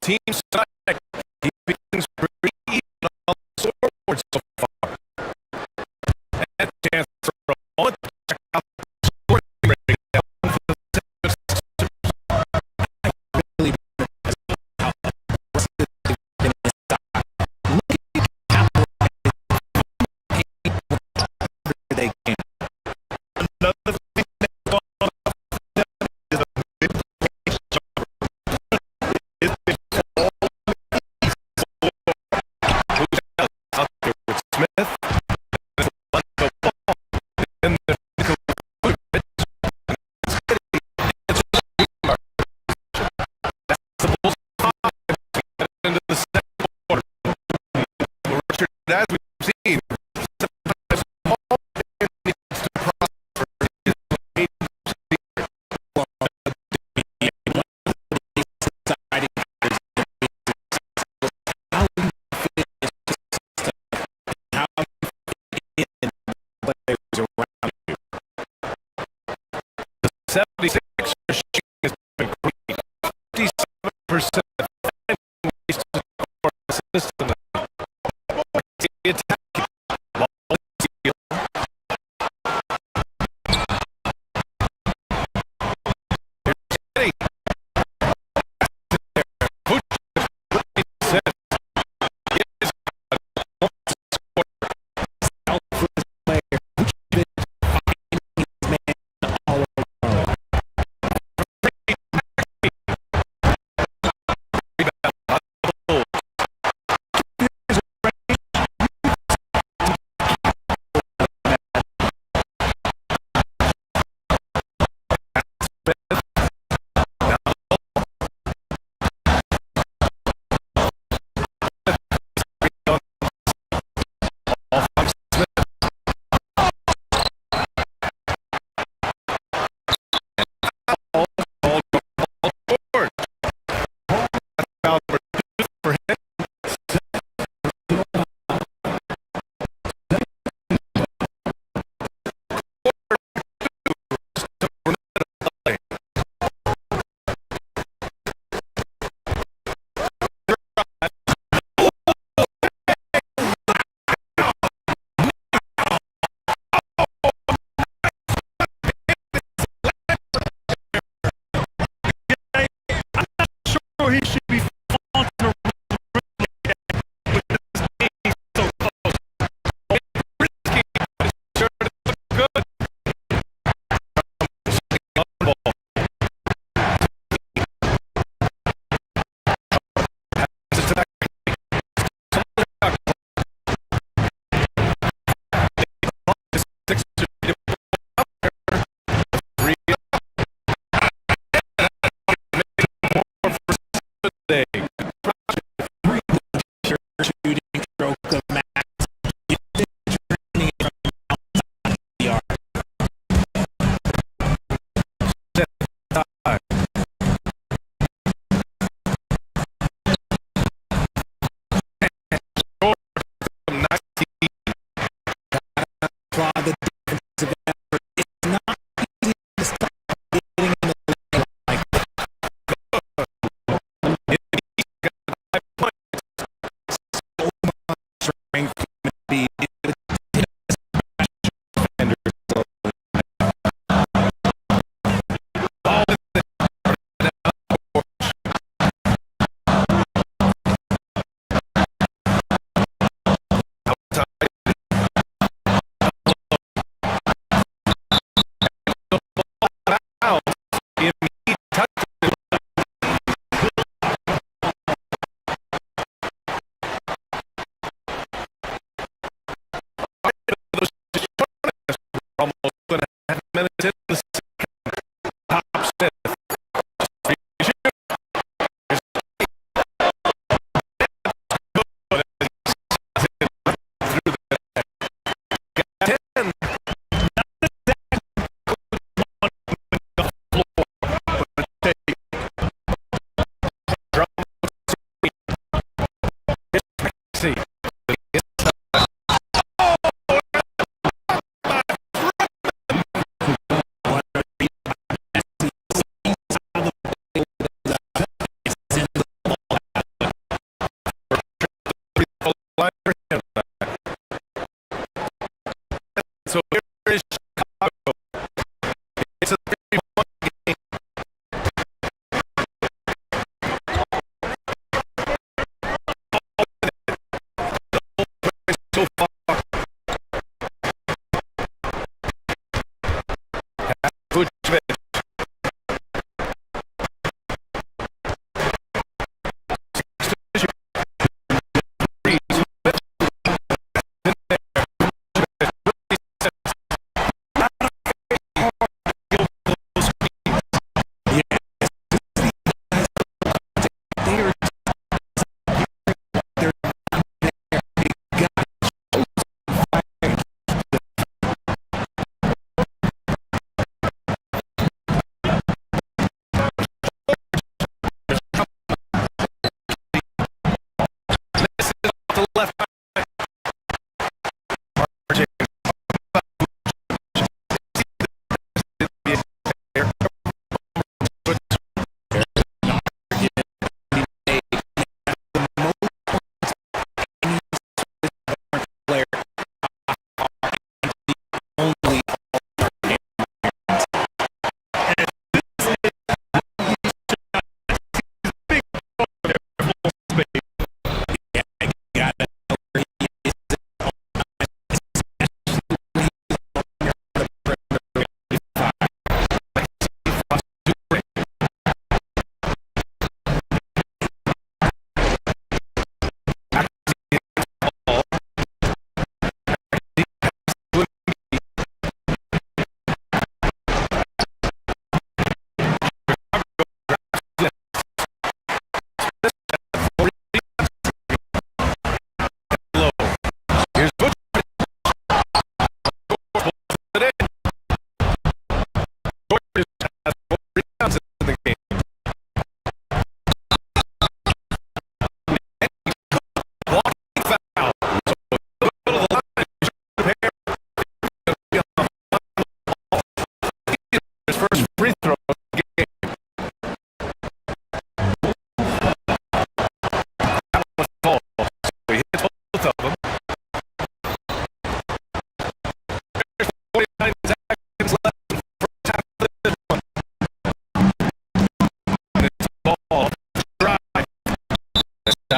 [SPEAKER 7] teams tonight keep things pretty even on the scoreboard so far. And a chance for a moment to check out the scoring breakdown for the
[SPEAKER 8] they can.
[SPEAKER 7] another thing that's gone on is a big is all who's out there with Smith and the into the second quarter. Richard, as we've seen, the 76 machine has been great. 57% wasted score system. It's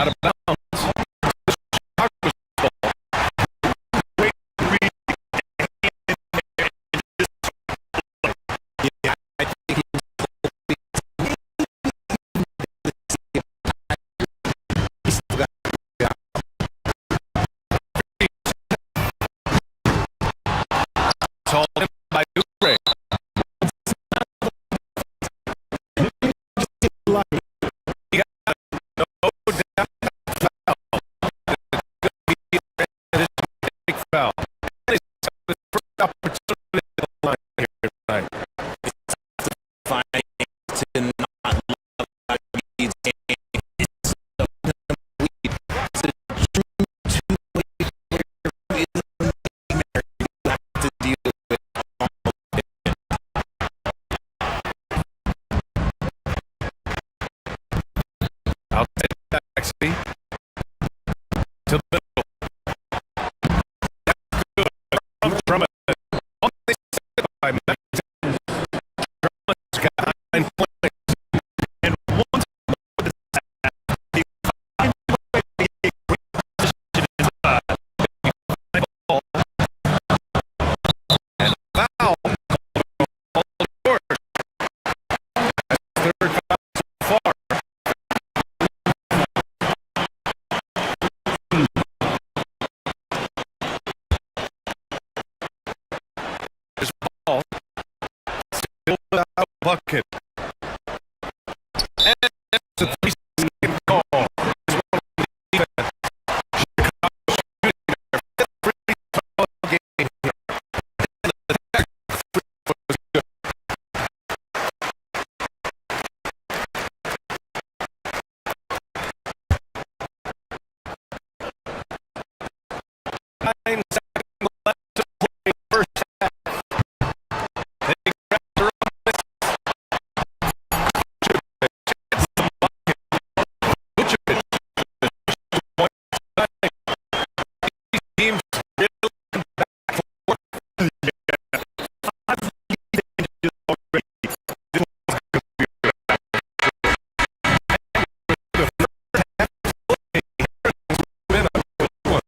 [SPEAKER 7] out of bounds. By Oubre. He got no doubt foul. Big foul. His first opportunity to the line here tonight.
[SPEAKER 8] It's to not love how he's it's so complete. It's a true two-way player who is a nightmare. You have to deal with.
[SPEAKER 7] I'll take that actually to the middle. That's good. Drummond. On the second by Max. Drummond's got 9 points. And once he finds a way to get position inside. Ball. And foul. Third foul so far. Ball still without a bucket. And it's a 3-second call. It's one of the defense. Chicago shooting their 5th free throw game here. And the attack free throw was good. Nine seconds left to play first half. They grab the run. Vucevic. Point tonight. These teams really come back and forth. Five changes already. This one's going to be a back and the first half play here in Minnesota with one.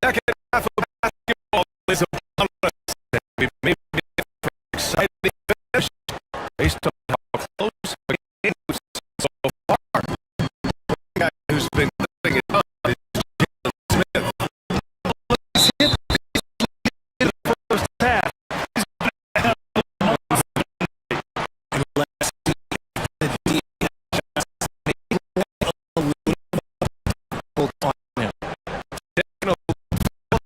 [SPEAKER 7] Second half of basketball is upon us. We may be an exciting finish based on how close the game was so far. The guy who's been living it up is Jalen Smith. Let's hit the first half. He's going to have
[SPEAKER 8] Unless he the D just make a little on him.
[SPEAKER 7] taken a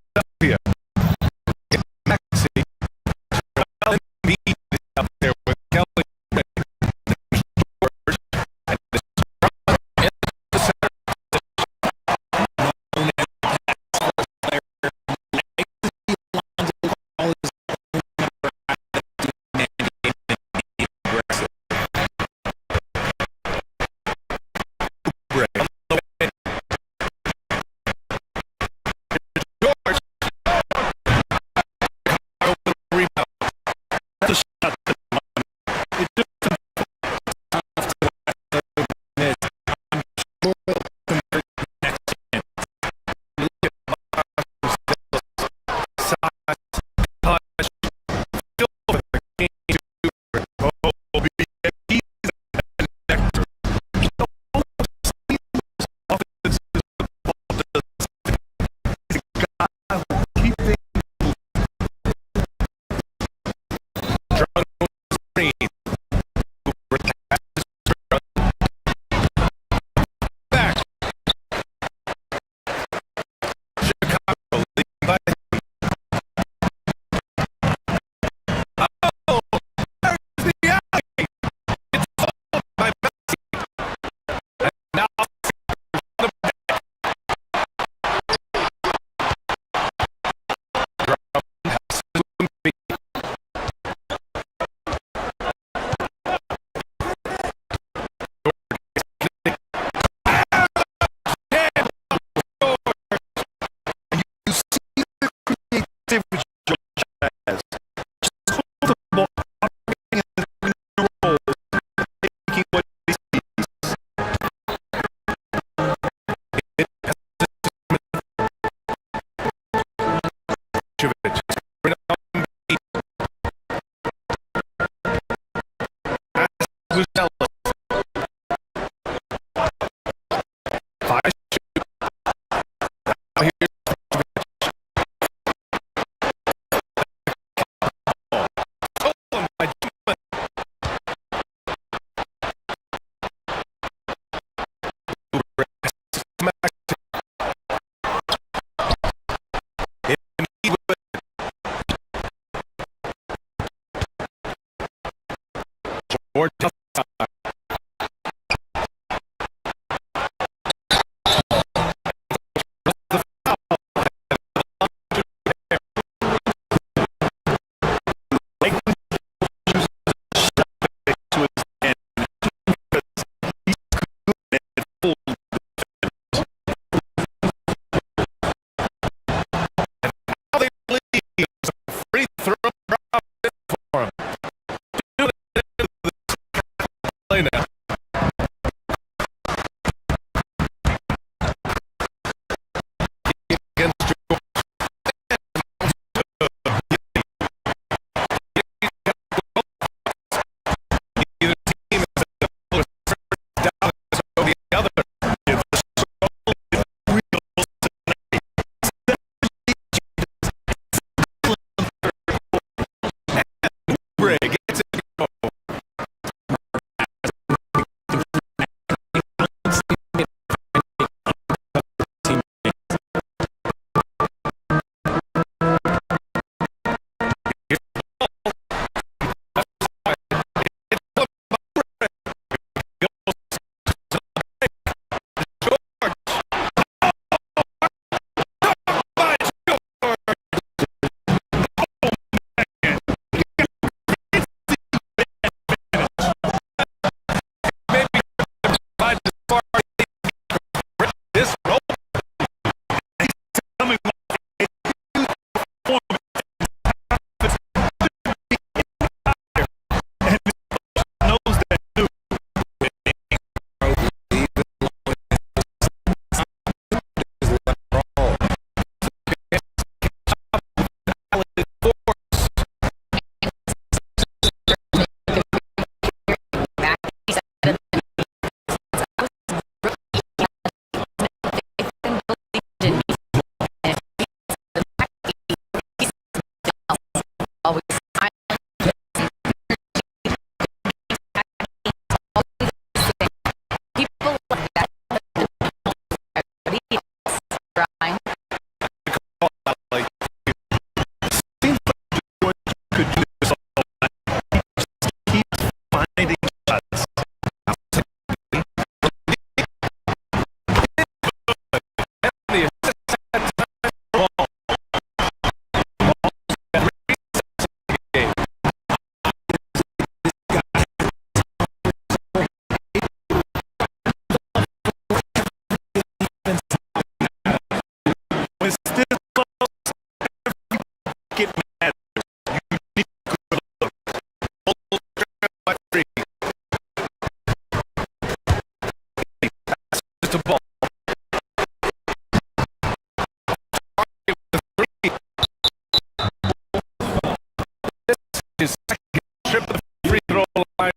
[SPEAKER 7] His second trip to the free throw line.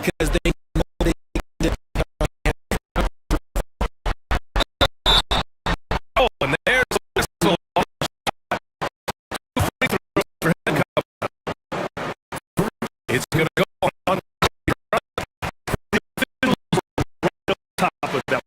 [SPEAKER 8] because they know they
[SPEAKER 7] and there's a whistle. It's going to go on top of that.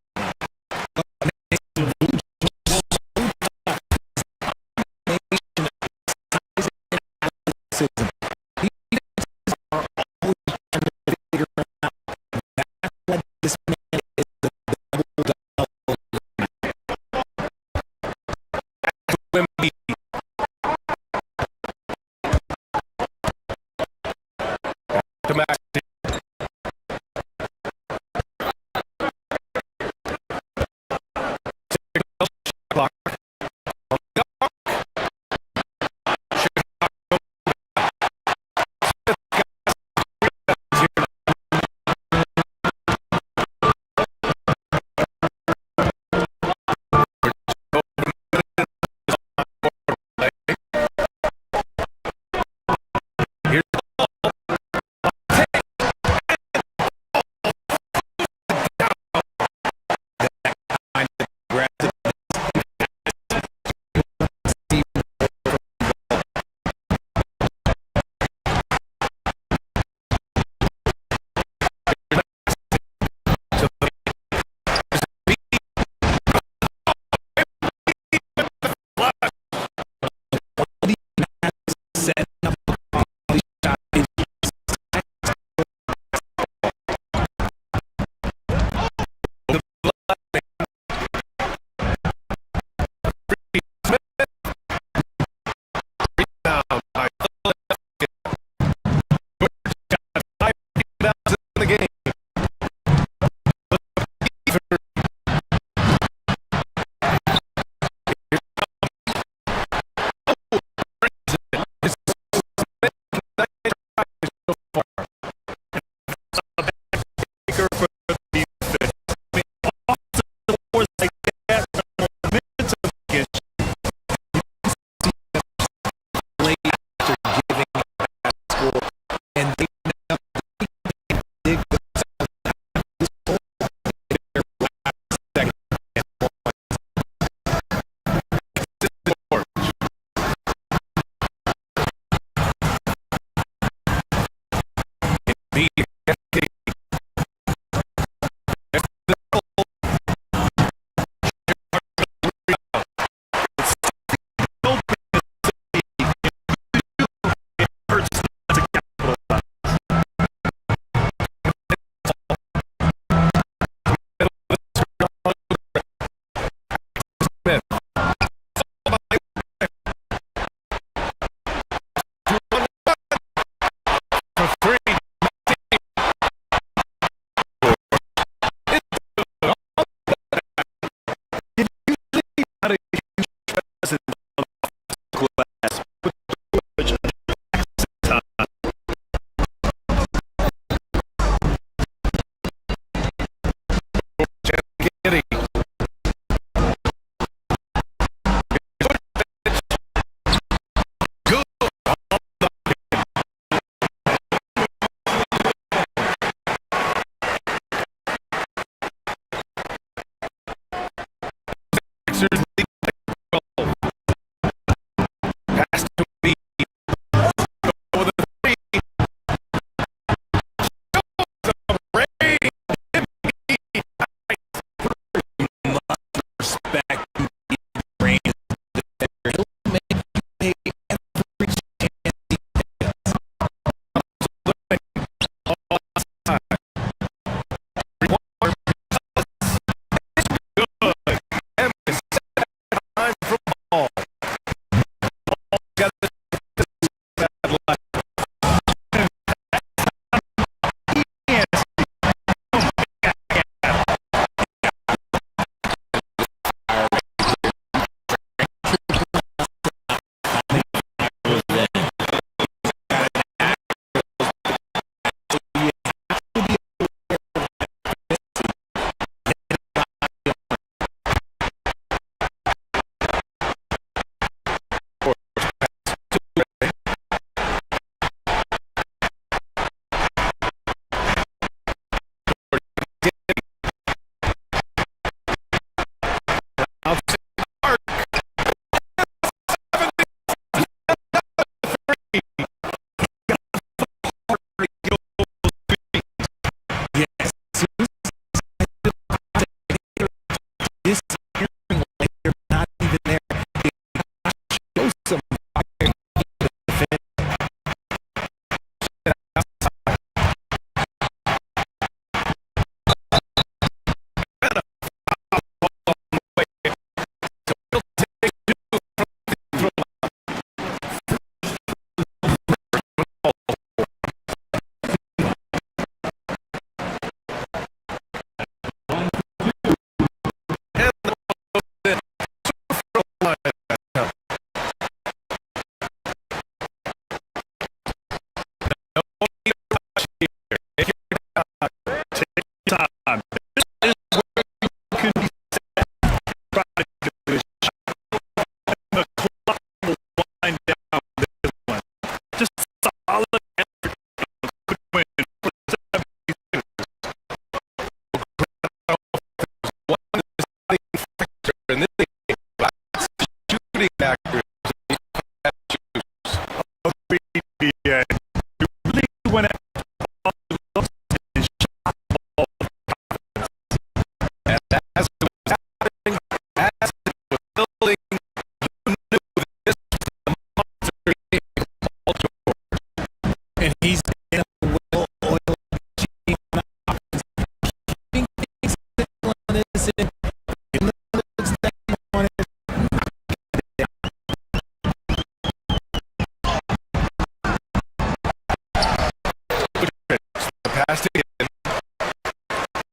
[SPEAKER 7] Has to get in.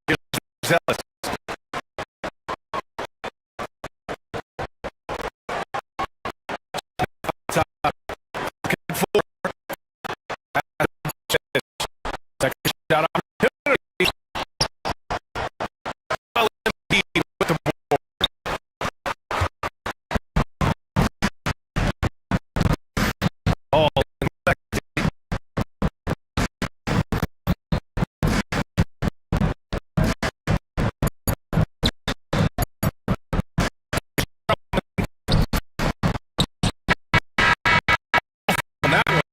[SPEAKER 7] Here's Ellis. Second shot opportunity. With the ball. That one.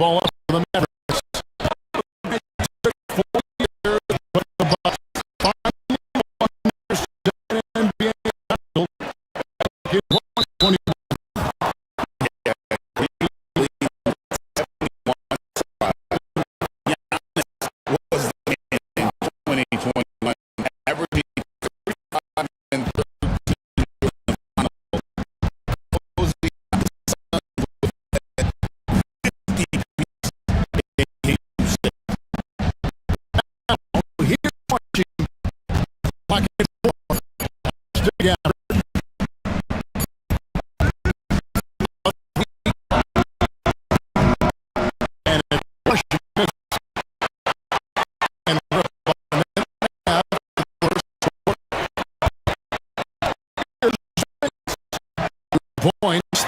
[SPEAKER 2] Ball up for the Mavericks. Points.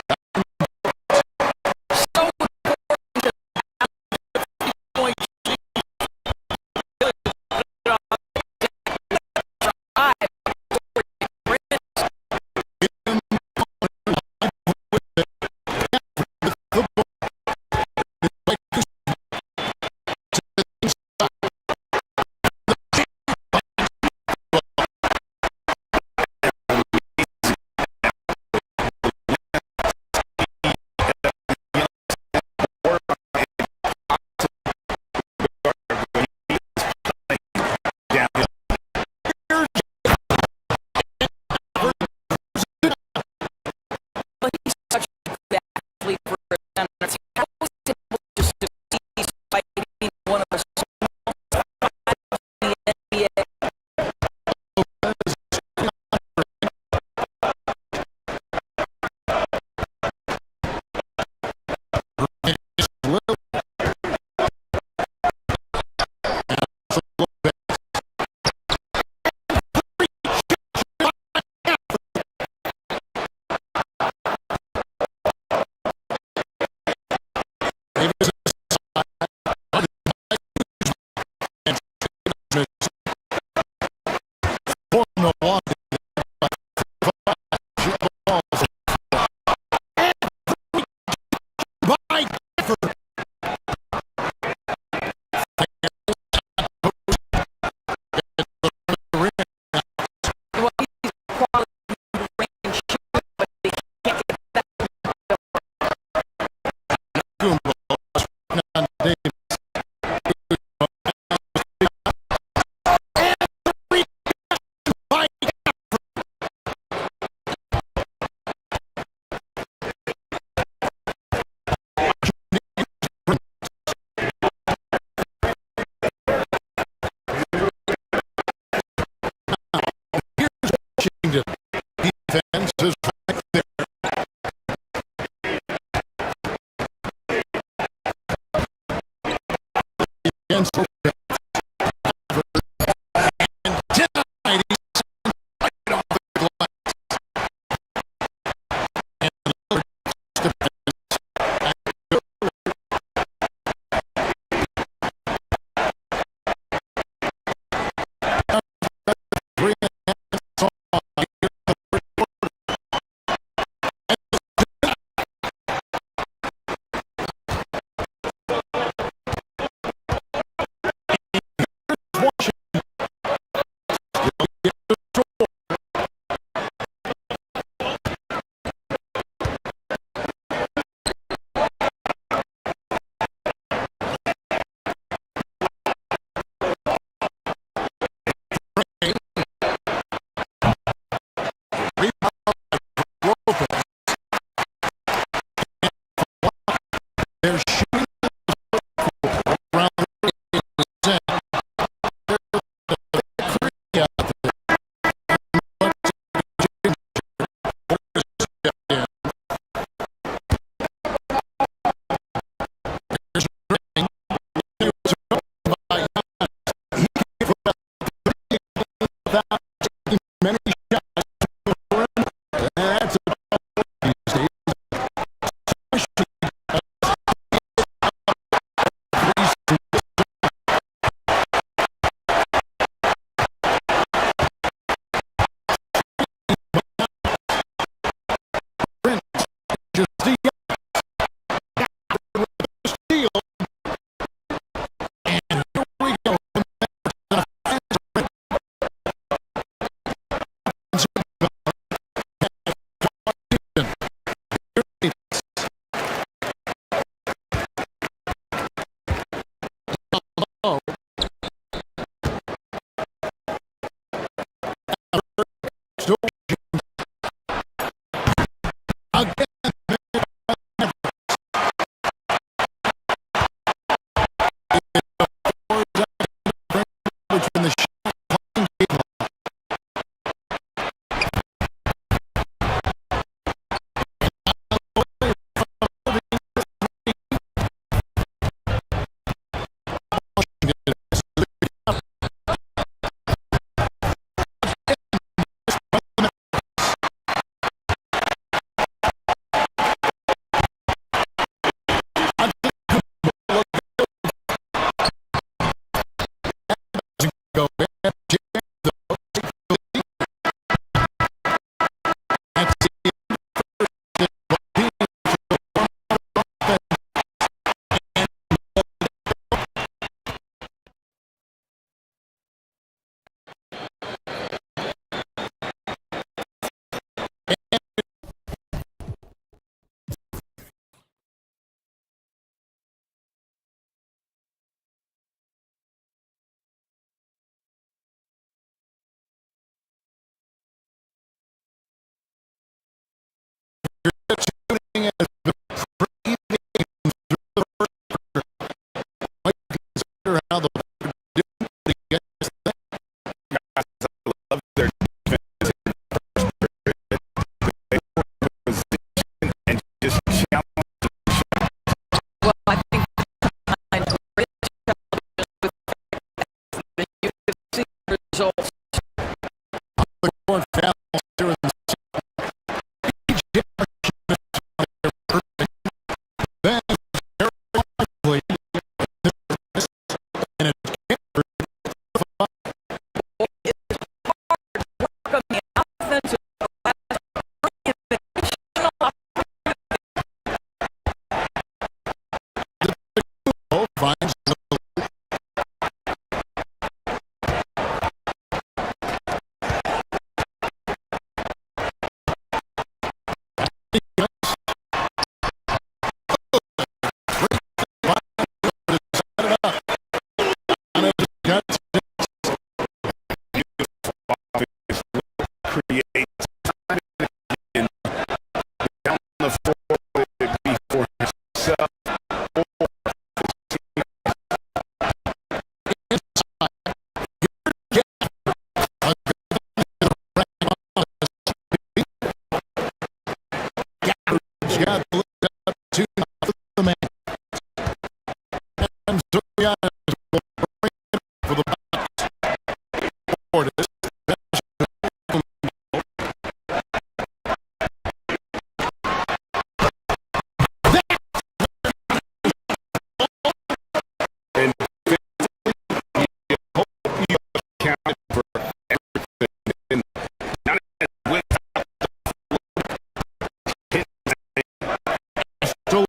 [SPEAKER 2] Defense is right there. Against Again, between the shot clock and game clock. Go ahead, shooting as the pre-game through the first quarter. Might consider how the doing against them.
[SPEAKER 6] I love their defense in the first period. They were in position and just challenged the shot.
[SPEAKER 5] Well, I think I know great challenges with you can see the results.
[SPEAKER 2] The court foul here in the then very quickly and it
[SPEAKER 5] On the offensive
[SPEAKER 2] finds
[SPEAKER 6] Create time and down the floor, whether it be for himself or
[SPEAKER 2] got the lead up to the man. And Zuriana will bring it for the box. Forward is
[SPEAKER 6] and you hope you accounted for everything. And not with
[SPEAKER 2] still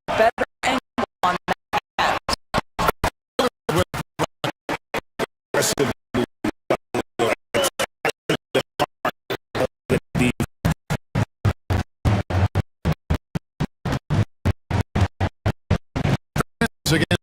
[SPEAKER 5] better angle on that.
[SPEAKER 6] aggressive.
[SPEAKER 2] again.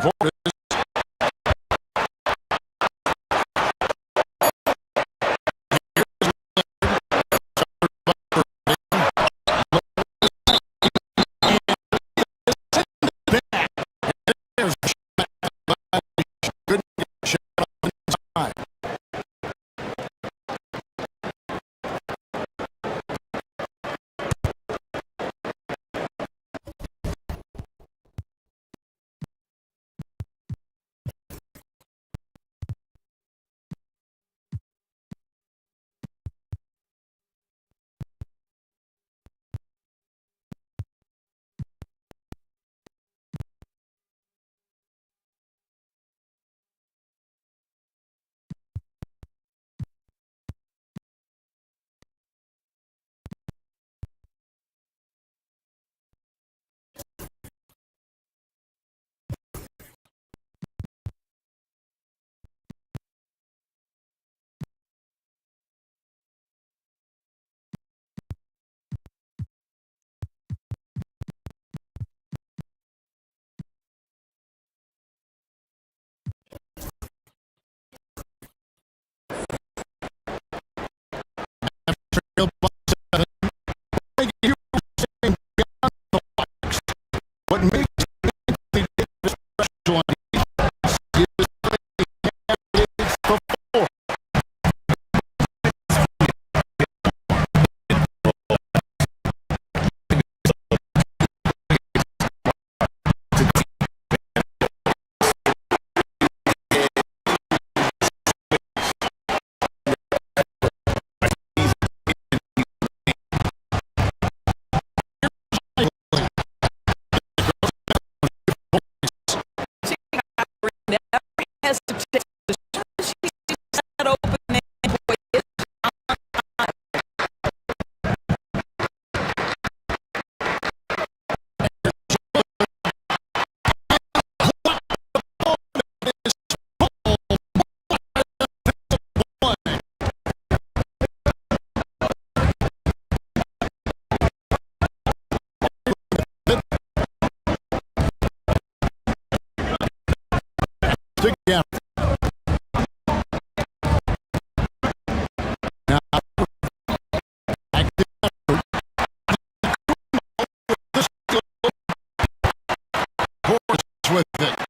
[SPEAKER 2] What makes together. With it.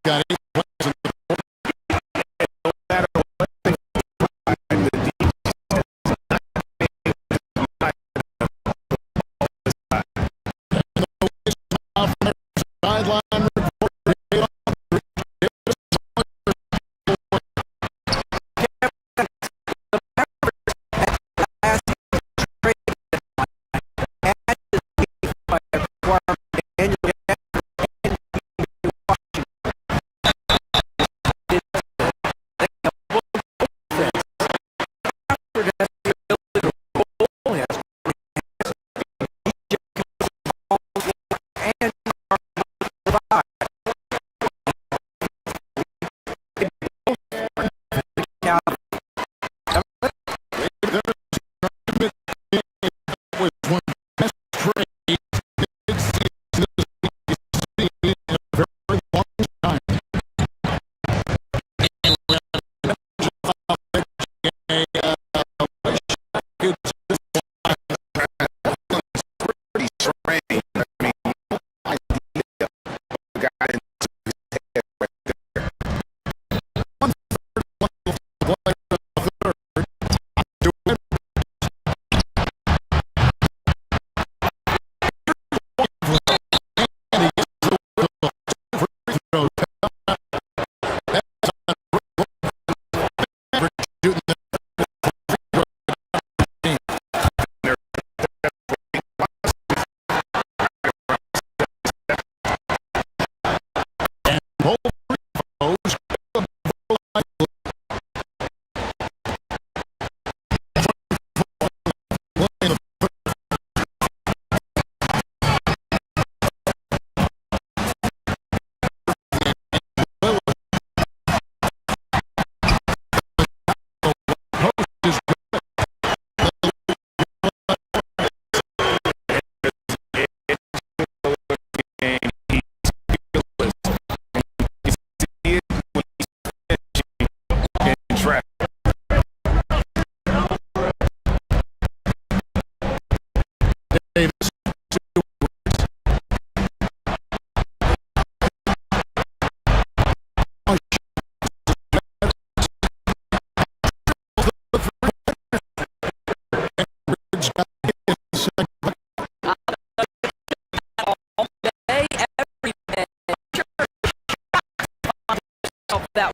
[SPEAKER 2] Got 8 points in the Both foes
[SPEAKER 9] that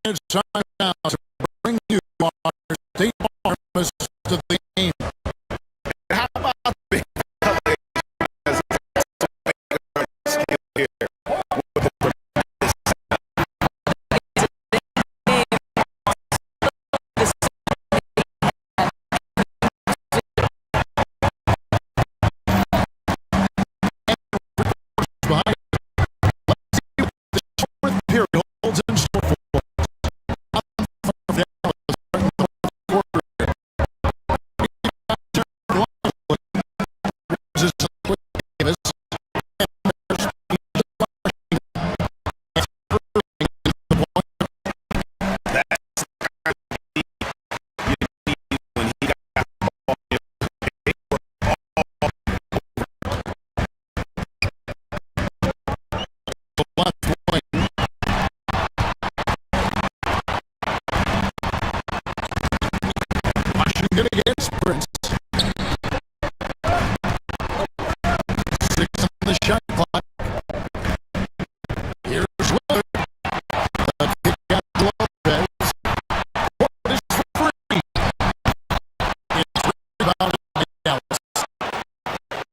[SPEAKER 9] It's time now to bring you our State Farm to the game.
[SPEAKER 6] How about the skill here?
[SPEAKER 2] Against Prince. 6 on the shot clock. Here's Lillard. The kick out to Lopez. What is free? It's rebounded by Dallas.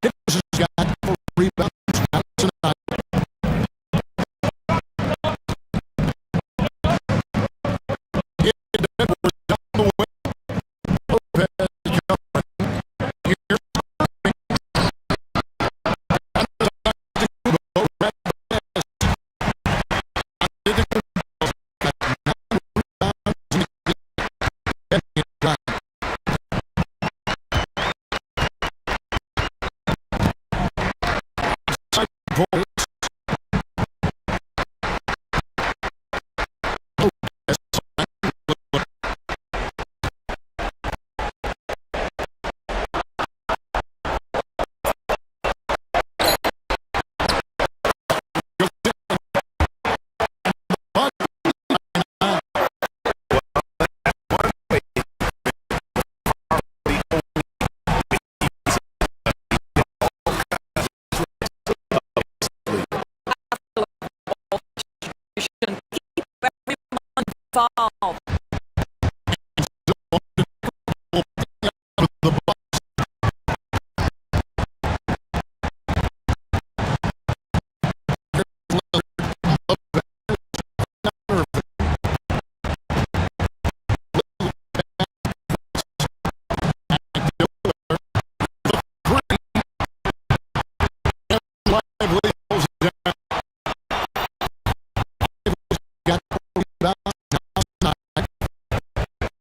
[SPEAKER 2] Higgins has got 4 rebounds tonight. Edwards down the way. Lopez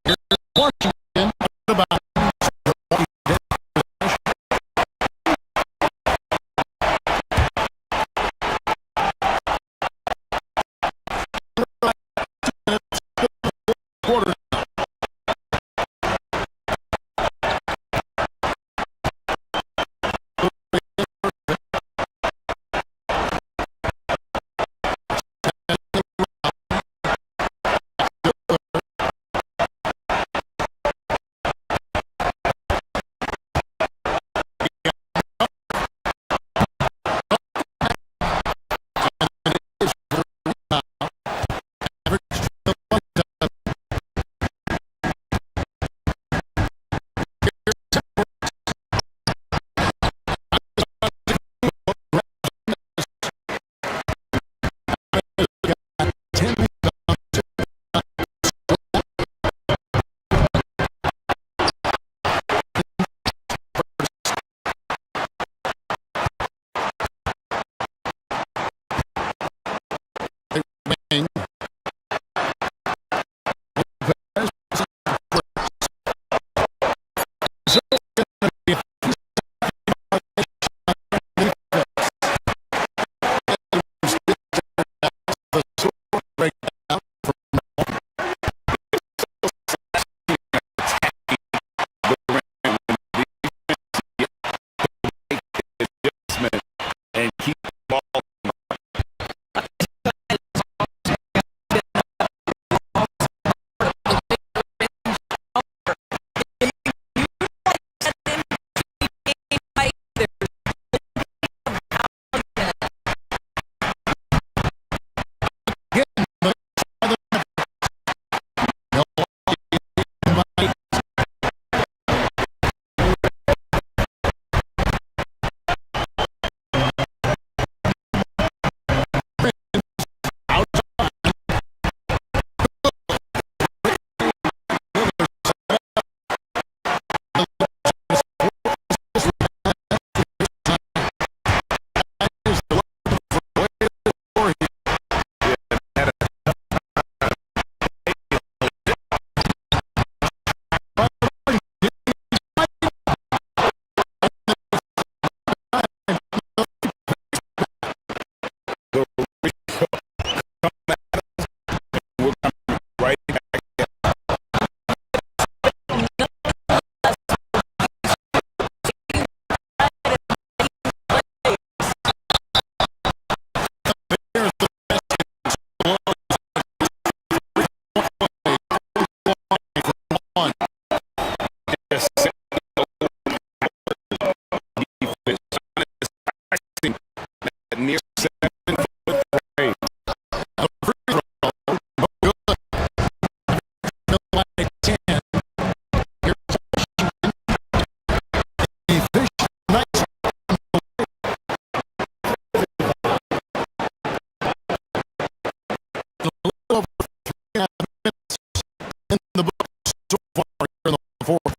[SPEAKER 2] Washington about quarter.
[SPEAKER 6] And keep the ball. Near 7-foot range.
[SPEAKER 2] In the book so far in the fourth.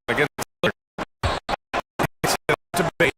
[SPEAKER 7] against debate.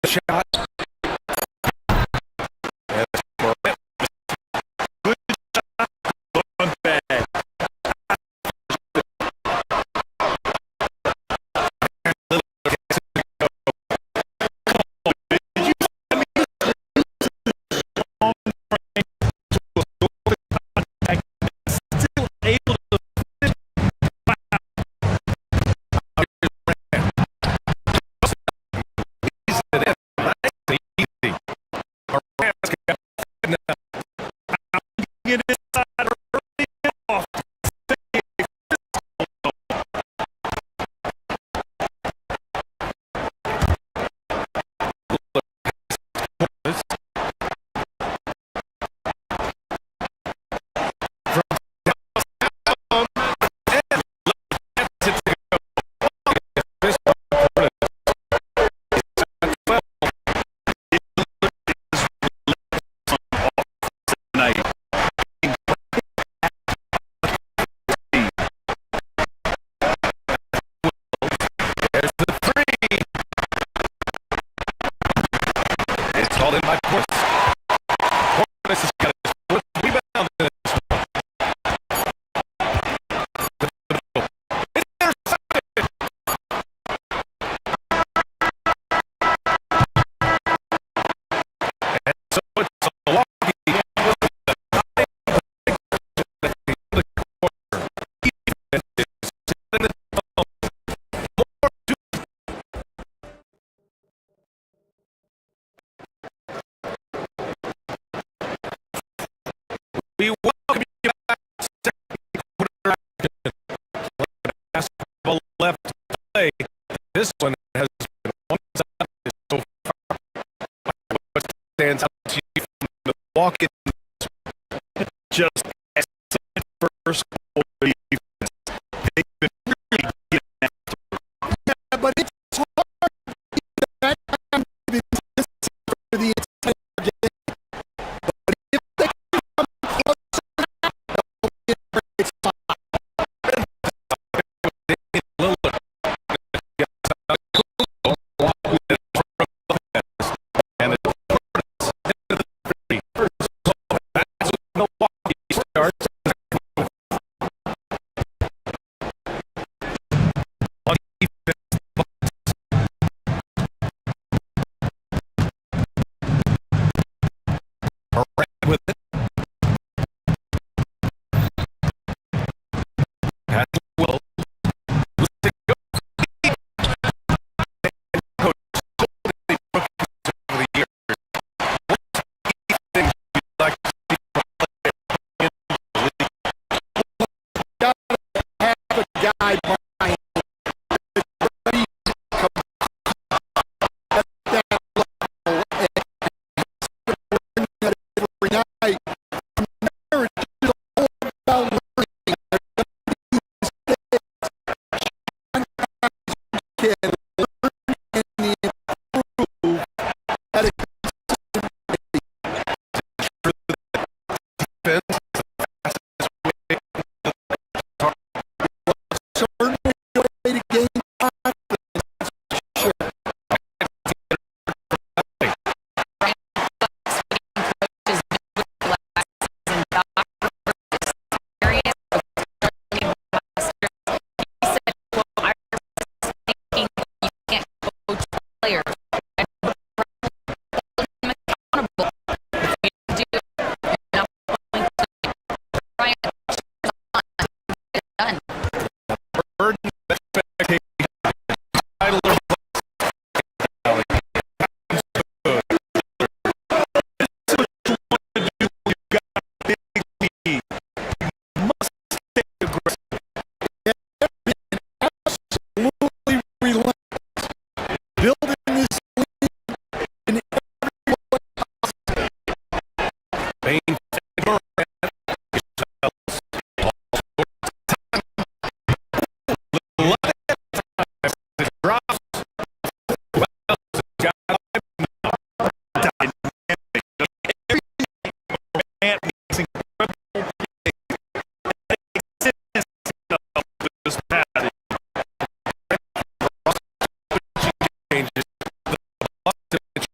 [SPEAKER 7] shot. Called in by Portis. Portis has got his fourth rebound in this one. And so it's Milwaukee with the high defense is in the more to we welcome you back to second quarter action. Basketball left to play. This one has been one-sided so far. What stands out to you from Milwaukee?
[SPEAKER 4] Just excellent first quarter defense. They've been really getting after it.
[SPEAKER 10] Yeah, but it's hard to be that kind of intensity for the entire game. But if they can come close enough, they'll get a great spot.
[SPEAKER 7] And it's that's what Milwaukee starts. On defense, Durant with it. Has Will. Let's go. Coach told the rookies over the years. Things you'd like to see from a player in the league.
[SPEAKER 10] Have a guy behind him that's ready to come at that level and learn that every night. From there, it's just all about learning. There's going to be mistakes. Sometimes you can learn and improve at a consistent rate.
[SPEAKER 7] Defense
[SPEAKER 10] Certainly a way to gain confidence, sure.
[SPEAKER 7] burden of expectation. Title or Valley. This is what you want to do. You've got a big lead. You must stay aggressive.
[SPEAKER 10] Absolutely relentless. Building this lead in every way possible.
[SPEAKER 7] Bain Durant. Changes. The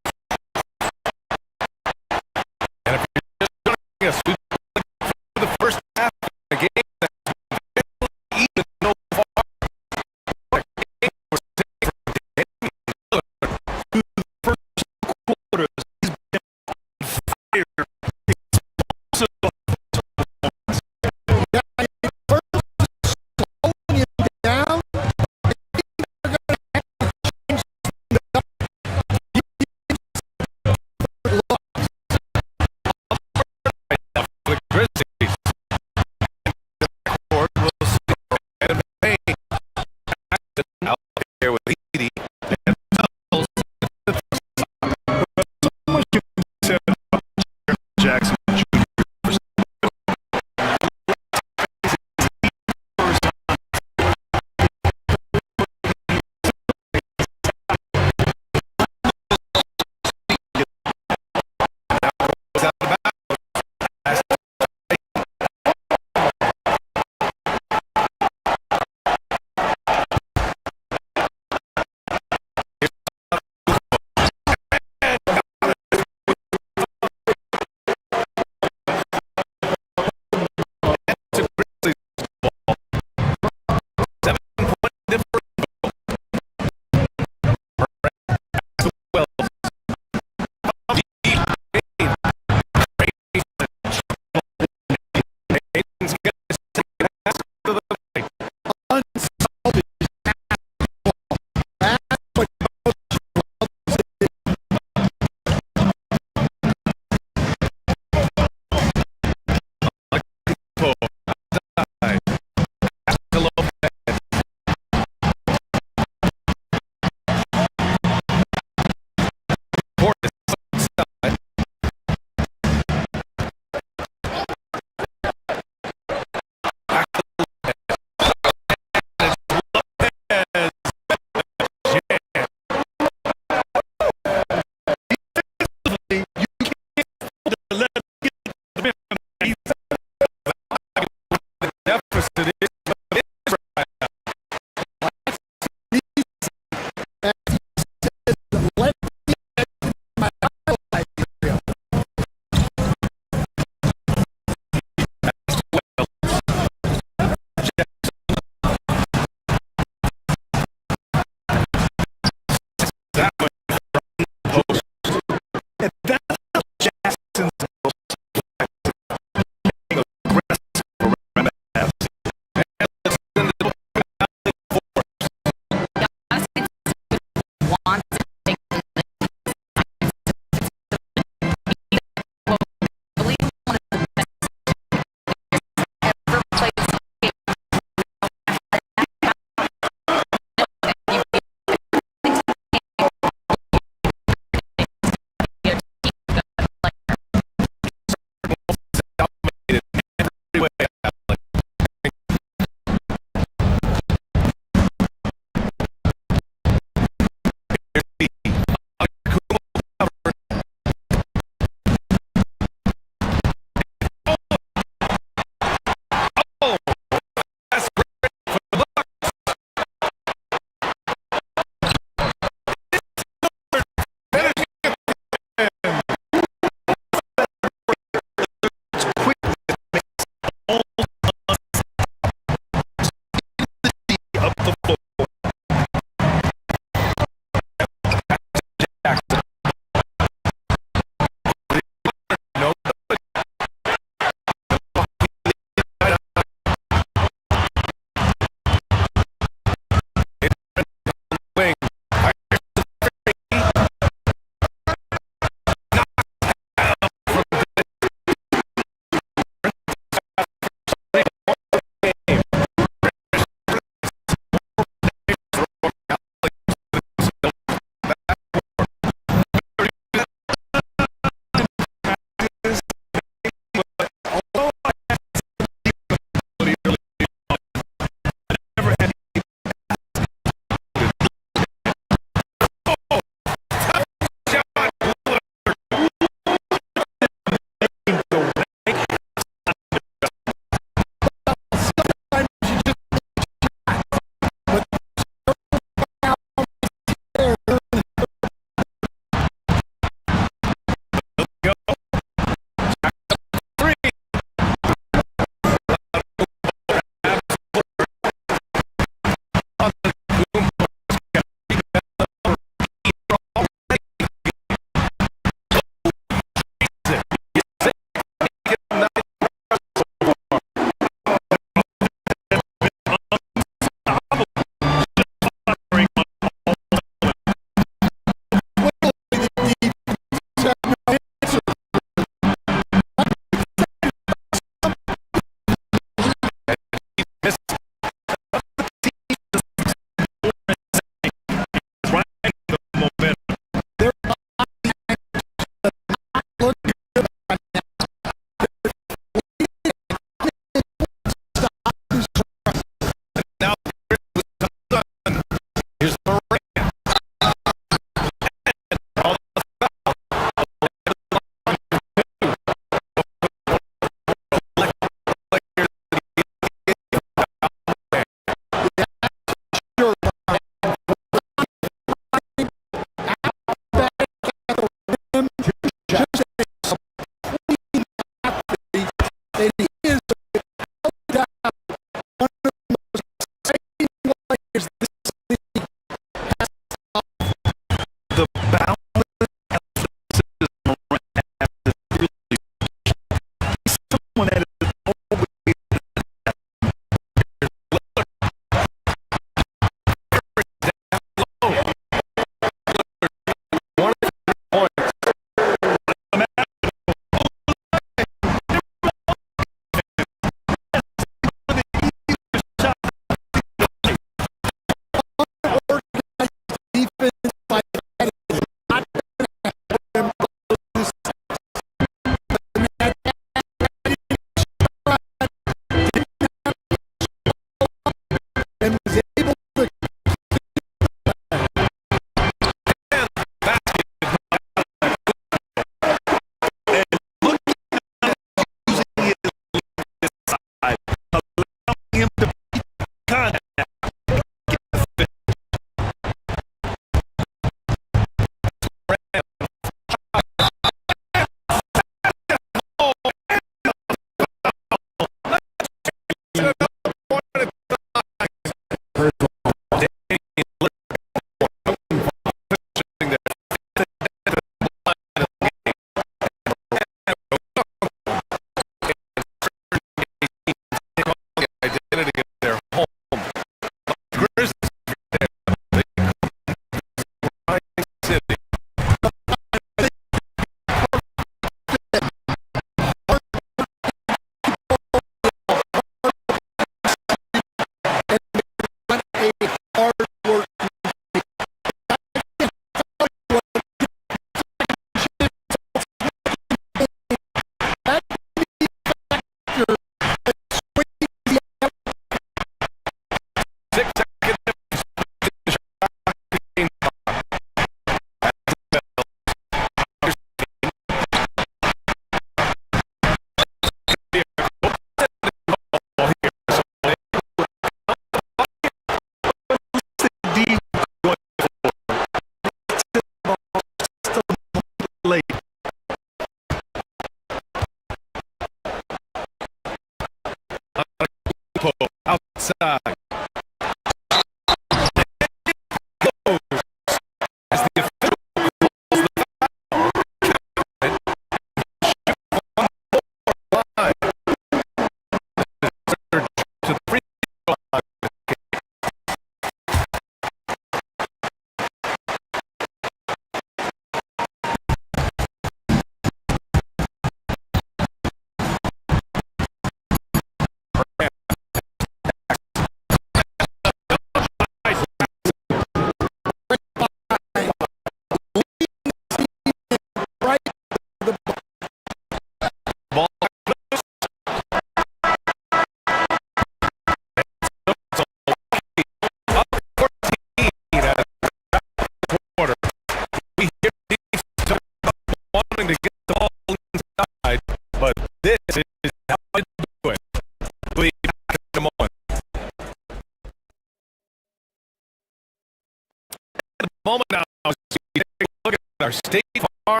[SPEAKER 7] moment now. Take a look at our State Farm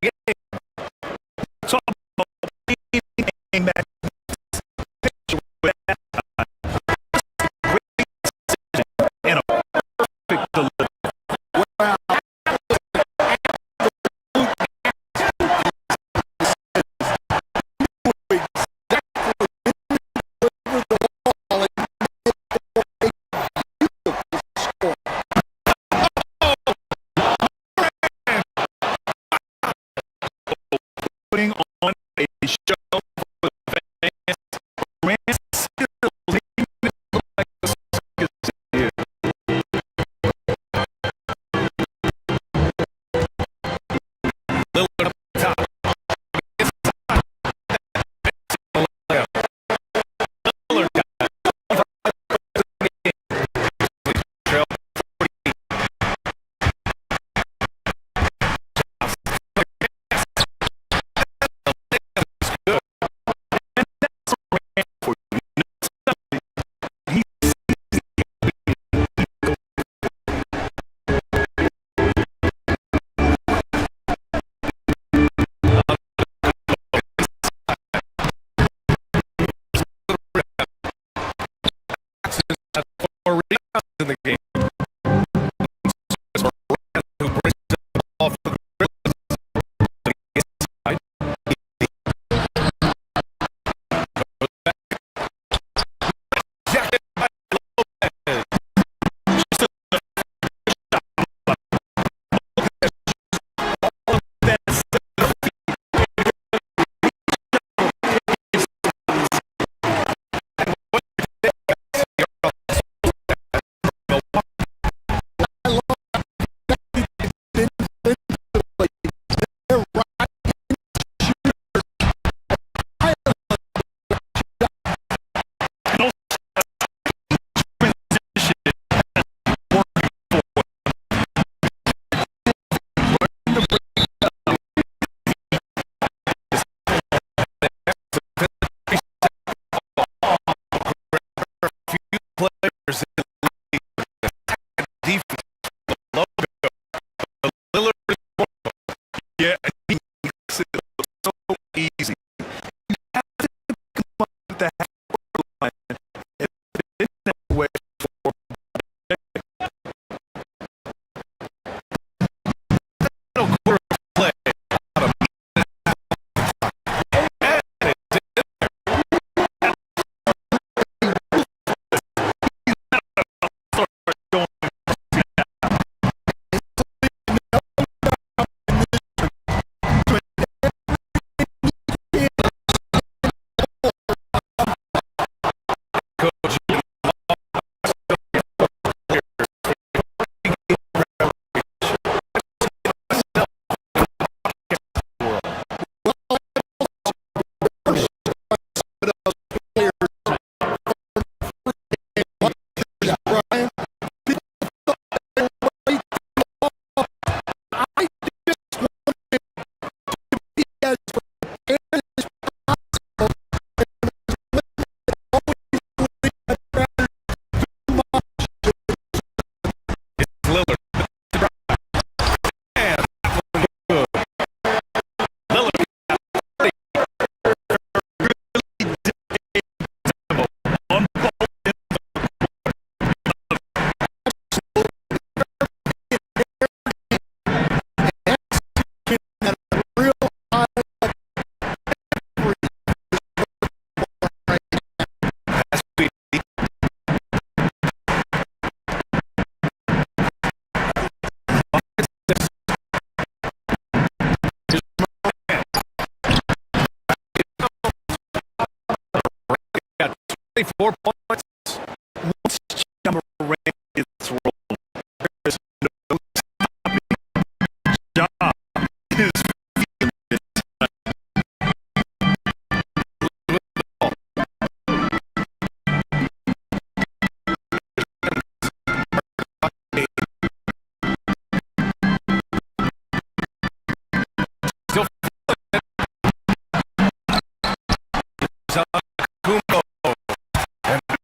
[SPEAKER 7] game.
[SPEAKER 4] Talk about being that picture with that. And a perfect delivery. Putting on a show for the fans. Grant still like here.
[SPEAKER 7] Lillard up top. Lillard trail 40. Four rebounds in the game. Who brings the ball for the jacket by Lopez. Players in the league. Defense. Logo. Lillard is one. Yeah, he makes it look so easy. You have to come up with the half-court line. It's been that way for no quarter play. Out of got 24 points. Once Jamoran gets rolled, there's no stopping. Job is feeling it tonight. Still Kumbo. And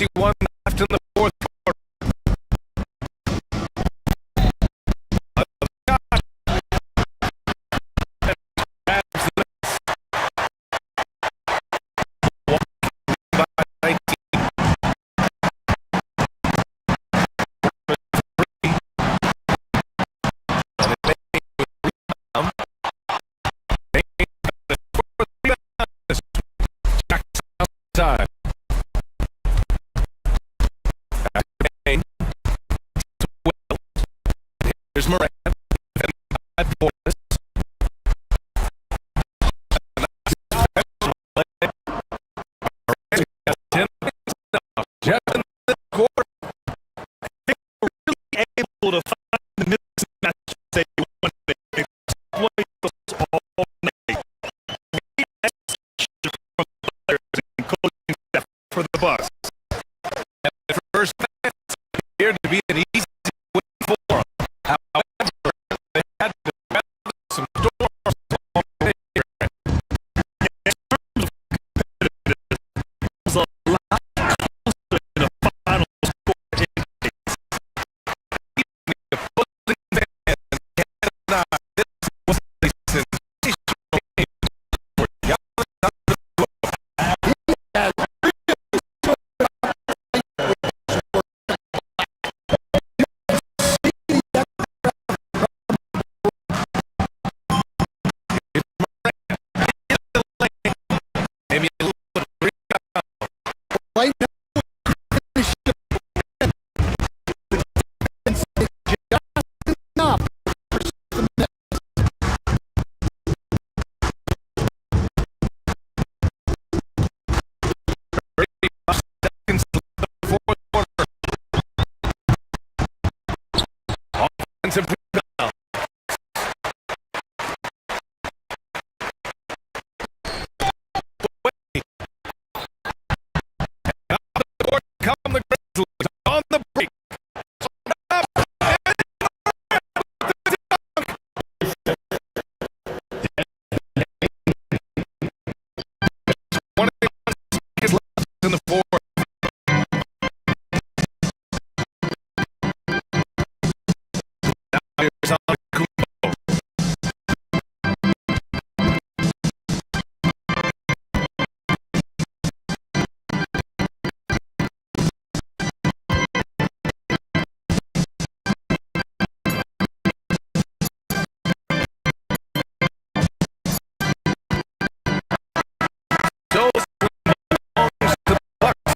[SPEAKER 7] 2:51 left in the fourth quarter. Time. Here's Moran. Just in the quarter, they were really able to find the mismatch they wanted. They played all night. From the players and coaching staff for the Bucks. At the first match, it appeared to be an easy win for them. However, they had to battle some storms along the way. In terms of competitiveness, it was a lot closer than the final score indicates. Even the opposing fans cannot deny this was a sensational game for Giannis Antetokounmpo. Maybe a little bit of rebound.
[SPEAKER 10] Right now, finish it. It's just enough for the Nets.
[SPEAKER 7] 35 seconds left in the fourth quarter. Offensive rebound. And off the board come the Grizzlies on the break. Up and one seconds left in the fourth. Now here's Antetokounmpo. Those belongs to the Bucks.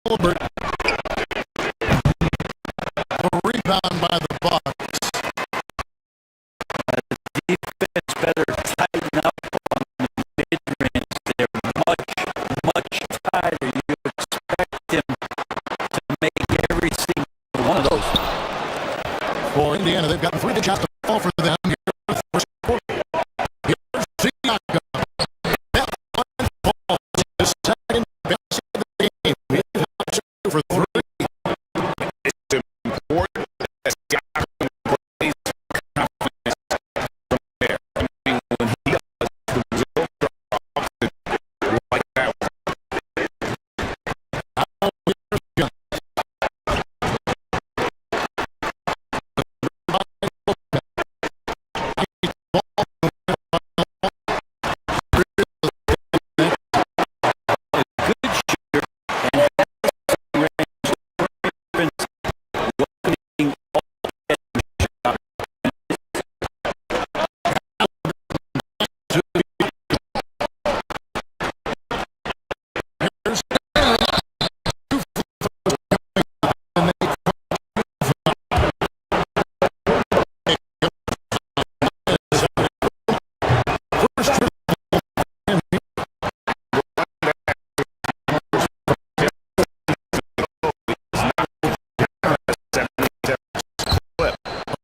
[SPEAKER 2] Gilbert. A rebound by the Bucks.
[SPEAKER 5] Defense better tighten up on the mid-range. They're much tighter. You expect him to make every single one of those.
[SPEAKER 2] For Indiana, they've gotten 3 big shots to fall for them here in the first quarter. Here's Siakam. That one falls. His second best of the game. He is now 2 for 3.
[SPEAKER 6] It's important that Siakam plays confidence from there. I mean, when he does, the results are often like that one.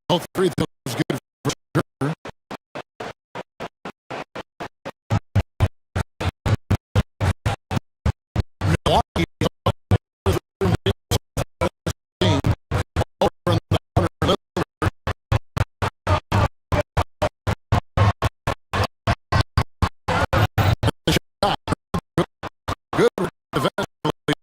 [SPEAKER 6] All 3 of those good for sure. Milwaukee is over in the corner. Good defensively.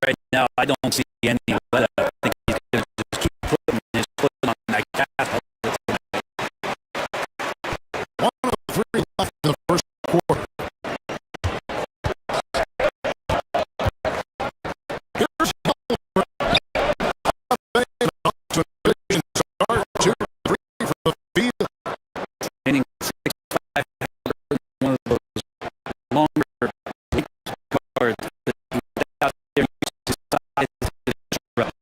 [SPEAKER 5] Right now, I don't see any let up. I think he's going to just keep putting his foot on that gas.
[SPEAKER 2] 1 of 3 left in the first quarter. Here's Gilbert. Start 2 or 3 from the field.
[SPEAKER 5] Inning 6-5, one of those longer guards that out there uses size to disrupt.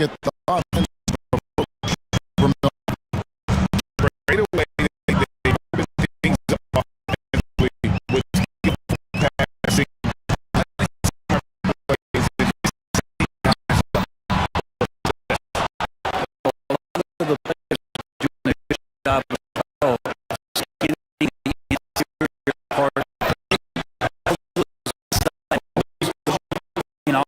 [SPEAKER 2] get the offense from
[SPEAKER 6] Right away, they things offensively with passing.
[SPEAKER 5] The players doing a good job of getting the interior part, you know.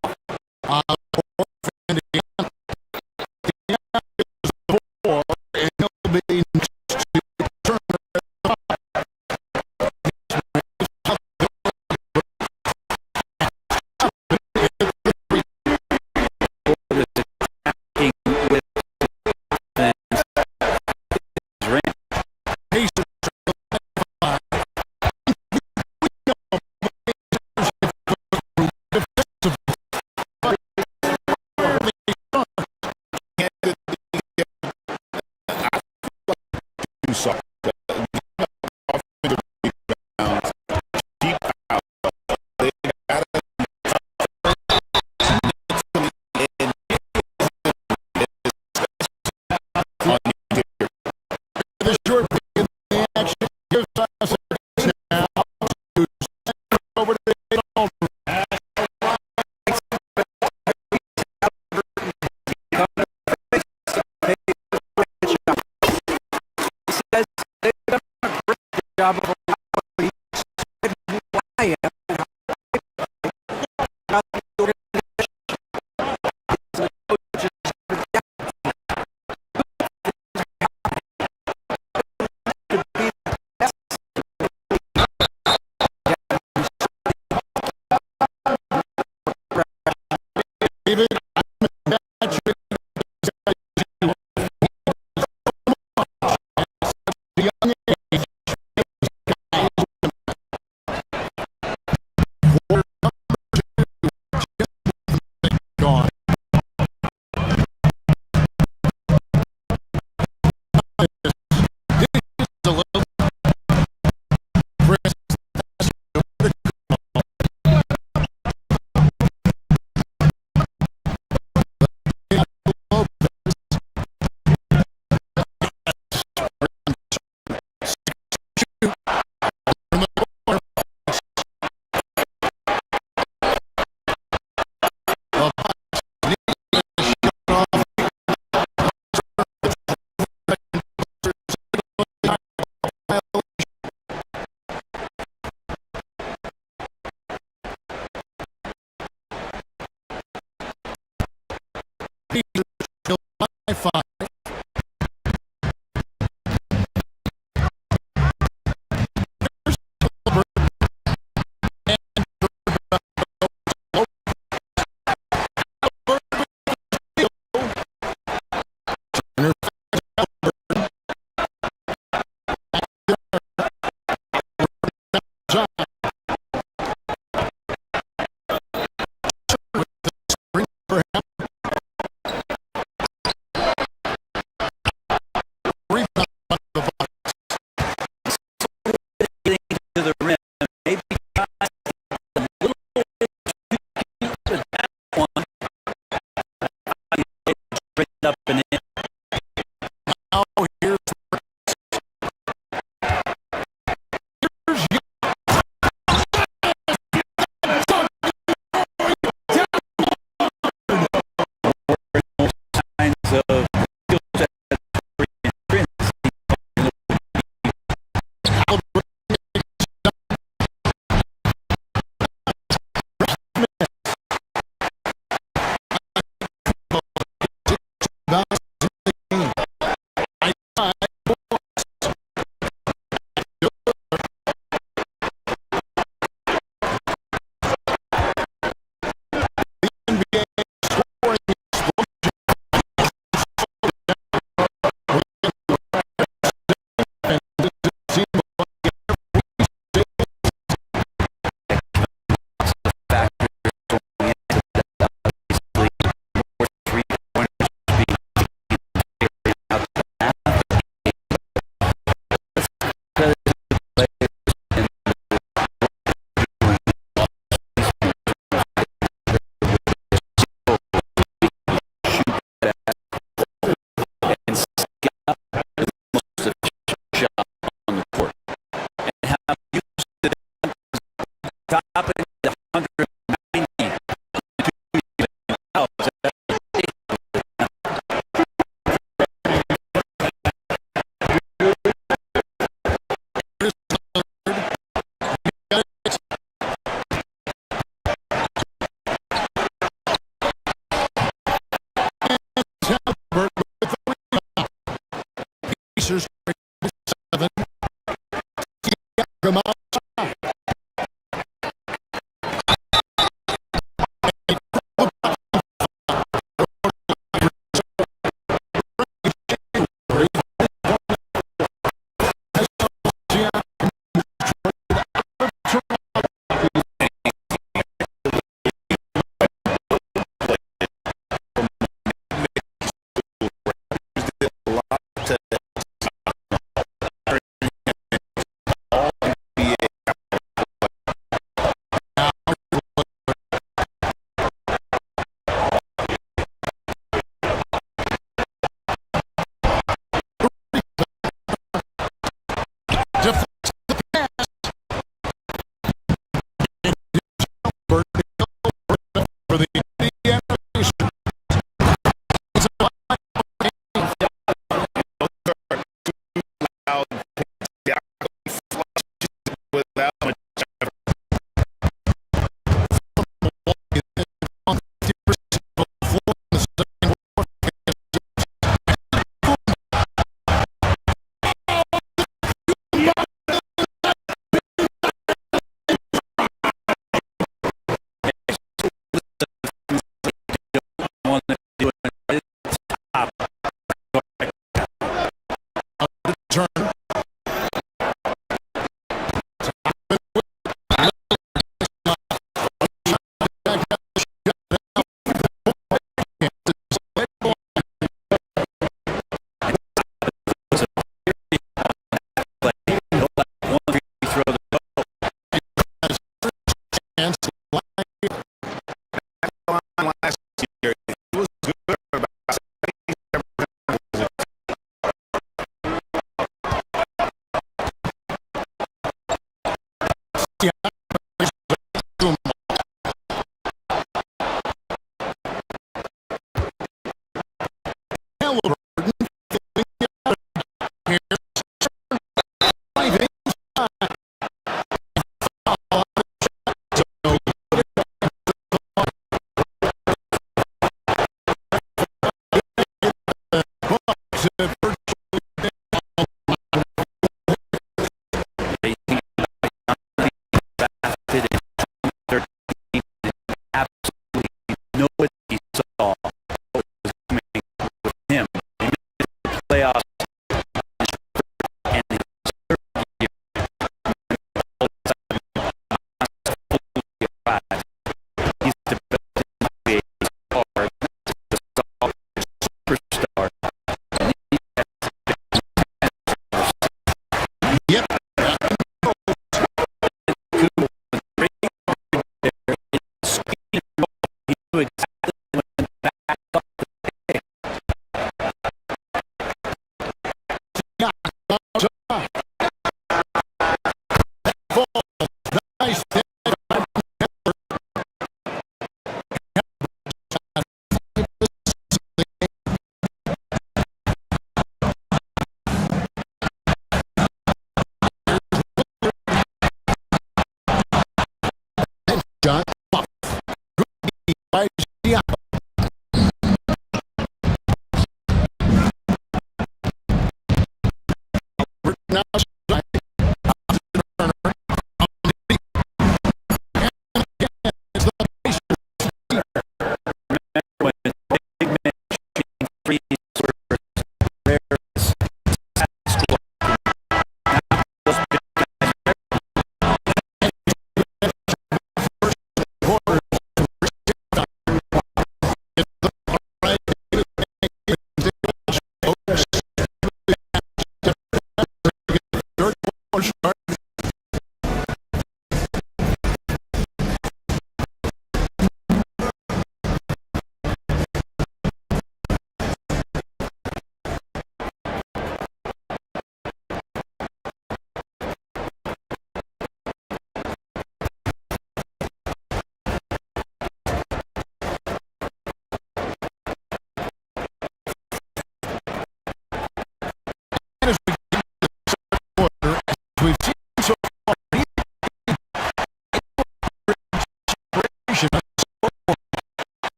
[SPEAKER 5] Job of who I am.
[SPEAKER 2] David, young age, Pacers 7. Come outside. For the Indiana Pacers.
[SPEAKER 6] Without much
[SPEAKER 2] Turn.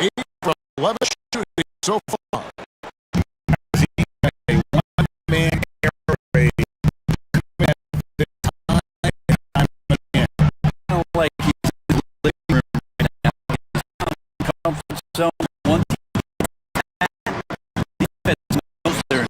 [SPEAKER 2] 8 from 11 shooting so far. A one-man error rate.
[SPEAKER 5] I don't like he's in the living room right now. Comfort zone, one team. Defense knows they're in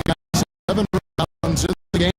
[SPEAKER 2] got 7 rounds in the game.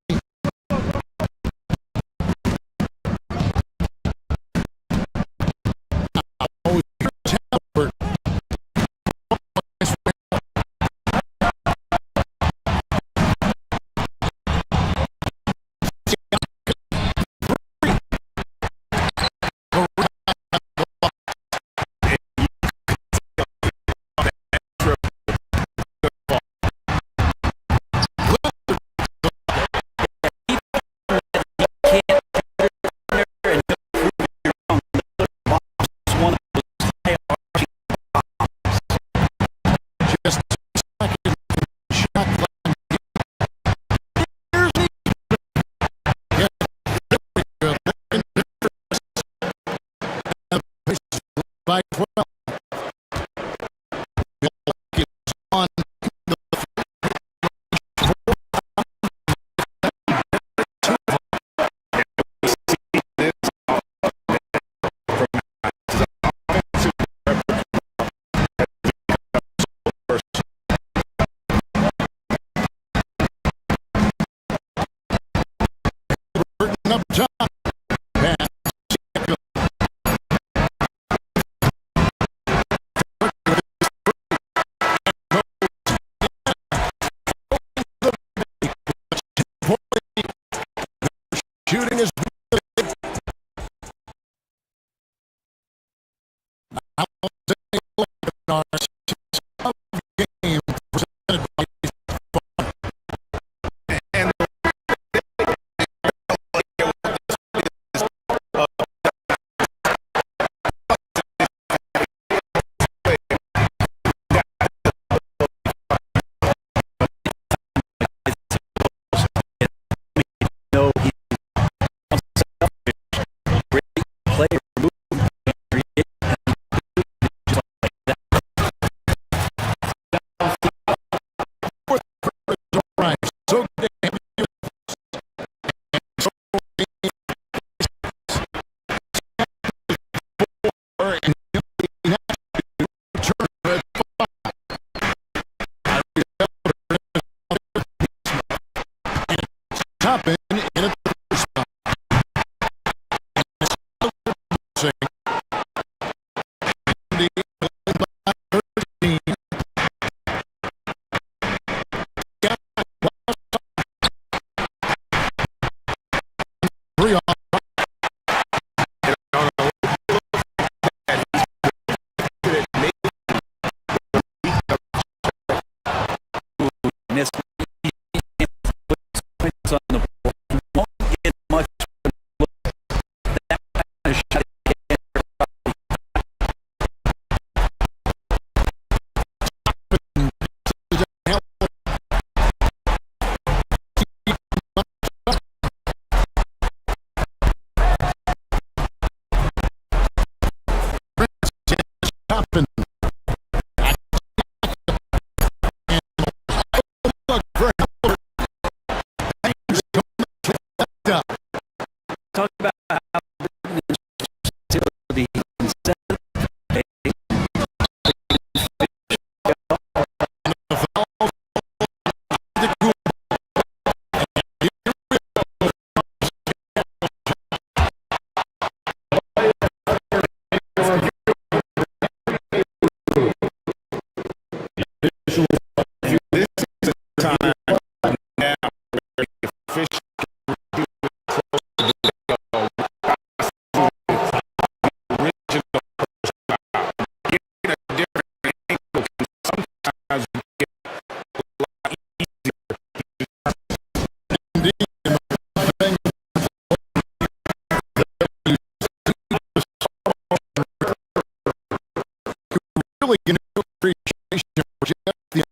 [SPEAKER 2] really going to appreciation for Jeff the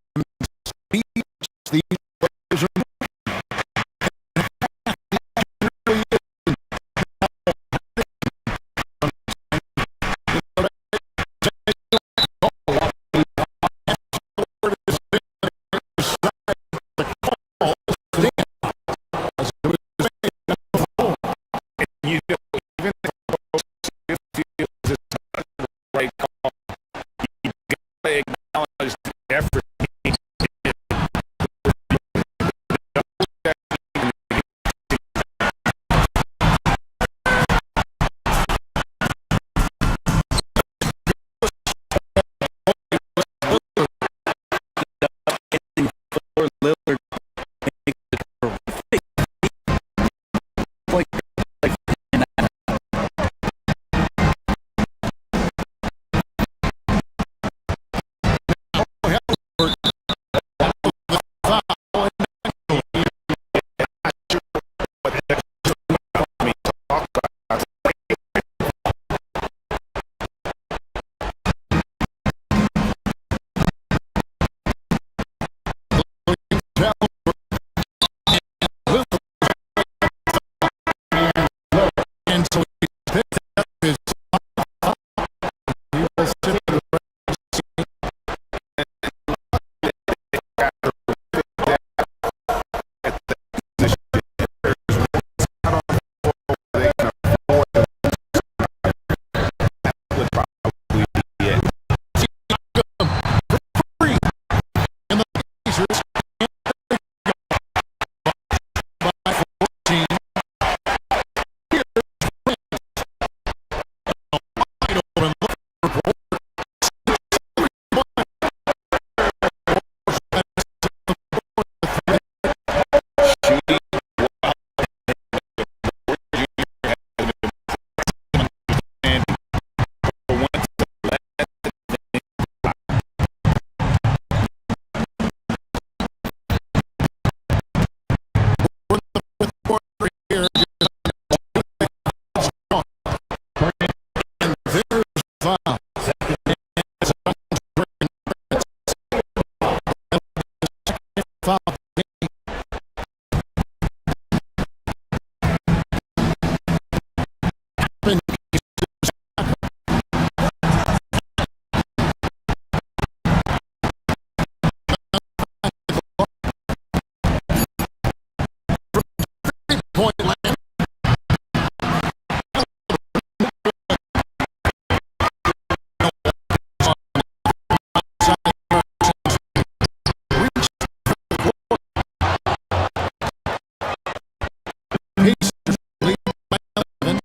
[SPEAKER 2] speech these players are
[SPEAKER 6] You know, even if it feels it's not the right call, you got to acknowledge the effort. Lillard
[SPEAKER 2] and so he picked up his he was to the and the Pacers by 14. Wide open look for here. And there's foul. Foul. Point land. Pacers lead by 11. And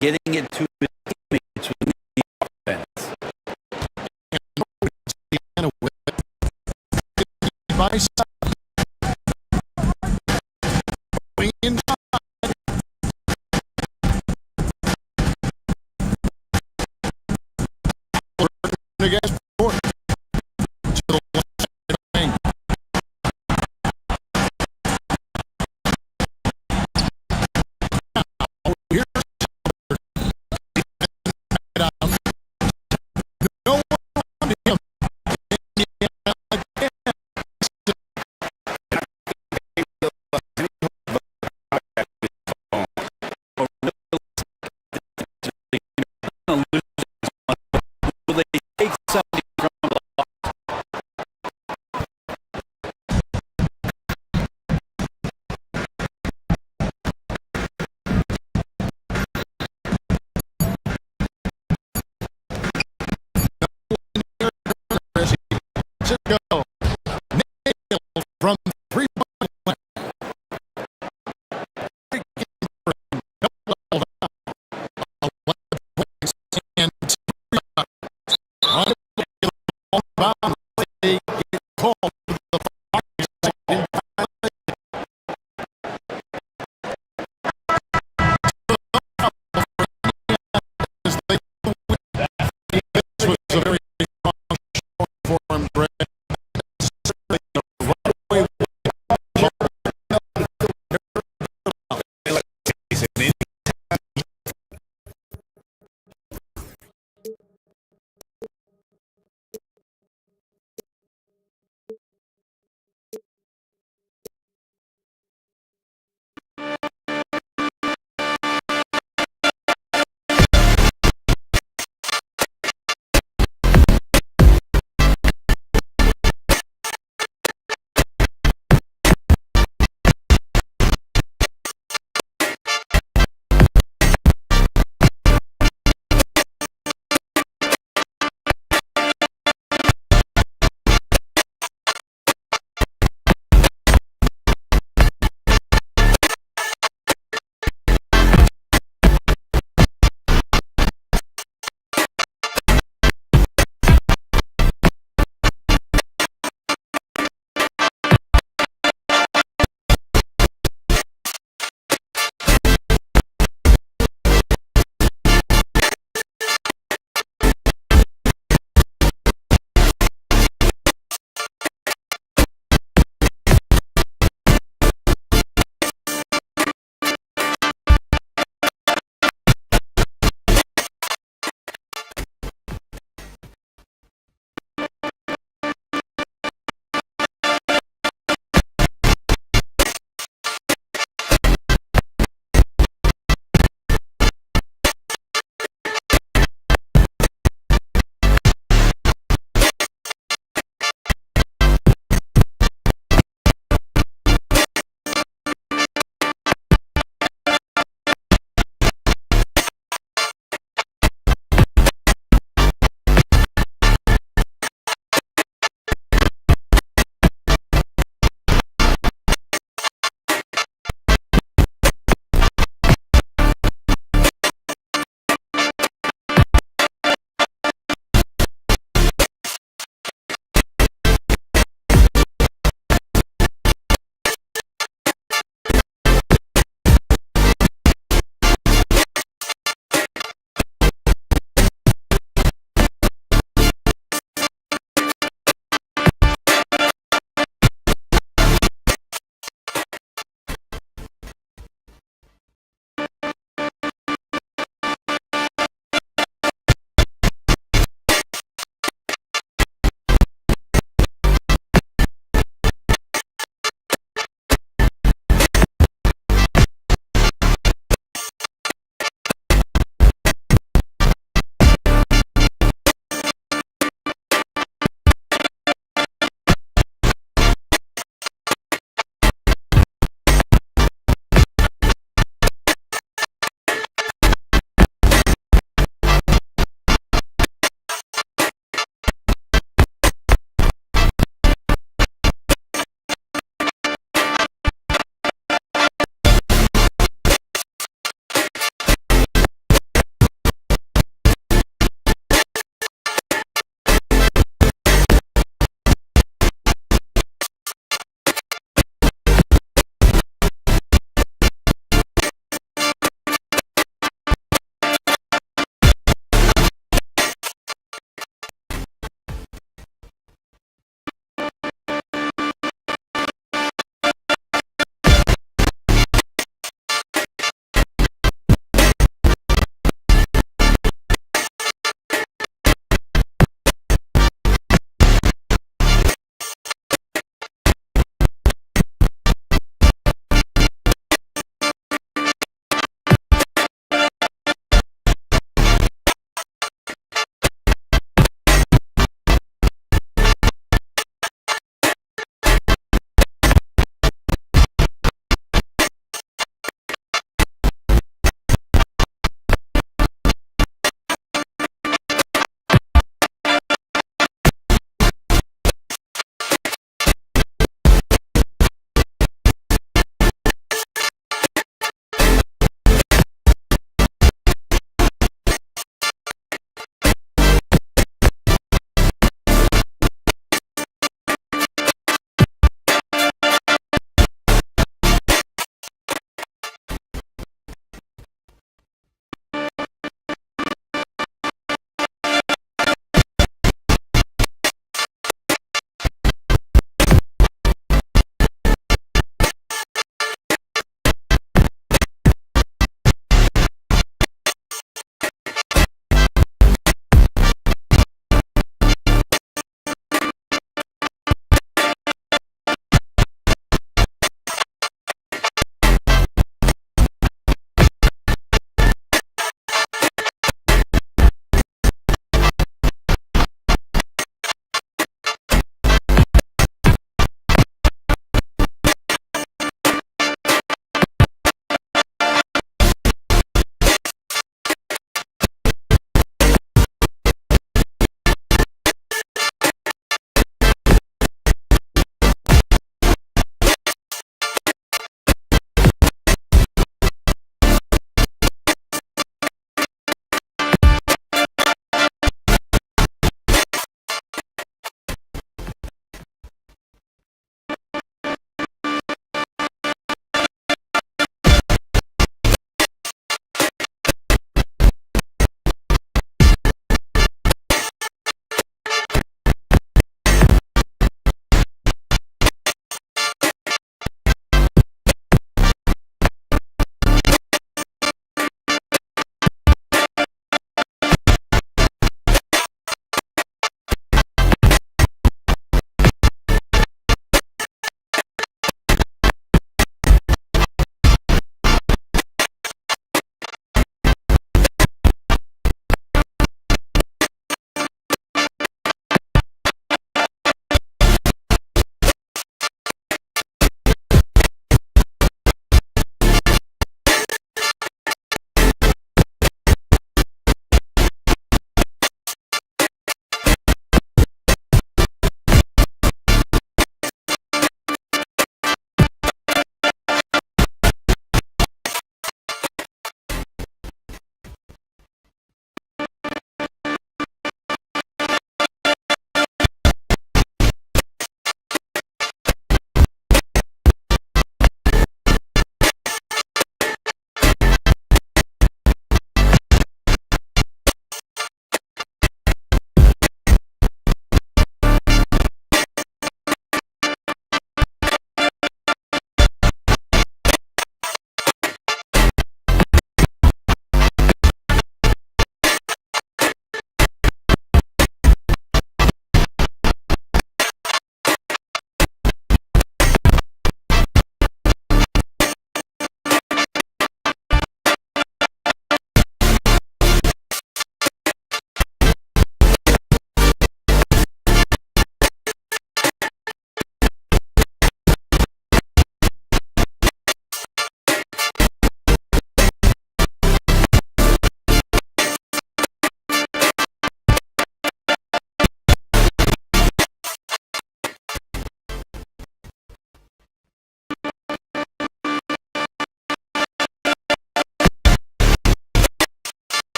[SPEAKER 5] Getting it to his teammates with the offense.